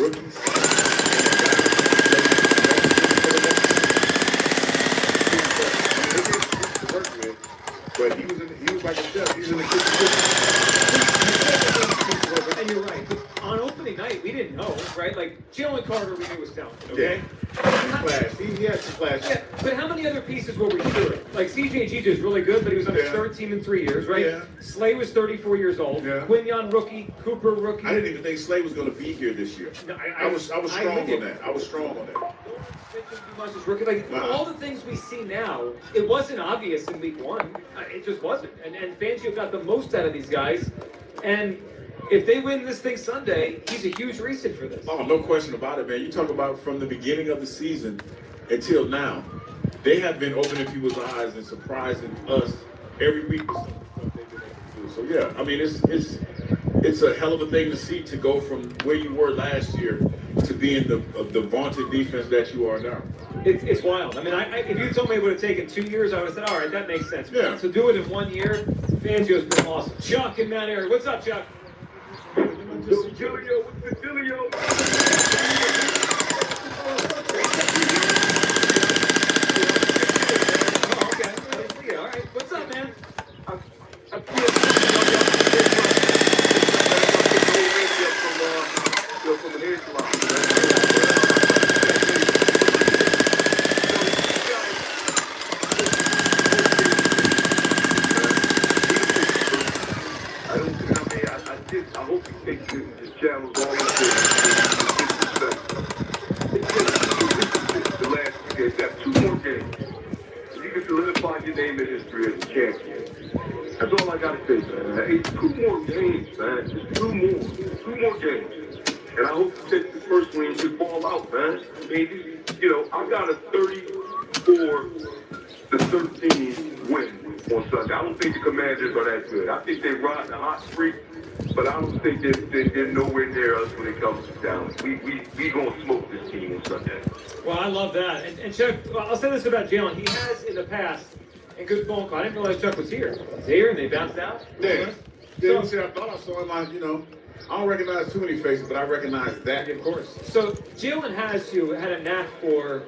rookies. But he was like a chef. He was in the kitchen. And you're right. But on opening night, we didn't know, right? Like, Jalen Carter, we knew was talented, okay? Class. He had some class. Yeah, but how many other pieces were we sure? Like, CJG is really good, but he was on his 3rd team in 3 years, right? Yeah. Slay was 34 years old. Yeah. Quinyon rookie. Cooper rookie. I didn't even think Slay was going to be here this year. No, I was strong on that. I was strong on that. Rookie. Like, all the things we see now, it wasn't obvious in week 1. It just wasn't. And Fangio got the most out of these guys. And if they win this thing Sunday, he's a huge reason for this. Oh, no question about it, man. You talk about from the beginning of the season until now, they have been opening people's eyes and surprising us every week with some of the stuff they've been able to do. So yeah, I mean, it's a hell of a thing to see, to go from where you were last year to being the vaunted defense that you are now. It's wild. I mean, if you told me it would have taken 2 years, I would have said, all right, that makes sense. Yeah. So do it in 1 year. Fangio's been awesome. Chuck in that area. What's up, Chuck? Julio, what's the Julio? Oh, okay. All right. What's up, man? I hope you take this challenge all into the last few days. Got 2 more games. You can solidify your name in history as a champion. That's all I gotta say, man. Hey, 2 more games, man. Just 2 more games. And I hope you take the first one and you fall out, man. I mean, you know, I got a 34-13 win on Sunday. I don't think the Commanders are that good. I think they ride the hot streak. But I don't think they're nowhere near us when it comes to talent. We gonna smoke this team on Sunday. Well, I love that. And Chuck, I'll say this about Jalen. He has in the past a good phone call. I didn't realize Chuck was here. He's here and they bounced out. Yeah. I thought I saw him. You know, I don't recognize too many faces, but I recognize that. Of course. So Jalen had a knack for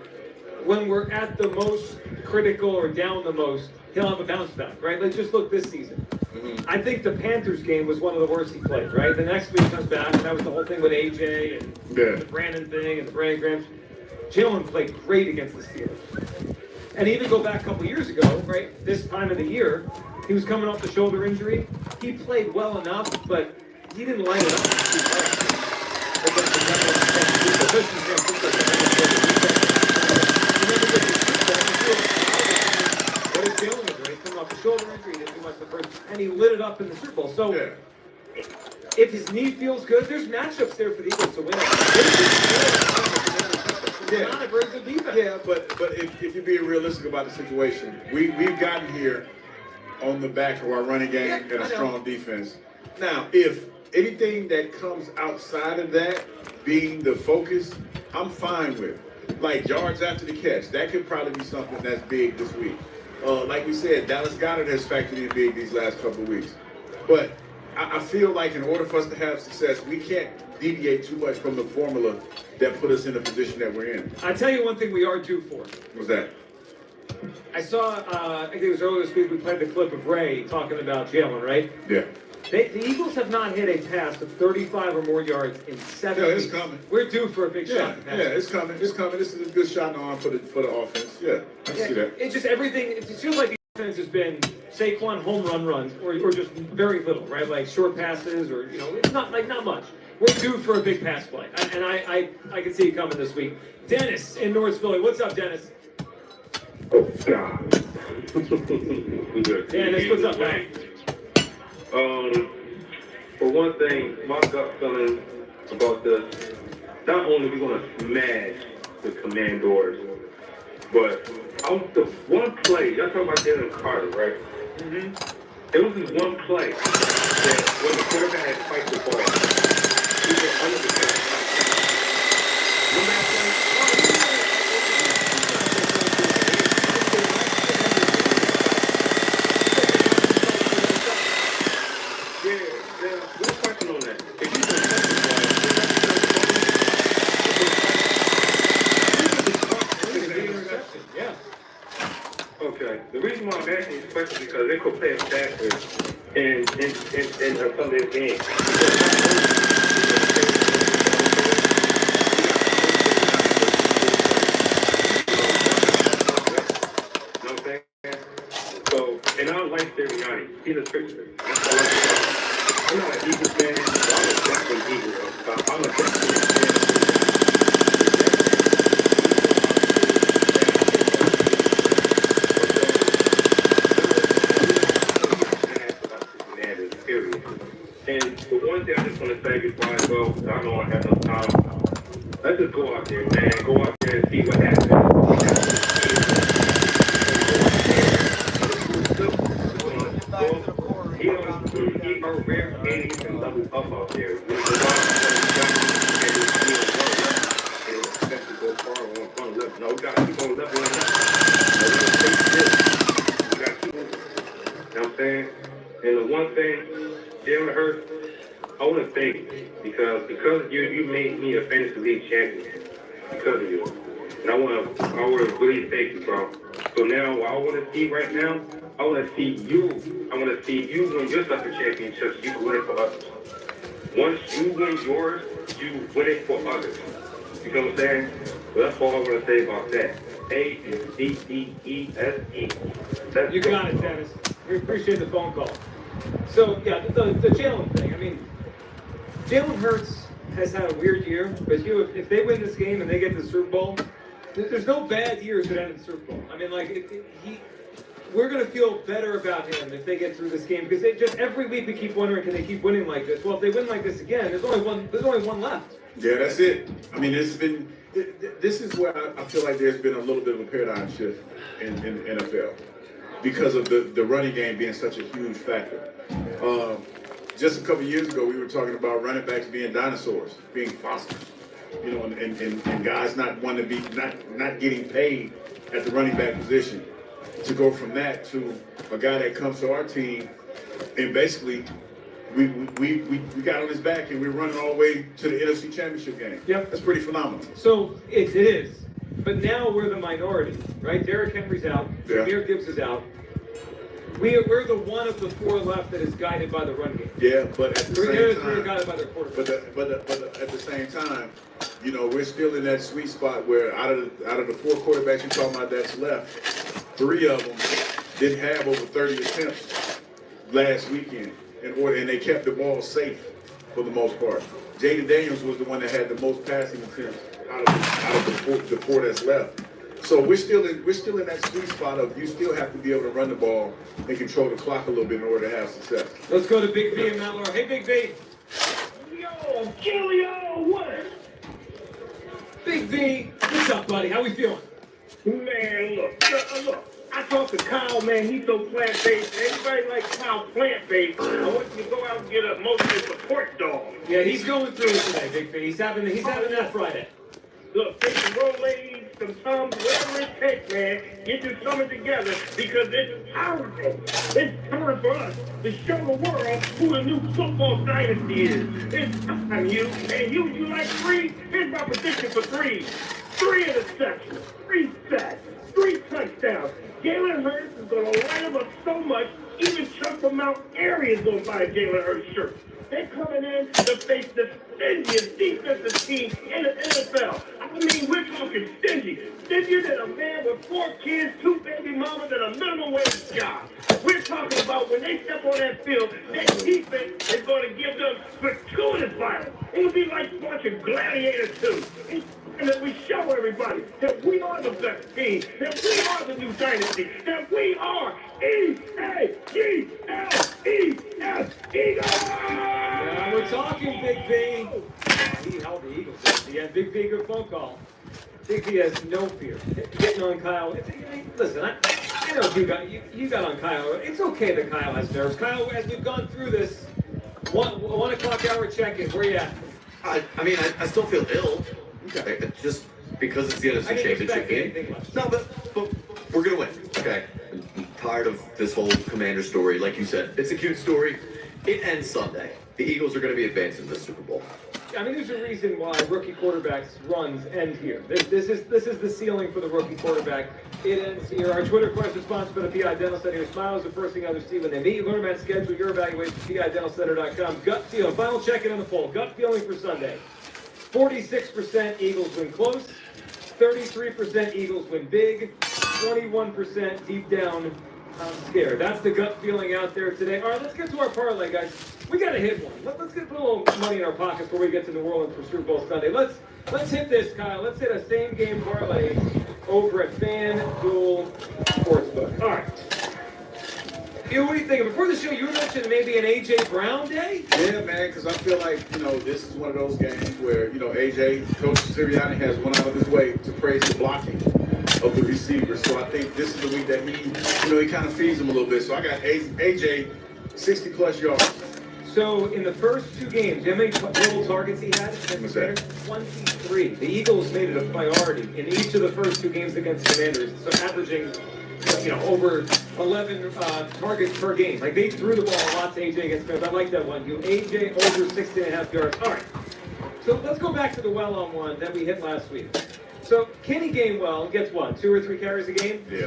when we're at the most critical or down the most, he'll have a bounce back, right? Like, just look this season. I think the Panthers game was one of the worst he played, right? The next week comes back, and that was the whole thing with AJ and the Brandon thing and the Brandon Graham. Jalen played great against the Steelers. And even go back a couple years ago, right? This time of the year, he was coming off the shoulder injury. He played well enough, but he didn't line it up. What is Jalen doing? He's coming off the shoulder injury, he didn't do much the first, and he lit it up in the Super Bowl. So if his knee feels good, there's matchups there for the Eagles to win. Not a very good defense. Yeah, but if you're being realistic about the situation, we've gotten here on the back of our running game and a strong defense. Now, if anything that comes outside of that being the focus, I'm fine with. Like yards after the catch, that could probably be something that's big this week. Like we said, Dallas Goedert has factored in big these last couple of weeks. But I feel like in order for us to have success, we can't deviate too much from the formula that put us in the position that we're in. I tell you one thing we are due for. What's that? I saw, I think it was earlier this week, we played the clip of Ray talking about Jalen, right? Yeah. The Eagles have not hit a pass of 35 or more yards in 7 weeks. It's coming. We're due for a big shot. Yeah, it's coming. It's coming. This is a good shot in the arm for the offense. Yeah, I see that. It's just everything. It feels like the offense has been Saquon home runs or just very little, right? Like short passes or, it's not much. We're due for a big pass play. And I can see it coming this week. Dennis in North Philly. What's up, Dennis? Oh, God. Dennis, what's up, man? For one thing, my gut feeling about this, not only are we going to smash the Commanders, but the one play, y'all talking about Jalen Carter, right? Mm-hmm. There was this one play that when the quarterback had spiked the ball, he went under the guy. Remember that play? Yeah, no question on that. If you don't touch the ball, Yeah. okay. The reason why I'm asking these questions is because they could play it faster in some of their games. You know what I'm saying? So, and I don't like Sirianni. He's a trickster. That's all I'm not an Eagles fan, but I'm a definitely Eagles. I'm a definitely fan. And the one thing I just want to say before I go, because I don't have no time, let's just go out there, man. Go out there and see what happens. He are rare games and level up out there. And expect to go far on level. No, we got to keep on leveling up. We got to keep on. You know what I'm saying? And the one thing, Jalen Hurts, I want to thank you because you made me a fantasy league champion because of you. And I want to really thank you, bro. So now what I want to see right now, I want to see you. I want to see you win yourself a championship. You can win it for others. Once you win yours, you win it for others. You know what I'm saying? So that's all I want to say about that. A-N-D-D-E-S-E. You got it, Dennis. We appreciate the phone call. So, yeah, the Jalen thing. I mean, Jalen Hurts has had a weird year, but if they win this game and they get to the Super Bowl, there's no bad years that end in the Super Bowl. I mean, like, we're going to feel better about him if they get through this game because they just every week we keep wondering, can they keep winning like this? Well, if they win like this again, there's only one left. Yeah, that's it. I mean, this is where I feel like there's been a little bit of a paradigm shift in the NFL because of the running game being such a huge factor. Just a couple of years ago, we were talking about running backs being dinosaurs, being fossils, you know, and guys not wanting to be not getting paid at the running back position. To go from that to a guy that comes to our team and basically we got on his back and we're running all the way to the NFC Championship game. Yep. That's pretty phenomenal. So it is. But now we're the minority, right? Derrick Henry's out. Yeah. Jahmyr Gibbs is out. We're the one of the four left that is guided by the run game. Yeah, but at the same time, we're guided by their quarterback. But at the same time, you know, we're still in that sweet spot where out of the four quarterbacks you're talking about that's left, 3 of them didn't have over 30 attempts last weekend, and they kept the ball safe for the most part. Jaden Daniels was the one that had the most passing attempts out of the four that's left. So we're still in that sweet spot of you still have to be able to run the ball and control the clock a little bit in order to have success. Let's go to Big V and Mount Laurel. Hey, Big V. Yo, Gilio, what? Big V, what's up, buddy? How we feeling? Man, look. I talked to Kyle, man. He's so plant-based. Everybody likes Kyle plant-based. I want you to go out and get a motion support dog. Yeah, he's going through it today, Big V. He's having that Friday. Look, take some Rolaids, some Tums, whatever it takes, man. Get your stomach together because it's powerful. It's time for us to show the world who the new football dynasty is. It's time, you. And you like 3? Here's my prediction for 3. 3 interceptions, 3 sacks, 3 touchdowns. Jalen Hurts is going to light him up so much, even Chuck from Mount Airy is going to buy a Jalen Hurts shirt. They're coming in to face the stingiest defensive team in the NFL. I mean, we're talking stingy. Stingier than a man with 4 kids, 2 baby mamas, and a minimum wage job. We're talking about when they step on that field, that defense is going to give them gratuitous violence. It'll be like watching Gladiator 2. And that we show everybody that we are the best team, that we are the new dynasty, that we are EAGLES, Eagles! Yeah, we're talking, Big V. He held the Eagles. Yeah, Big V, good phone call. Big P has no fear. Getting on Kyle. Listen, I know you got on Kyle. It's okay that Kyle has nerves. Kyle, as we've gone through this, 1 o'clock hour check-in, where you at? I mean, I still feel ill. Okay. Just because it's the NFC Championship game. No, but we're going to win. Okay. I'm tired of this whole Commander story. Like you said, it's a cute story. It ends Sunday. The Eagles are going to be advancing to the Super Bowl. I mean, there's a reason why rookie quarterbacks' runs end here. This is the ceiling for the rookie quarterback. It ends here. Our Twitter question is sponsored by the PI Dental Center. Your smile is the first thing others see when they meet you. Learn about schedule your evaluation at PIDentalCenter.com. Gut feel. Final check-in on the poll. Gut feeling for Sunday. 46% Eagles win close. 33% Eagles win big. 21% deep down, I'm scared. That's the gut feeling out there today. All right, let's get to our parlay, guys. We got to hit one. Let's put a little money in our pockets before we get to New Orleans for Super Bowl Sunday. Let's hit this, Kyle. Let's hit a same game parlay over at FanDuel Sportsbook. All right. What do you think? Before the show, you were mentioning maybe an A.J. Brown day? Yeah, man, because I feel like, this is one of those games where, A.J., Coach Sirianni has went out of his way to praise the blocking of the receivers. So I think this is the week that he kind of feeds them a little bit. So I got A.J. 60-plus yards. So in the first 2 games, how many total targets he had? 23. The Eagles made it a priority in each of the first 2 games against the Commanders. So averaging, over 11 targets per game. Like they threw the ball a lot to AJ against Commanders. I like that one. AJ over 60.5 yards. All right. So let's go back to the well-on-one that we hit last week. So Kenny Gainwell gets what, 2 or 3 carries a game? He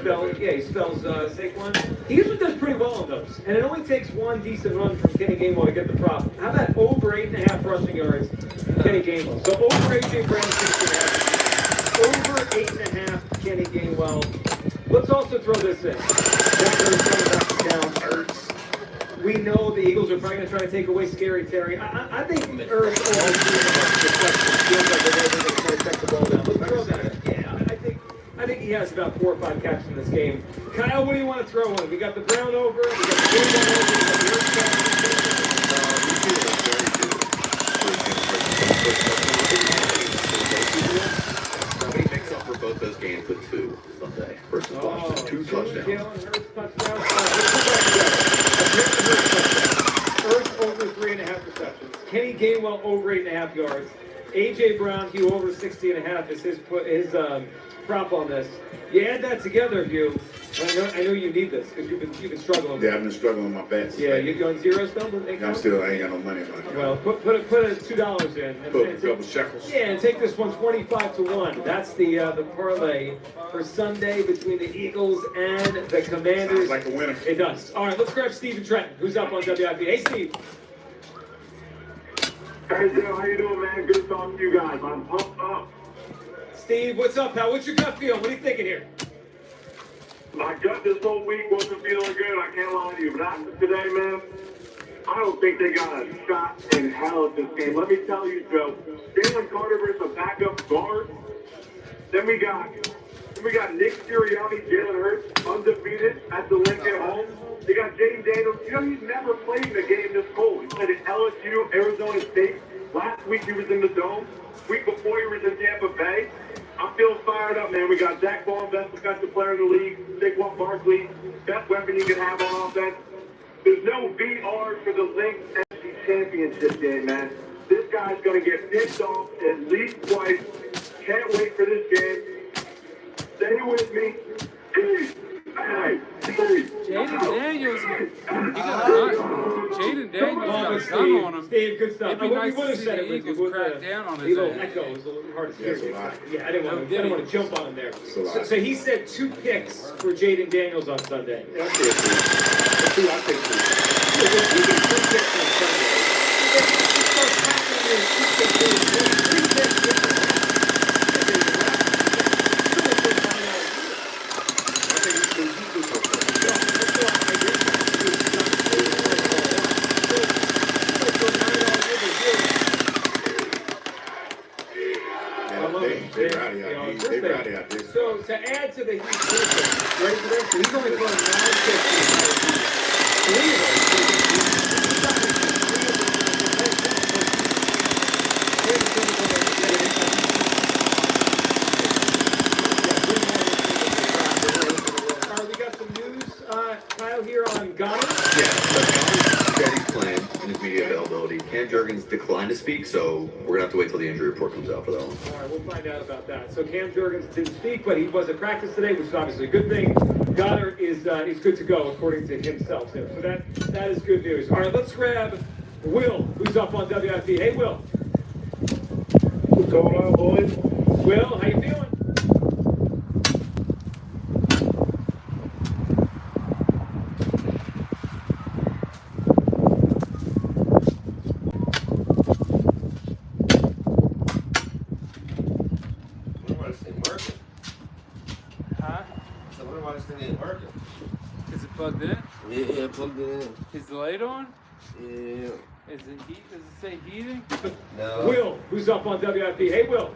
spells Saquon. He usually does pretty well on those. And it only takes 1 decent run from Kenny Gainwell to get the prop. How about over 8.5 rushing yards from Kenny Gainwell? So over AJ Brown 6.5. Over 8.5 Kenny Gainwell. Let's also throw this in. Jack Hurts coming back to town. Hurts. We know the Eagles are probably going to try to take away Scary Terry. I think Hurts feels like they're going to try to check the ball down. Let's throw that in. Yeah, I think he has about 4 or 5 catches in this game. Kyle, what do you want to throw in? We got the Brown over. We got the Gainwell over. We got the Hurts He makes up for both those games with 2 Sunday versus Washington. 2 touchdowns. Jalen Hurts touchdowns. Hurts over 3.5 receptions. Kenny Gainwell over 8.5 yards. A.J. Brown, Hugh over 60.5 is his prop on this. You add that together, Hugh. I know you need this because you've been struggling. Yeah, I've been struggling with my bets. Yeah, you on zero still? I ain't got no money on it. Well, put $2 in. Put a couple shekels. Yeah, and take this one 25-1. That's the parlay for Sunday between the Eagles and the Commanders. Sounds like a winner. It does. All right, let's grab Steve and Trenton, who's up on WIP. Hey, Steve. Hey, Joe, how you doing, man? Good talking to you guys. I'm pumped up. Steve, what's up, pal? What's your gut feel? What are you thinking here? My gut this whole week wasn't feeling good. I can't lie to you. But after today, man, I don't think they got a shot in hell at this game. Let me tell you, Joe. Jalen Carter versus a backup guard. Then we got Nick Sirianni, Jalen Hurts, undefeated at the Lincoln home. They got Jaden Daniels. He's never played in a game this cold. He played at LSU, Arizona State. Last week he was in the Dome. Week before he was in Tampa Bay. I'm feeling fired up, man. We got Zach Ball, best defensive player in the league. Saquon Barkley, best weapon you can have on offense. There's no VR for the Lynx NFC Championship game, man. This guy's going to get picked off at least twice. Can't wait for this game. Stay with me. Jaden Daniels, Jaden Daniels got a gun on him. Steve, good stuff. It'd be nice to see said the Eagles crack down on his little ass. echo was a little hard to hear. Yeah, Yeah, I didn't want to jump on him there. So he said 2 picks for Jaden Daniels on Sunday. Yeah, I'll take 2. If he gets 3 picks on Sunday, then he starts packing in 2 picks. So to add to the Heat defense, ready for this? He's only throwing 9-15. 3 of those. He's playing in his media availability. Cam Jurgens declined to speak, so we're gonna have to wait till the injury report comes out for that one. All right, we'll find out about that. So Cam Jurgens didn't speak, but he was at practice today, which is obviously a good thing. Goddard is good to go, according to himself. So that is good news. All right, let's grab Will, who's up on WIP. Hey, Will. What's going on, boys? Will, how you feeling? Is it plugged in? Yeah, plugged it in. Is the light on? Yeah. Is it heat? Does it say heating? No. Will, who's up on WIP. Hey, Will.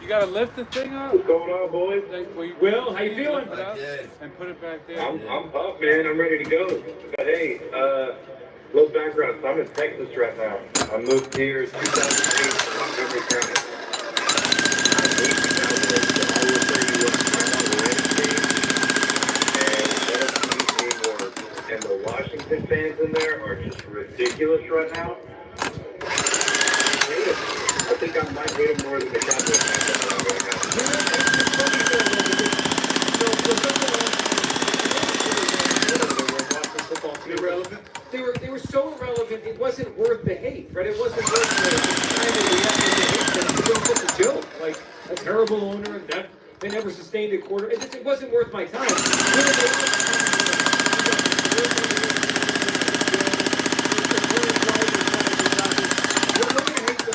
You gotta lift the thing up? What's going on, boys? Like, Will, how you feeling? Lift it up and put it back there. I'm pumped, man. I'm ready to go. But hey, little background. So I'm in Texas right now. I moved here in 2008 from Montgomery County. I hate the Cowboys, so I will tell you what, I'm on the Rams team, and the NFC team works. And the Washington fans in there are just ridiculous right now. I think I might hate them more than the Cowboys fans right now. Irrelevant. They were so irrelevant. It wasn't worth the hate, right? It wasn't worth the time that we had to hate them. It was just a joke, like a terrible owner. That they never sustained a quarter. It wasn't worth my time.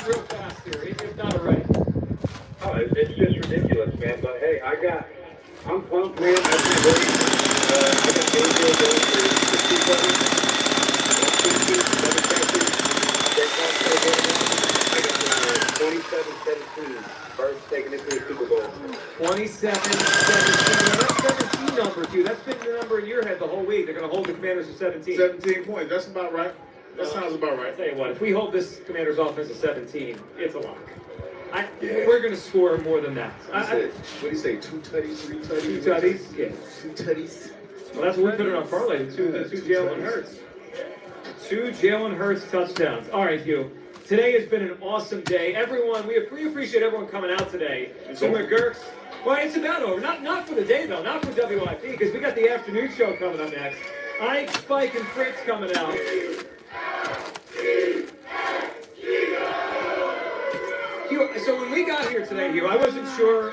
Real fast here, if not already. Oh, it's just ridiculous, man. But hey, I'm pumped, man. I can't wait. I got Gabriel going for 2 buddies. 7 catches. I got 27-17. Birds taking it to the Super Bowl. 27-17. Now that's 17 number, too. That's been the number in your head the whole week. They're going to hold the Commanders to 17. 17 points. That's about right. That sounds about right. I'll tell you what, if we hold this Commanders offense to 17, it's a lock. We're going to score more than that. What do you say? 2 tutties, 3 tutties? 2 tutties? Yeah. 2 tutties. Well, that's what we put it on parlay. The two Jalen Hurts. 2 Jalen Hurts touchdowns. All right, Hugh. Today has been an awesome day. Everyone, we appreciate everyone coming out today. To McGurk's. Well, it's about over. Not for the day, though. Not for WIP, because we got the afternoon show coming up next. Ike, Spike, and Fritz coming out. Hugh, so when we got here today, Hugh, I wasn't sure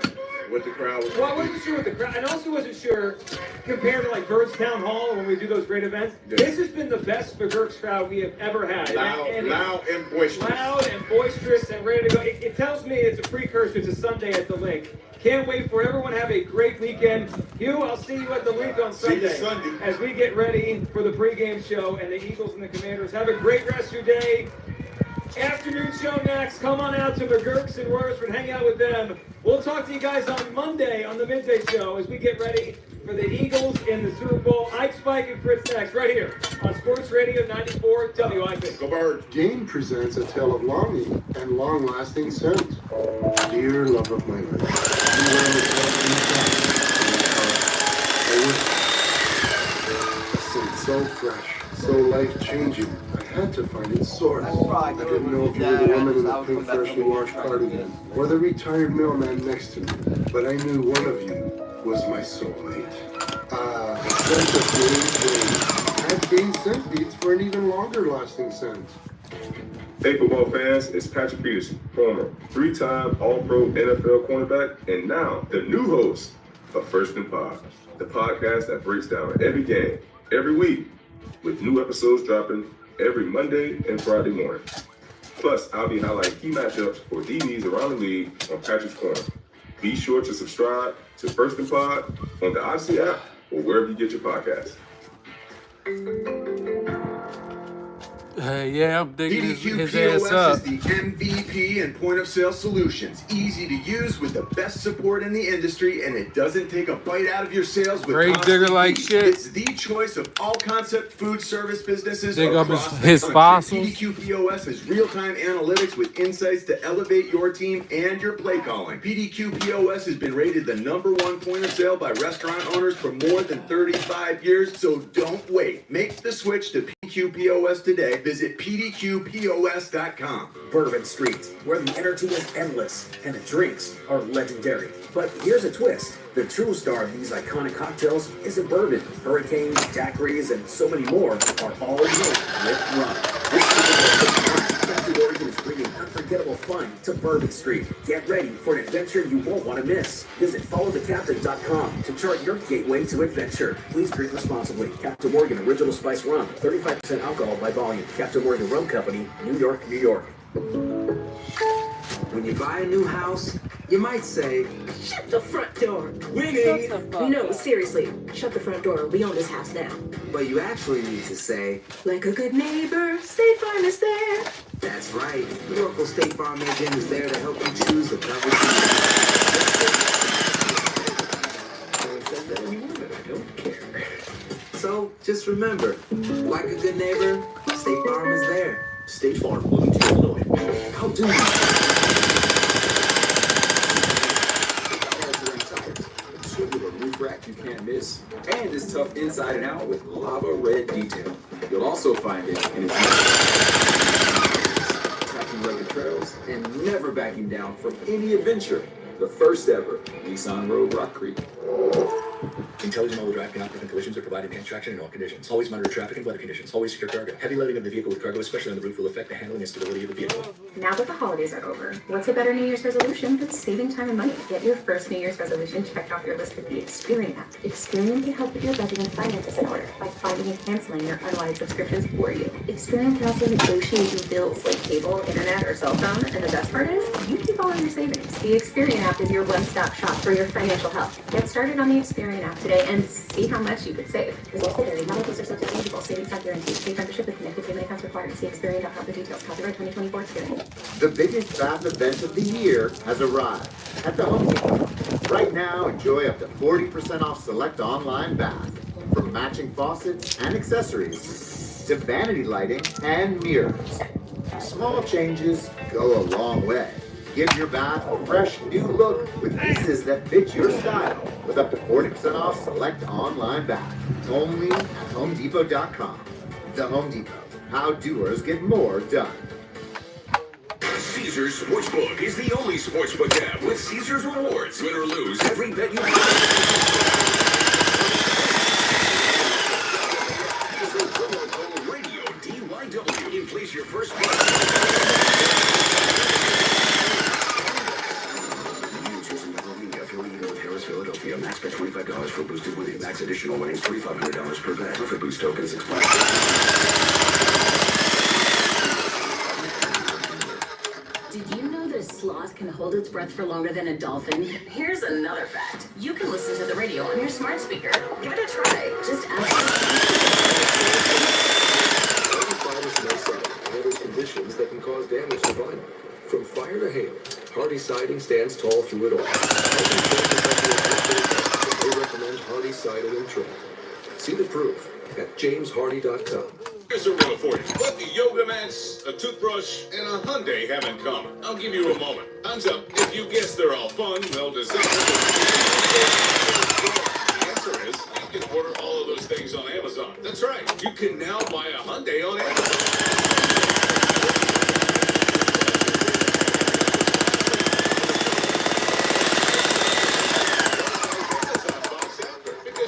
what the crowd was. Well, I wasn't sure what the crowd, and also wasn't sure compared to like Bird's Town Hall when we do those great events. Yeah. This has been the best McGurk's crowd we have ever had. Loud and boisterous. Loud and boisterous and ready to go. It tells me it's a precursor to Sunday at the Link. Can't wait for everyone to have a great weekend. Hugh, I'll see you at the Link on Sunday. See you Sunday. As we get ready for the pregame show and the Eagles and the Commanders. Have a great rest of your day. Afternoon show next. Come on out to McGurk's and Royersford. Hang out with them. We'll talk to you guys on Monday on the midday show as we get ready for the Eagles in the Super Bowl. Ike, Spike, and Fritz next right here on Sports Radio 94 WIP. Go Birds. Game presents a tale of longing and long-lasting scent. Dear love of my life, you are the a scent so fresh, so life-changing. I had to find its source. I didn't know if you were the woman in the pink freshly washed cardigan or the retired mailman next to me, but I knew one of you was my soulmate. The scent of Gain. Add Gain scent beads for an even longer-lasting scent. Hey football fans, it's Patrick Peterson, former 3-time All-Pro NFL cornerback, and now the new host of First and Pod, the podcast that breaks down every game, every week, with new episodes dropping every Monday and Friday morning. Plus, I'll be highlighting key matchups for DBs around the league on Patrick's Corner. Be sure to subscribe to First and Pod on the Odyssey app or wherever you get your podcasts. Yeah, I'm digging his POS ass up. is the MVP in point-of-sale solutions. Easy to use with the best support in the industry, and it doesn't take a bite out of your sales with Grave constant digger like fees. shit. It's the choice of all concept food service businesses Dig up across his the country. fossils. PDQ POS has real-time analytics with insights to elevate your team and your play calling. PDQ POS has been rated the #1 point of sale by restaurant owners for more than 35 years, so don't wait. Make the switch to PDQ PDQ POS today. Visit pdqpos.com. Bourbon Street, where the energy is endless and the drinks are legendary. But here's a twist. The true star of these iconic cocktails isn't bourbon. Hurricanes, daiquiris, and so many more are all made with rum. This Captain Morgan is bringing unforgettable fun to Bourbon Street. Get ready for an adventure you won't want to miss. Visit followthecaptain.com to chart your gateway to adventure. Please drink responsibly. Captain Morgan Original Spice Rum, 35% alcohol by volume. Captain Morgan Rum Company, New York, New York. When you buy a new house, you might say, Shut the front door. winning, No, seriously. Shut the front door. We own this house now. but you actually need to say, Like a good neighbor, State Farm is there. that's right. The local State Farm agent is there to help you choose the coverage you need. I don't care. So just remember, like a good neighbor, State Farm is there. State Farm, Bloomington, Illinois. How do you? Tubular roof rack you can't miss, and it's tough inside and out with lava red detail. You'll also find it in its tracking rugged trails and never backing down from any adventure. The first ever Nissan Road Rock Creek. Intelligent all-wheel drive cannot prevent collisions or provide enhanced traction in all conditions. Always monitor traffic and weather conditions. Always secure cargo. Heavy loading of the vehicle with cargo, especially on the roof, will affect the handling and stability of the vehicle. Now that the holidays are over, what's a better New Year's resolution than saving time and money? Get your first New Year's resolution checked off your list with the Experian app. Experian can help with your budget and finances in order by finding and canceling your unwanted subscriptions for you. Experian can also negotiate your bills like cable, internet, or cell phone, and the best part is, you keep all of your savings. The Experian app is your one-stop shop for your financial health. Get started on the Experian app today and see how much you could save. Results will vary. Not all are subject to changeable. Savings not guaranteed. State membership with connected payment accounts required. See Experian.com for details. Copyright 2024 Experian. The biggest bath event of the year has arrived at the Home Depot. Right now, enjoy up to 40% off select online bath, from matching faucets and accessories to vanity lighting and mirrors. Small changes go a long way. Give your bath a fresh new look with pieces that fit your style with up to 40% off select online bath. Only at HomeDepot.com. The Home Depot. How doers get more done. Caesars Sportsbook is the only sportsbook app with Caesars rewards. Win or lose, every bet you Radio DYW. In place your first Philadelphia. Max bet $25 for boosted winnings. Max additional winnings $3,500 per bet. Profit boost tokens expire. Did you know that a sloth can hold its breath for longer than a dolphin? Here's another fact. You can listen to the radio on your smart speaker. Give it a try. Just There's conditions that can cause damage to vinyl. From fire to hail, Hardy Siding stands tall through it all. They recommend Hardy Siding and Trim. See the proof at jameshardy.com. Here's a riddle for you. What do yoga mats, a toothbrush, and a Hyundai have in common? I'll give you a moment. Time's up. If you guess they're all fun, well designed. The answer is you can order all of those things on Amazon. That's right. You can now buy a Hyundai on Amazon.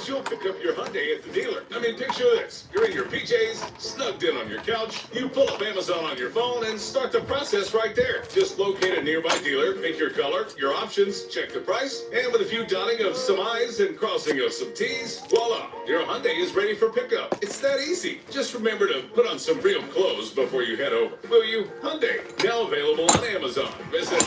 You'll pick up your Hyundai at the dealer. I mean, picture this. You're in your PJs, snugged in on your couch. You pull up Amazon on your phone and start the process right there. Just locate a nearby dealer, pick your color, your options, check the price, and with a few dotting of some I's and crossing of some T's, voila, your Hyundai is ready for pickup. It's that easy. Just remember to put on some real clothes before you head over. Will you? Hyundai, now available on Amazon. Visit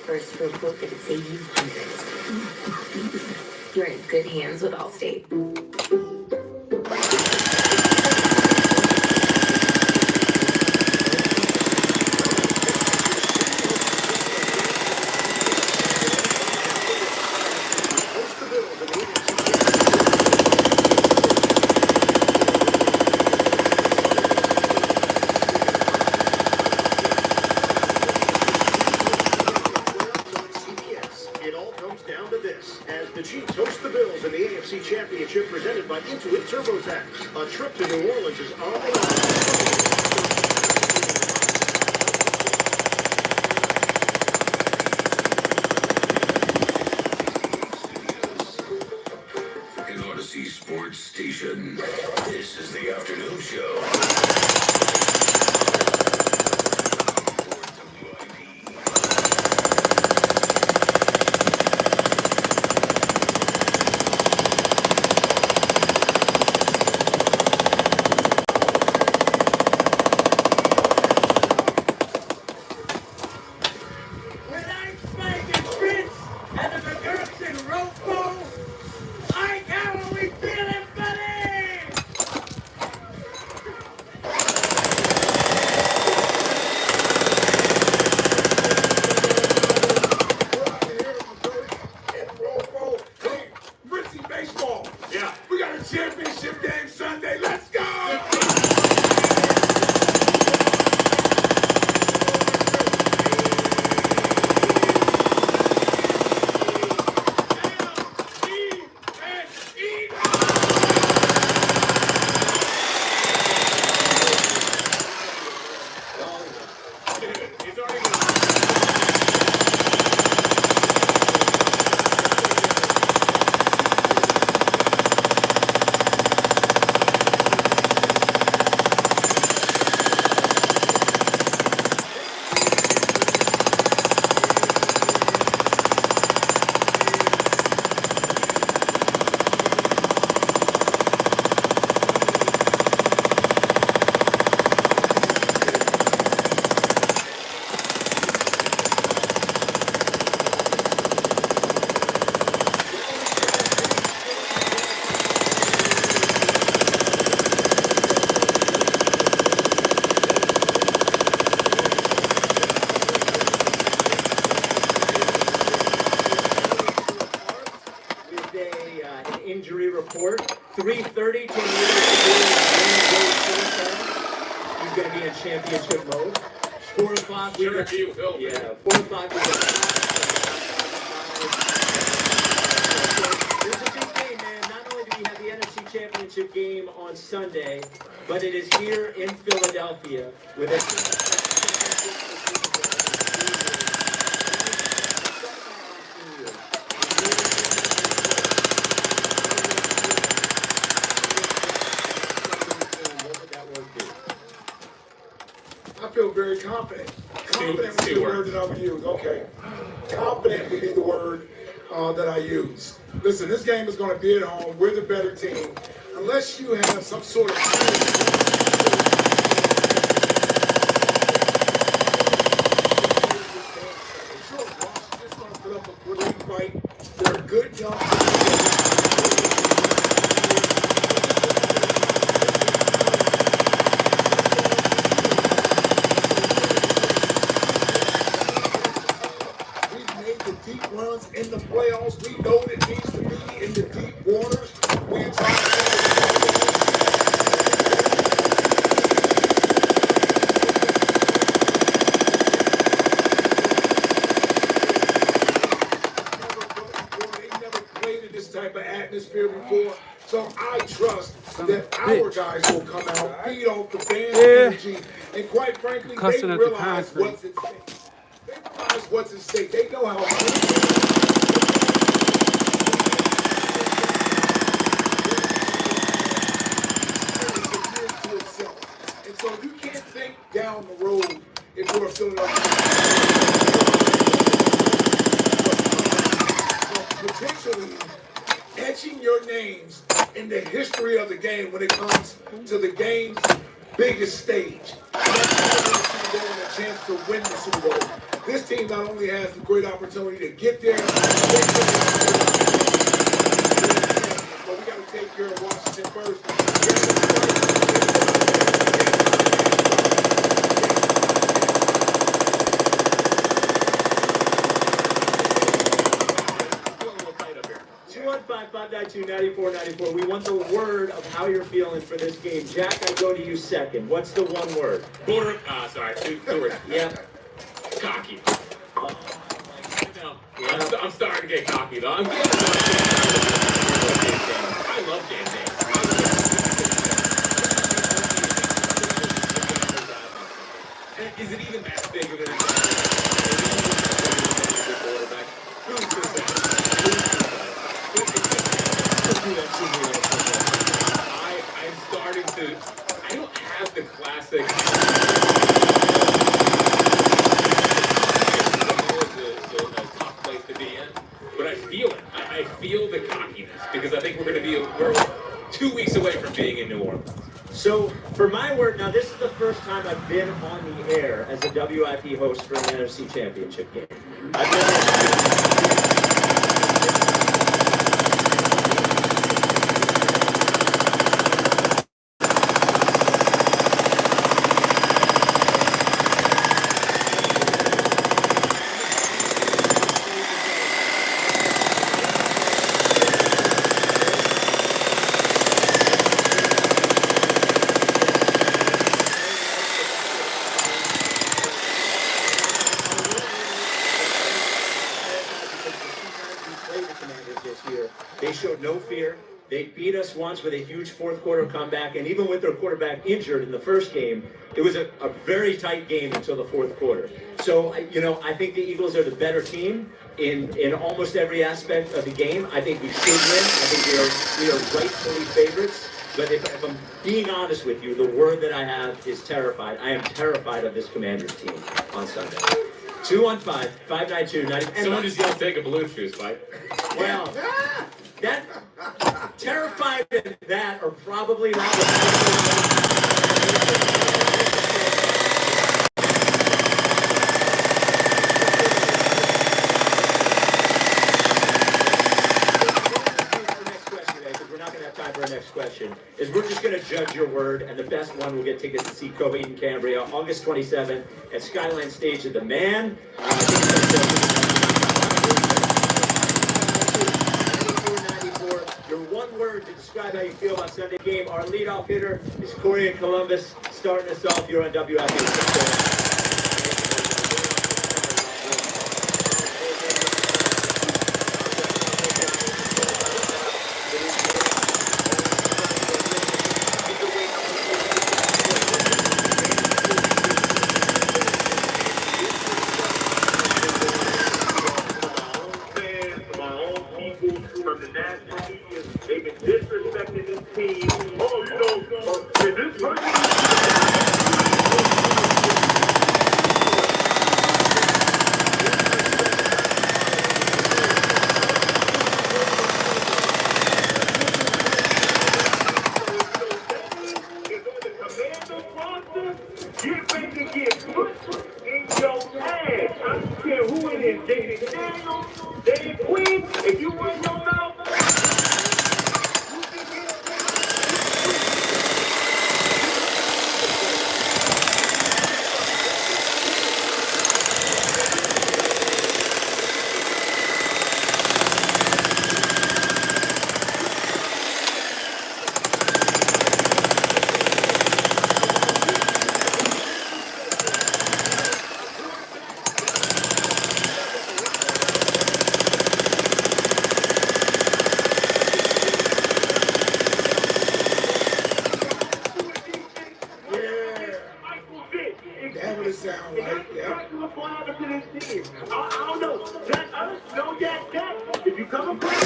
first for a quote that could save you hundreds. You're in good hands with Allstate. this as the Chiefs host the Bills in the AFC Championship presented by Intuit TurboTax. A trip to New Orleans is on the line. Sports Station. This is the afternoon show. Injury report. 3:30 to he's going to be in championship mode. 4 o'clock. Sure, he will. Yeah, 4 o'clock. This is a big game, man. Not only do we have the NFC Championship game on Sunday, but it is here in Philadelphia with a I feel very confident. Confident would be the word that I would use. Okay. Confident would be the word that I use. Listen, this game is going to be at home. We're the better team. Unless you have some sort of... Washington's going to put up a great fight. They're a good young team. In the playoffs, we know what it means to be in the deep waters. We're trying to they never played in this type of atmosphere before. So I trust that our guys will come out, feed off the fans' energy, and quite frankly, they realize what's at stake. They realize what's at stake. They know how. So you can't think down the road if you're a Philadelphia. Potentially etching your names in the history of the game when it comes to the game's biggest stage. That's a chance to win the Super Bowl. This team not only has the great opportunity to get there, but we got to take care of Washington first. 215-592-9494. We want the word of how you're feeling for this game. Jack, I go to you second. What's the one word? Two words. Yeah. Cocky. I'm starting to get cocky though. I love Dan Daniels. Is it even that big of an quarterback? I'm starting to. I don't have the classic. It's a tough place to be in, but I feel it. I feel the cockiness because I think we're 2 weeks away from being in New Orleans. So, for my word, now this is the first time I've been on the air as a WIP host for an NFC Championship game. I've They showed no fear. They beat us once with a huge fourth quarter comeback, and even with their quarterback injured in the first game, it was a very tight game until the fourth quarter. So, I think the Eagles are the better team in almost every aspect of the game. I think we should win. I think we are rightfully favorites. But if I'm being honest with you, the word that I have is terrified. I am terrified of this Commanders team on Sunday. 215-592-90. Someone just yelled, take a Bluetooth, Mike. Well, that terrified of that are probably not. Our next question is we're just going to judge your word, and the best one will get tickets to see Kobe in Cambria August 27th at Skyline Stage of the Man. Your one word to describe how you feel about Sunday game. Our leadoff hitter is Corey in Columbus, starting us off. You're on WIP. They've been disrespecting this team. Oh, is this person? Get ready to get put in your ass. I don't care who it is. David Daniels, David Queen. If you run your mouth. That's what it sounds like. Yeah. What happened to this team? I don't know. That us, no that. If you come across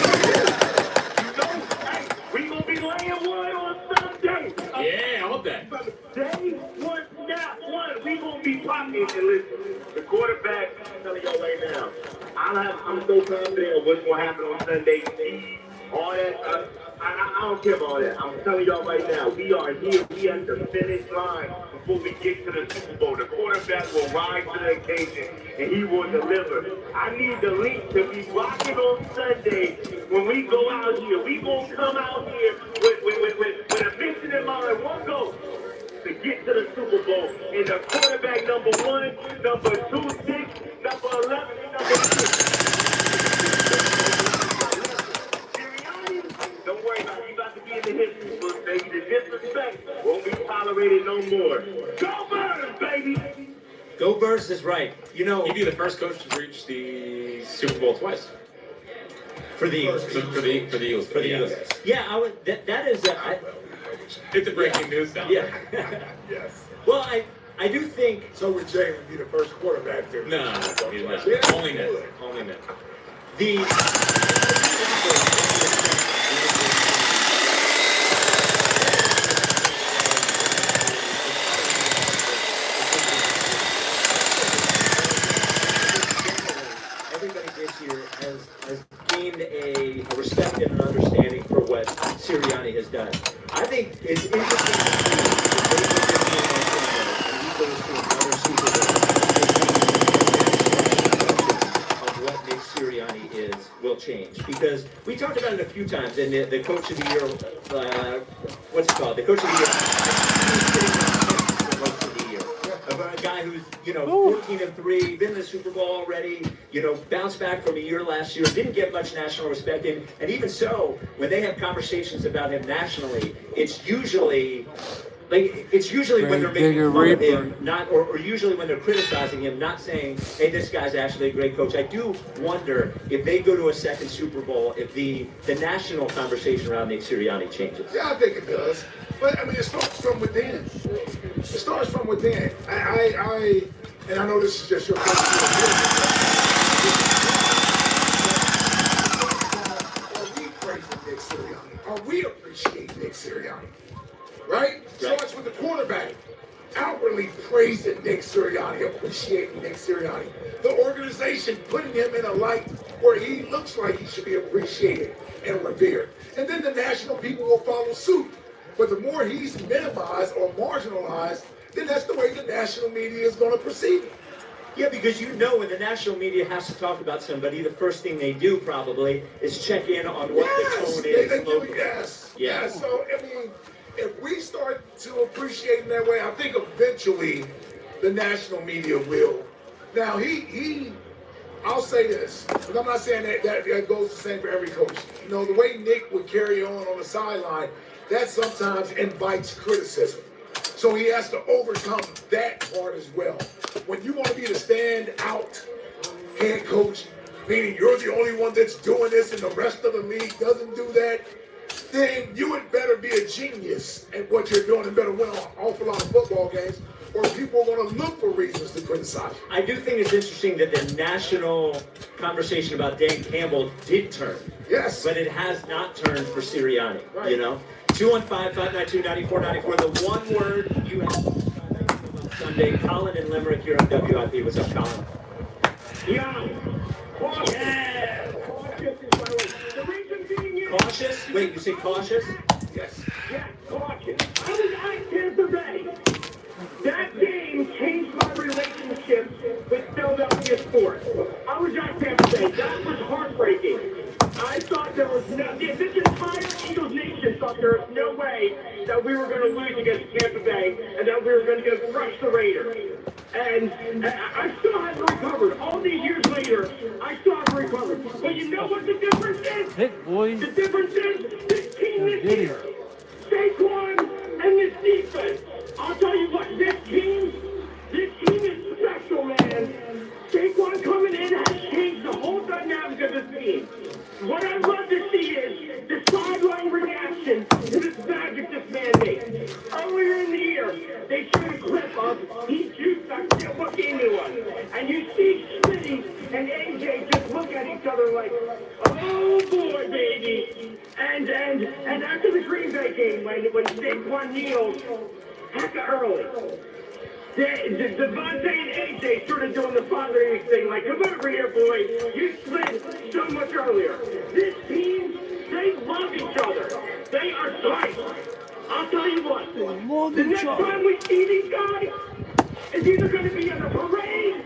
hey, we gonna be laying one on Sunday. Yeah, I love that. Day one, not one. We gonna be popping. And listen, the quarterback, I'm telling y'all right now, I'm so confident of what's gonna happen on Sunday. All that, I don't care about all that. I'm telling y'all right now, we are here. We at the finish line before we get to the Super Bowl. The quarterback will rise to the occasion, and he will deliver. I need the link to be rocking on Sunday when we go out here. We gonna come out here with a mission in mind, one goal, to get to the Super Bowl. And the quarterback number 1, number 26, number 11, and number 6. Don't worry about it. You about to be in the history book, baby. The disrespect won't be tolerated no more. Go Birds, baby! Go Birds is right. He'd be the first coach to reach the Super Bowl twice. For the Eagles. For the Eagles. For the Eagles. Yeah, I would. That is. It's a breaking news now. Yeah. Yes. Well, I do think. So would Jay would be the first quarterback to. No, he's not. Yeah. Only net. Only net. Everybody this year has gained a respect and an understanding for what Sirianni has done. I think it's interesting of what Nick Sirianni is will change, because we talked about it a few times, and the coach of the year, what's it called? The coach of the year. A guy who's, 14-3, been in the Super Bowl already, bounced back from a year last year, didn't get much national respect, and even so, when they have conversations about him nationally, it's usually when they're making fun of him, or usually when they're criticizing him, not saying, hey, this guy's actually a great coach. I do wonder if they go to a second Super Bowl, if the national conversation around Nick Sirianni changes. Yeah, I think it does. But I mean, it starts from within. It starts from within. And I know this is just your question. Are we praising Nick Sirianni? Are we appreciating Nick Sirianni? Right? Starts with the quarterback. Outwardly praising Nick Sirianni, appreciating Nick Sirianni. The organization putting him in a light where he looks like he should be appreciated and revered. And then the national people will follow suit. But the more he's minimized or marginalized, then that's the way the national media is going to perceive it. Yeah, because when the national media has to talk about somebody, the first thing they do probably is check in on what the tone is locally. Yes. So, I mean, if we start to appreciate him that way, I think eventually the national media will. Now, I'll say this, but I'm not saying that goes the same for every coach. The way Nick would carry on the sideline, that sometimes invites criticism. So he has to overcome that part as well. When you want to be the stand-out head coach, meaning you're the only one that's doing this and the rest of the league doesn't do that, then you would better be a genius at what you're doing and better win an awful lot of football games, or people are going to look for reasons to criticize you. I do think it's interesting that the national conversation about Dan Campbell did turn. Yes. But it has not turned for Sirianni, Right. 215-592-9494. The one word you have Sunday. Colin and Limerick, you're on WIP. What's up, Colin? Yeah. Cautious? Wait, you say cautious? Yes. Yeah, cautious. I was at Tampa Bay. That game changed my relationship with Philadelphia sports. I was at Tampa Bay. That was heartbreaking. I thought there was this entire Eagles nation thought there was no way that we were going to lose against Tampa Bay and that we were going to crush the Raiders. And I still haven't recovered. All these years later, I still haven't recovered. But you know what the difference is? The difference is this team this year. Saquon and this defense. I'll tell you what, this team is special, man. Saquon coming in has changed the whole dynamic of this team. What I'd love to see is the sideline reaction to this magic this man made. Earlier in the year, they showed a clip of he juked, I forget what game it was. And you see Smitty and AJ just look at each other like, oh boy, baby. And after the Green Bay game, when Saquon kneels, hecka early. Devontae and AJ started doing the fathering thing, like, come over here, boy. You slid so much earlier. This team, they love each other. They are tight. I'll tell you what, the next time we see these guys, it's either going to be at a parade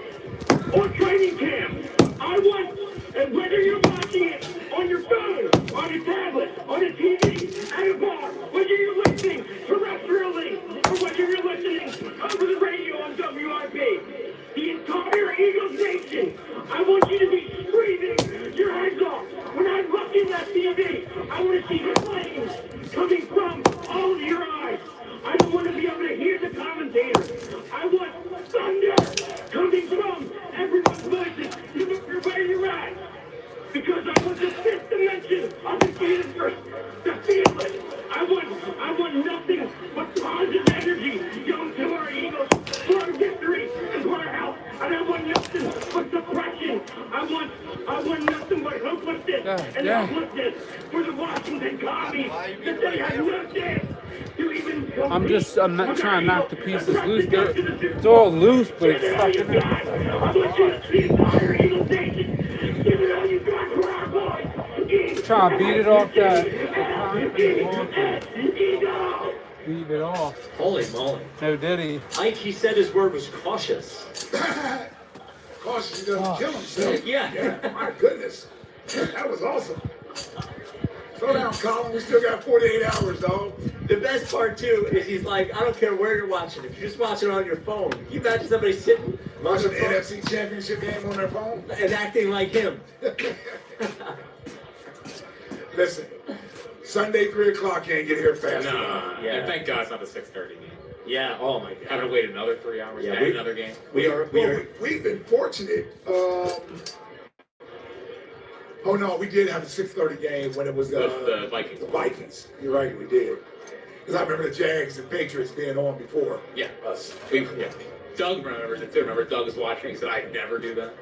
or training camp. I want, and whether you're watching it on your phone, on your tablet, on a TV, at a bar, whether you're listening terrestrially or whether you're listening over the radio on WIP, the entire Eagles Nation, I want you to be screaming your heads off. When I look in that TV, I want to see the flames coming from all of your eyes. I don't want to be able to hear the commentators. I want thunder coming from everyone's voices. You look where you're at. The feeling. I want nothing but positive energy. Young to our Eagles, for our victory and for our health. And I want nothing but suppression. I want nothing but hopelessness and helplessness for the Washington commies. That they have no chance to even I'm not trying to knock the pieces loose. It's all loose, but it's stuck in there. I want you to see the entire Eagle Nation. Give it all you got for our boys. Trying to beat it off that. Beat it off. Holy moly. No, did he? Ike, he said his word was cautious. Cautious, he doesn't kill himself. Yeah. My goodness. That was awesome. Slow down, Colin. We still got 48 hours, dog. The best part, too, is he's like, I don't care where you're watching. If you're just watching on your phone, can you imagine somebody sitting Watching the NFC Championship game on their phone? and acting like him? Listen, Sunday, 3 o'clock, you ain't get here fast No, enough. and thank God it's not the 6:30 game. Yeah, oh my God. Having to wait another 3 hours to add another game. We've been fortunate. Oh no, we did have a 6:30 game when it was the Vikings. The Vikings. You're right, we did. Because I remember the Jags and Patriots being on before. Yeah, us. Doug remembers it too. Remember Doug was watching. He said, "I'd never do that."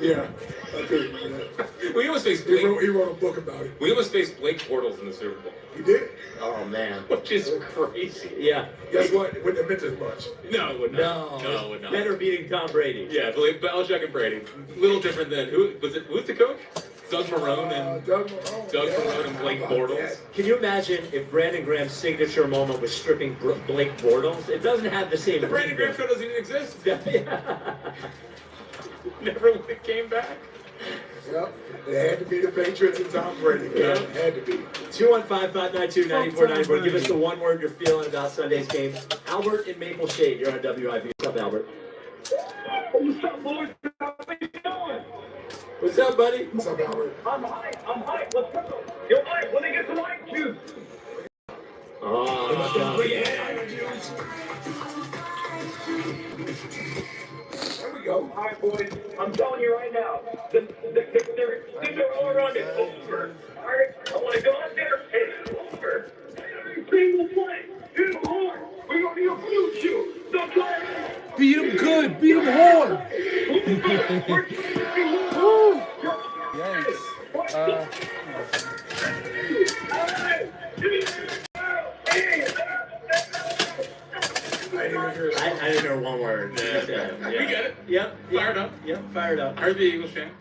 Yeah, I do remember that. We almost faced Blake. He wrote a book about it. We almost faced Blake Bortles in the Super Bowl. He did? Oh man, which is crazy. Yeah. Guess what? It wouldn't have meant as much. No, it would not. No, it would not. Better beating Tom Brady. Yeah, Belichick and Brady. A little different than who was it? Who's the coach? Doug Marrone and Marrone and Blake Bortles. Can you imagine if Brandon Graham's signature moment was stripping Blake Bortles? It doesn't have the same. The Brandon Graham show doesn't even exist. Yeah. Never would have came back. Yep. It had to be the Patriots and Tom Brady. Yeah. It had to be. 215-592-9494. Give us the one word you're feeling about Sunday's game. Albert in Maple Shade. You're on WIP. What's up, Albert? What's up, boys? How you doing? What's up, buddy? What's up, Albert? I'm hyped. Let's go. Yo, Mike, when they get some light juice. Oh, There we go. All right, boys. I'm telling you right now, they're all around it over. All right, I want to go out there and it's over. Every single play, hit them hard. We're going to abuse you. Don't try it. Beat him good. Beat him hard. Woo. Yikes. I didn't hear one word. Yeah. We get it. Yep. Fired up. Yep. Fired up. I heard the Eagles chant.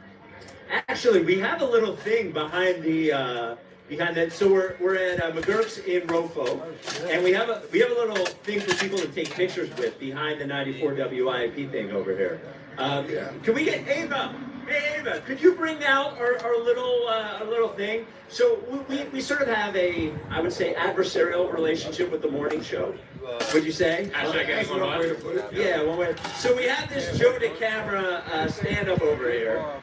Actually, we have a little thing behind the behind that. So we're at McGurk's in Rofo, and we have a little thing for people to take pictures with behind the 94 WIP thing over here. Can we get Ava? Hey Ava, could you bring out our little thing? So we sort of have a, I would say, adversarial relationship with the morning show. Would you say? Hashtag one way to put it. Yeah, one way. So we have this Joe to camera stand up over here. Wow.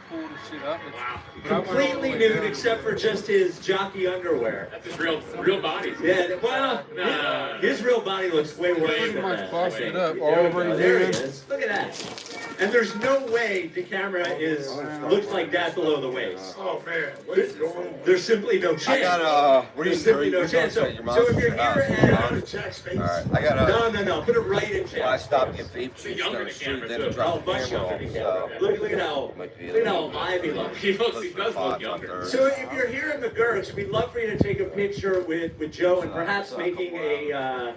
Completely nude except for just his jockey underwear. That's his real body. Yeah, well, his real body looks way worse than that. Busted up There already. he is. Look at that. And there's no way the camera looks like that below the waist. Oh man, what is going on? There's simply no chance. I got what are you There's simply no chance. So if you're here at Jack's face. All right, I got no, put it right in When I Jack. stopped getting vape juice down the street, then I dropped the much camera younger off. than So Look at how alive he looks. He does look younger. So if you're here in McGurk's, we'd love for you to take a picture with Joe and perhaps making a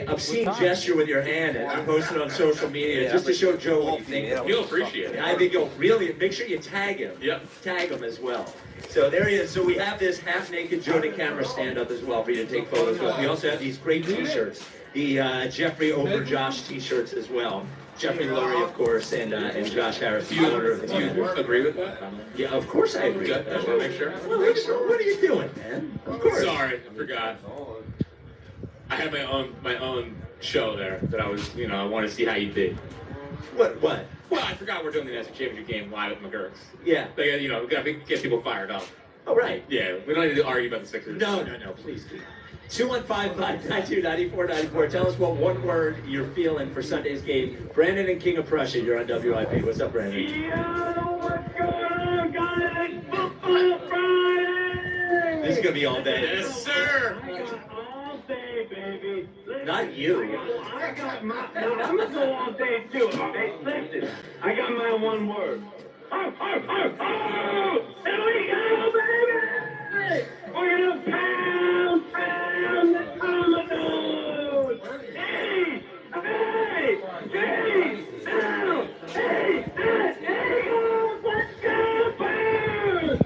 obscene gesture with your hand and post it on social media just to show Joe what you think. He'll appreciate it. I think you'll really make sure you tag him. Yep. Tag him as well. So there he is. So we have this half-naked Joe to camera stand up as well for you to take photos with. We also have these great T-shirts, the Jeffrey over Josh T-shirts as well. Jeffrey Lurie, of course, and Josh Harris, the owner of the Do you agree with that? Yeah, of course I agree. Good. I just want to make sure. Well, what are you doing, man? Of course. Sorry, I forgot. I had my own show there that I was, I want to see how you did. What? Well, I forgot we're doing the national championship game live at McGurk's. Yeah. They, we gotta get people fired up. Oh, right. Yeah, we don't need to argue about the Sixers. No, please do. 215-592-9494. Tell us what one word you're feeling for Sunday's game. Brandon and King of Prussia, you're on WIP. What's up, Brandon? Yo, what's going on, guys? Football Friday! This is gonna be all day. Yes, sir. All day, baby. Listen, Not you. I got my. No, I'm gonna go all day too. Hey, listen. I got my one word. Oh, oh, oh, oh! Here we go, baby! We're gonna pound the Commodores! Hey! Hey! Hey! Now! Hey! Hey! Eagles! Let's go, Birds!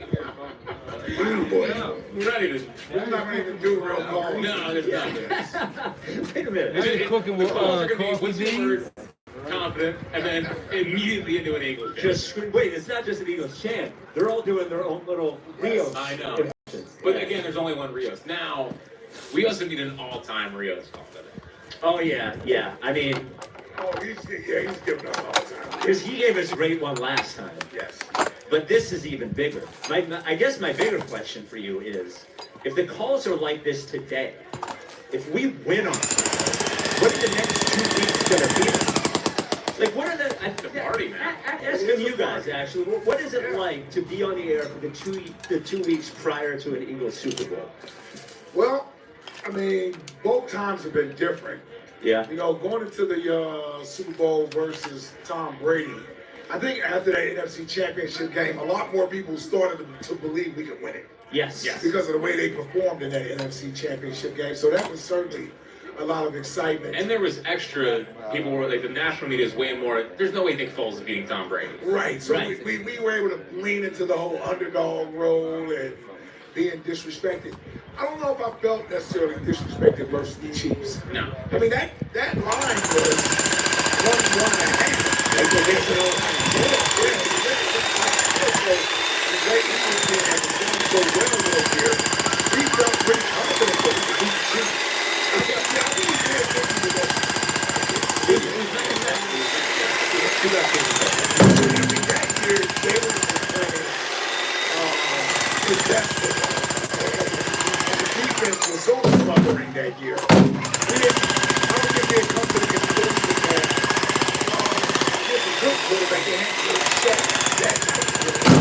We're not even. We're not even do real calls. No, there's nothing. Wait a minute. Are you cooking with coffee beans? Confident, and then immediately into an Eagles chant. Just wait, it's not just an Eagles chant. They're all doing their own little Rios. I know. But again, there's only one Rios. Now, we also need an all-time Rios call today. Oh yeah. I mean, He's giving us all the time. because he gave us a great one last time. Yes. But this is even bigger. I guess my bigger question for you is, if the calls are like this today, if we win on it, what are the next 2 weeks gonna be? Like, what are the party, man. Asking you guys, actually, what is it like to be on the air for the 2 weeks prior to an Eagles Super Bowl? Well, I mean, both times have been different. Yeah. You know, going into the Super Bowl versus Tom Brady, I think after that NFC Championship game, a lot more people started to believe we could win it. Yes. Because of the way they performed in that NFC Championship game. So that was certainly a lot of excitement. And there was extra people were like, the national media is way more. There's no way Nick Foles is beating Tom Brady. Right. So we were able to lean into the whole underdog role and being disrespected. I don't know if I felt necessarily disrespected versus the Chiefs. No. I mean, that line was 1.5. That's what they said. The great Eagles team had performed so well this year. We felt pretty confident that we could beat the Chiefs. I think we did think we were that year, Jalen was playing his best football. And the defense was so smothering that year. I don't think they had come to the conclusion that with a good quarterback, they had to accept that type of quarterback.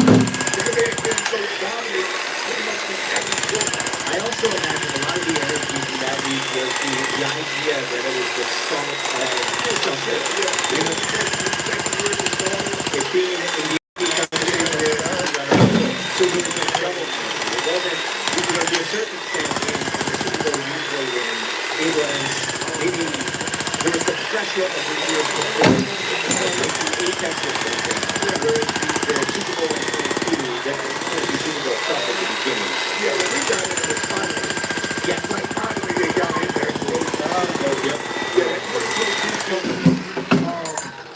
Because they had been so dominant pretty much in every quarterback. I also imagine a lot of the energy from that week was the idea that it was the start of it being in the so we was in trouble. It wasn't, to a certain extent, in the Super Bowl usually when it was maybe there was the pressure of the years before, like the apex of something, whereas the Super Bowl in 22, that was the Super Bowl stuff at the beginning. Yeah, when we got into the finals, like finally they got in there.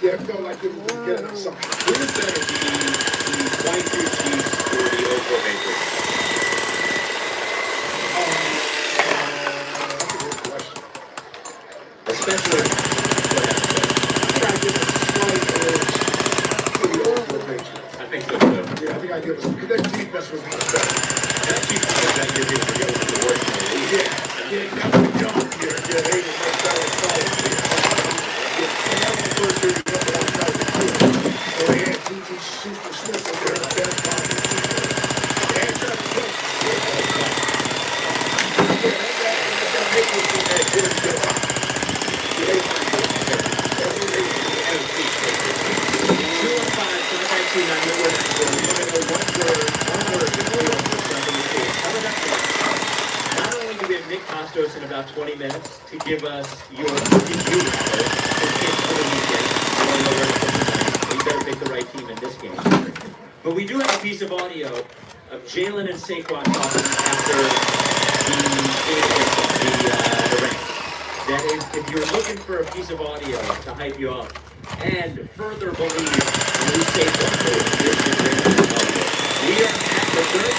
Yeah, it felt like it was getting us something. Who is better, the 22 Chiefs or the 04 Patriots? That's a good question. Especially I think I give a slight edge to the old Patriots. I think so too. Yeah, I think I give us, because that defense was much better. That Chiefs team that year didn't forget was the worst in the league. Yeah, that was young year. Yeah, they were much better at college. And that was the first year you went without trying to do it. So they had T.J. Super Smith up there, the best part of the team. They had Travis Kelce. That Patriots team had good skill. Not only do we have Nick Costos in about 20 minutes to give us your review rather, in case for the weekend, you don't know where to put the money, you better pick the right team in this game. But we do have a piece of audio of Jalen and Saquon talking after the Rams. That is, if you're looking for a piece of audio to hype you up and further believe in who Saquon is, here's the great audio. We are at the dirt.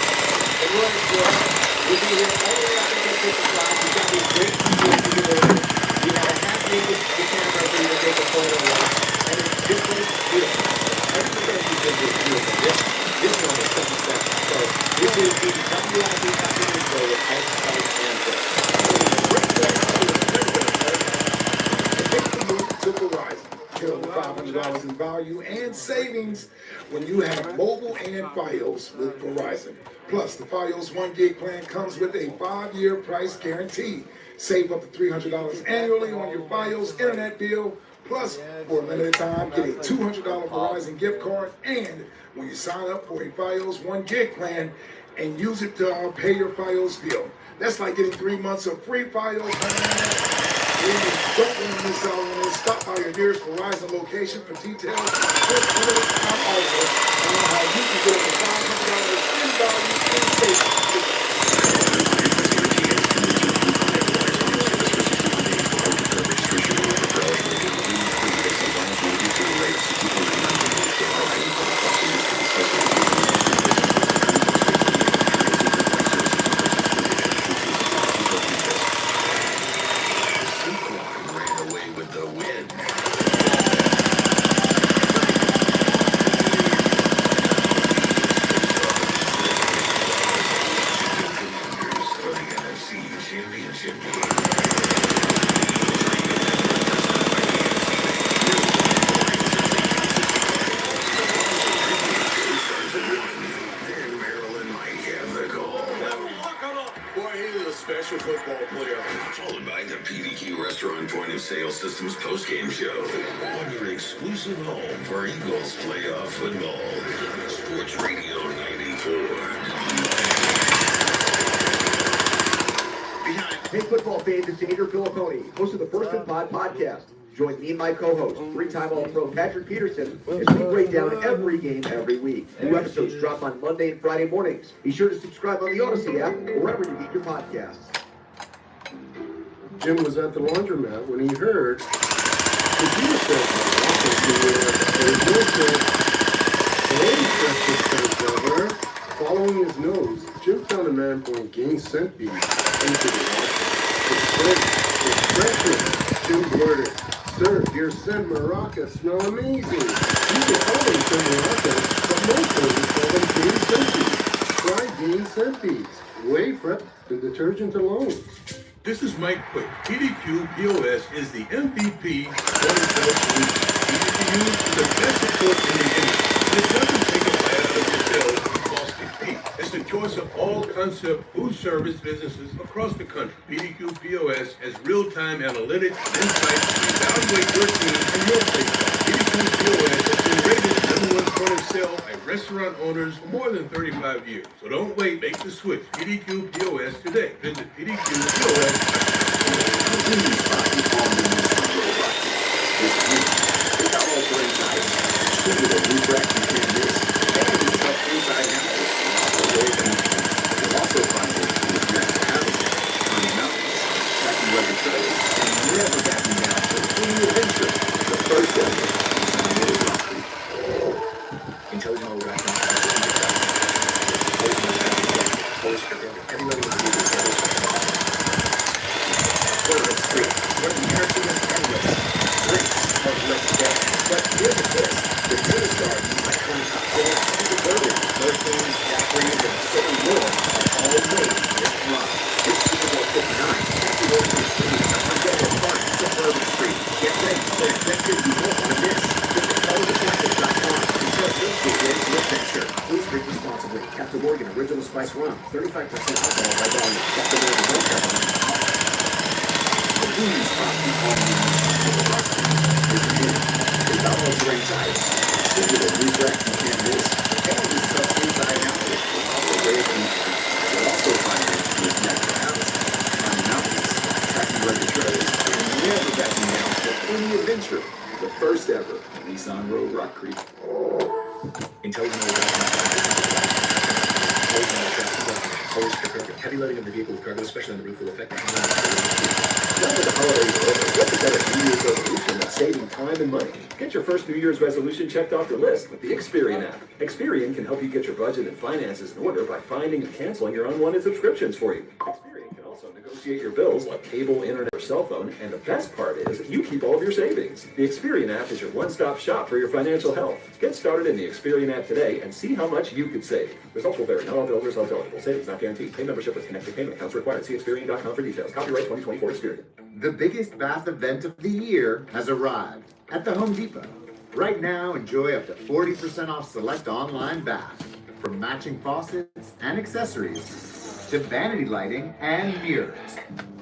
The Royal Court. We'll be here all the way up until 6 o'clock. We've got these great people to give over. We have a half-naked camera for you to take a photo of. And it's just beautiful. Every Thursday is beautiful. This one is something special. So this is the WIP Happy News Show with Ice Spice and Bill. Took a rise. $500 in value. value and savings when you have mobile and Fios with Verizon. Plus, the Fios 1 gig plan comes with a 5-year price guarantee. Save up to $300 annually on your Fios internet bill. Plus, for a limited time, get a $200 Verizon gift card. And when you sign up for a Fios 1 gig plan and use it to pay your Fios bill. That's like getting 3 months of free Fios. Please don't want to miss out on this. Stop by your nearest Verizon location for details. This limited time offer on how you can get over $500 in value and savings. Special football playoff, followed by the PDQ Restaurant Point of Sale Systems postgame show on your exclusive home for Eagles playoff football. Sports Radio 94. Hey, football fans, it's Andrew Filipponi, host of the First and Pod podcast. Join me and my co-host, three-time All-Pro Patrick Peterson, as we break down every game every week. New episodes drop on Monday and Friday mornings. Be sure to subscribe on the Odyssey app or wherever you get your podcasts. Jim was at the laundromat when he heard the Peterson following his nose. Jim found a man pulling game centipede into the water. Jim blurted, "Sir, your Sid Maraca smell amazing." You can call them Sid Maracas, but most places call them game centipedes. Try game centipedes. Way prep the detergent alone. This is Mike Quick. PDQ POS is the MVP point-of-sale solution. Easy to use with the best support in the industry. It doesn't take a bite out of your bill and cost compete. It's the choice of all concept food service businesses across the country. PDQ POS has real-time analytics and insights to evaluate your team and your place. PDQ POS has been rated #1 point of sale by restaurant owners for more than 35 years. So don't wait, make the switch. PDQ POS today. Visit PDQPOS.com. Please drink responsibly. Captain Morgan Original Spice Rum, 35% alcohol by volume. Captain Morgan don't have Adventure, the first ever Nissan Road Rock Creek. Heavy loading of the vehicle with cargo, especially on the roof, will affect the Now that the holidays are over, what's a better New Year's resolution than saving time and money? Get your first New Year's resolution checked off your list with the Experian app. Experian can help you get your budget and finances in order by finding and canceling your unwanted subscriptions for you. Experian can also negotiate your bills like cable, internet, or cell phone, and the best part is you keep all of your savings. The Experian app is your one-stop shop for your financial health. Get started in the Experian app today and see how much you could save. Results will vary. Not all bill results eligible. Savings not guaranteed. Pay membership with connected payment accounts required. See Experian.com for details. Copyright 2024 Experian. The biggest bath event of the year has arrived at the Home Depot. Right now, enjoy up to 40% off select online bath, from matching faucets and accessories to vanity lighting and mirrors.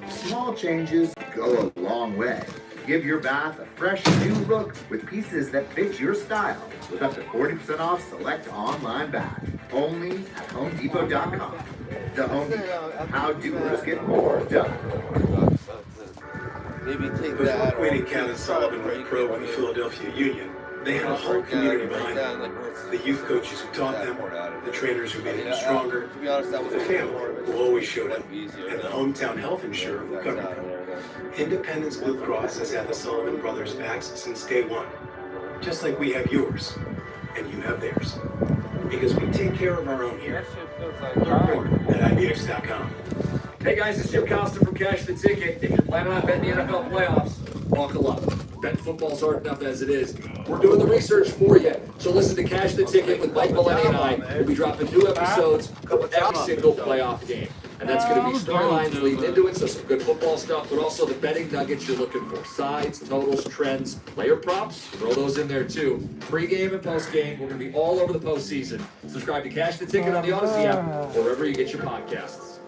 Small changes go a long way. Give your bath a fresh new look with pieces that fit your style with up to 40% off select online bath. Only at HomeDepot.com. The Home Depot. How doers get more done. Before Quinn and Kevin Sullivan went pro with the Philadelphia Union, they had a whole community behind them. The youth coaches who taught them, the trainers who made them stronger, the family who always showed up, and the hometown health insurer who covered them. Independence Blue Cross has had the Sullivan brothers' backs since day one, just like we have yours, and you have theirs. Because we take care of our own here. Learn more at IBX.com. Hey guys, it's Jim Costa from Cash the Ticket. If you're planning on betting the NFL playoffs, buckle up. Betting football's hard enough as it is. We're doing the research for you. So listen to Cash the Ticket with Mike Maloney and I. We'll be dropping new episodes of every single playoff game. And that's going to be storylines leading into it, so some good football stuff, but also the betting nuggets you're looking for. Sides, totals, trends, player props, throw those in there too. Pre-game and post-game, we're going to be all over the postseason. Subscribe to Cash the Ticket on the Odyssey app, or wherever you get your podcasts.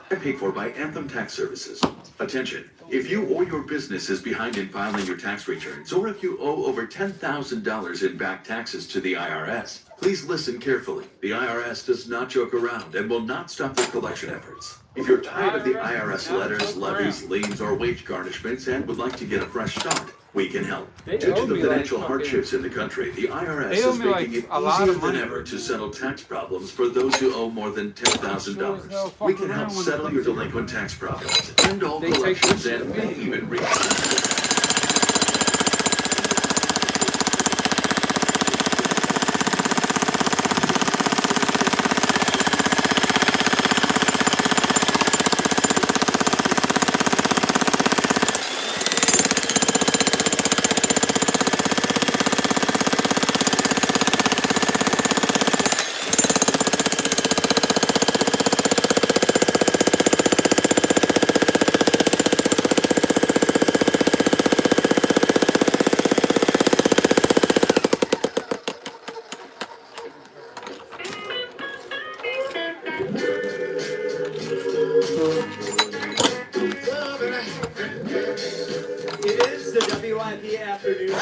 Paid for by Anthem Tax Services. Attention, if you or your business is behind in filing your tax returns, or if you owe over $10,000 in back taxes to the IRS, please listen carefully. The IRS does not joke around and will not stop their collection efforts. If you're tired of the IRS letters, levies, liens, or wage garnishments and would like to get a fresh start, we can help. Due to the financial hardships in the country, the IRS is making it easier than ever to settle tax problems for those who owe more than $10,000. We can help settle your delinquent tax problems, end all collections, and may even reach. It is the WIP afternoon.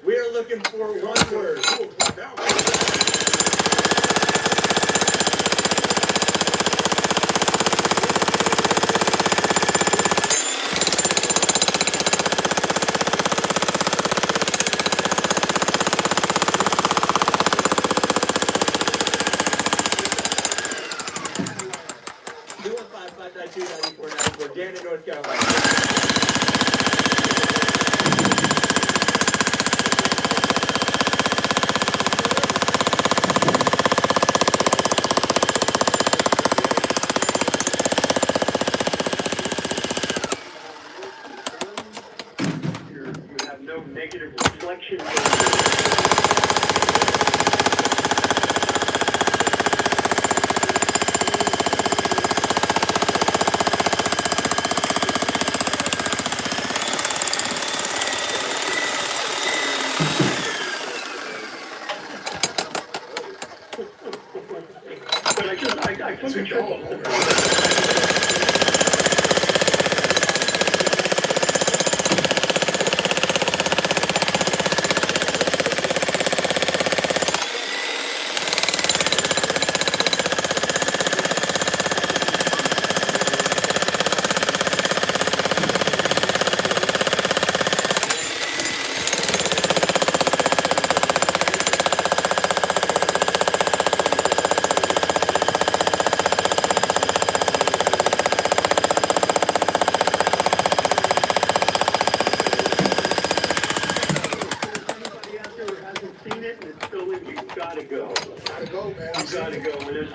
We are looking for one word. Dan in North Carolina. Negative reflection. But I took control. go, man. You gotta go. And there's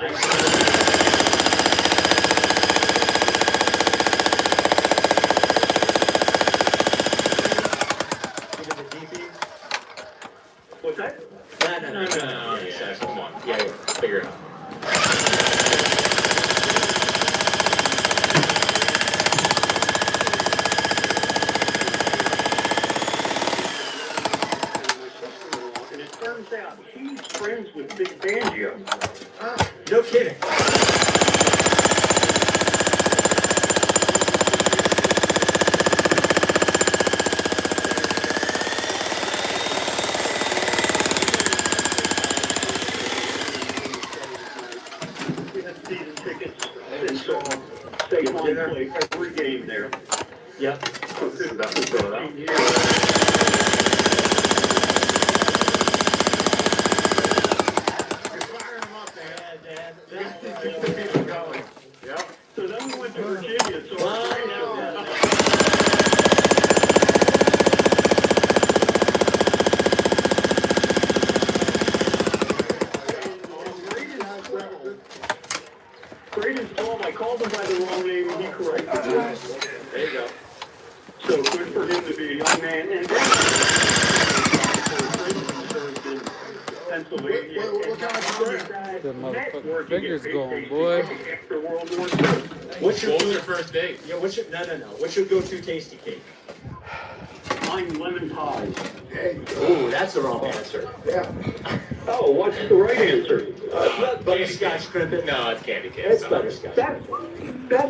What's that? No. Yeah, come on. Yeah, figure it out. And it turns out he's friends with Big Fangio. No kidding. We had season tickets. And so Saquon played every game there. Yep. This is about to throw it out. So then we went to Virginia. So right now, Braden's told I called him by the wrong name and he corrected it. There you go. So good for him to be a young man. And then in Pennsylvania. What kind of The motherfucking fingers going, boy. After World War II. What's your What was your first date? Yeah, what's your no. What's your go-to tasty cake? Mine lemon pies. Oh, that's the wrong answer. Yeah. Oh, what's the right answer? Butterscotch crimpet. No, it's candy cane. It's butterscotch. That's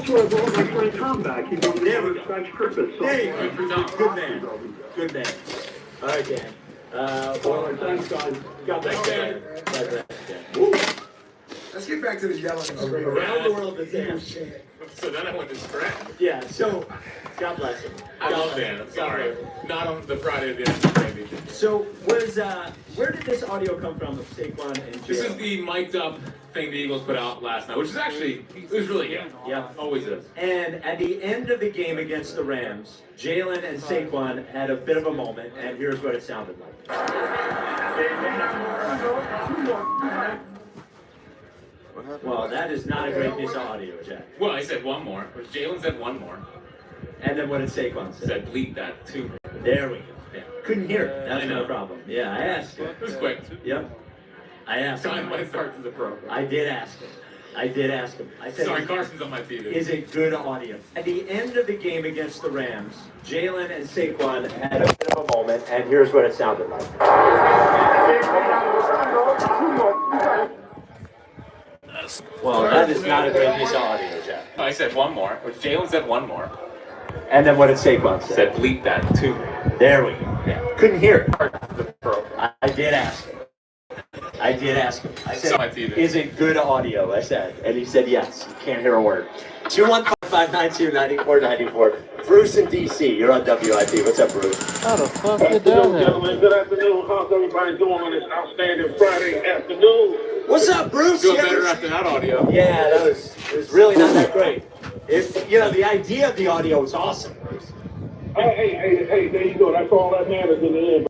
where I brought my friend Tom back. He brought me butterscotch crimpet. There you go. Good man. Good man. All right, Dan. Thanks, guys. God bless Dan. God bless Dan. Let's get back to the yelling. Around the world with Dan. So then I went to Scranton. Yeah, so, God bless him. I love Dan. I'm sorry. Not on the Friday of the end, maybe. So, where did this audio come from of Saquon and Jalen? This is the mic'd up thing the Eagles put out last night, which is actually, it was really good. Yeah. Always is. And at the end of the game against the Rams, Jalen and Saquon had a bit of a moment, and here's what it sounded like. Well, that is not a great piece of audio, Jack. Well, I said one more. Jalen said one more. And then what did Saquon say? Said bleep that too. There we go. Yeah. Couldn't hear it. That's I know. no problem. Yeah, I asked him. It was quick. Yep. I asked Time him. might start to the program. I did ask him. I said, Sorry, Carson's on my TV. is it good audio? At the end of the game against the Rams, Jalen and Saquon had a bit of a moment, and here's what it sounded like. Well, that is not a great piece of audio, Jack. I said one more. Jalen said one more. And then what did Saquon say? Said bleep that too. There we go. Yeah. Couldn't hear it. The program. I did ask him. I said, Saw my TV. is it good audio? I said. And he said, yes. You can't hear a word. 215-592-9494. Bruce in D.C. You're on WIP. What's up, Bruce? How the fuck did that happen? Gentlemen, good afternoon. How's everybody doing on this outstanding Friday afternoon? What's up, Bruce? Feel better after that audio. Yeah, it was really not that great. The idea of the audio was awesome, Bruce. Hey, there you go. That's all that matters in the end.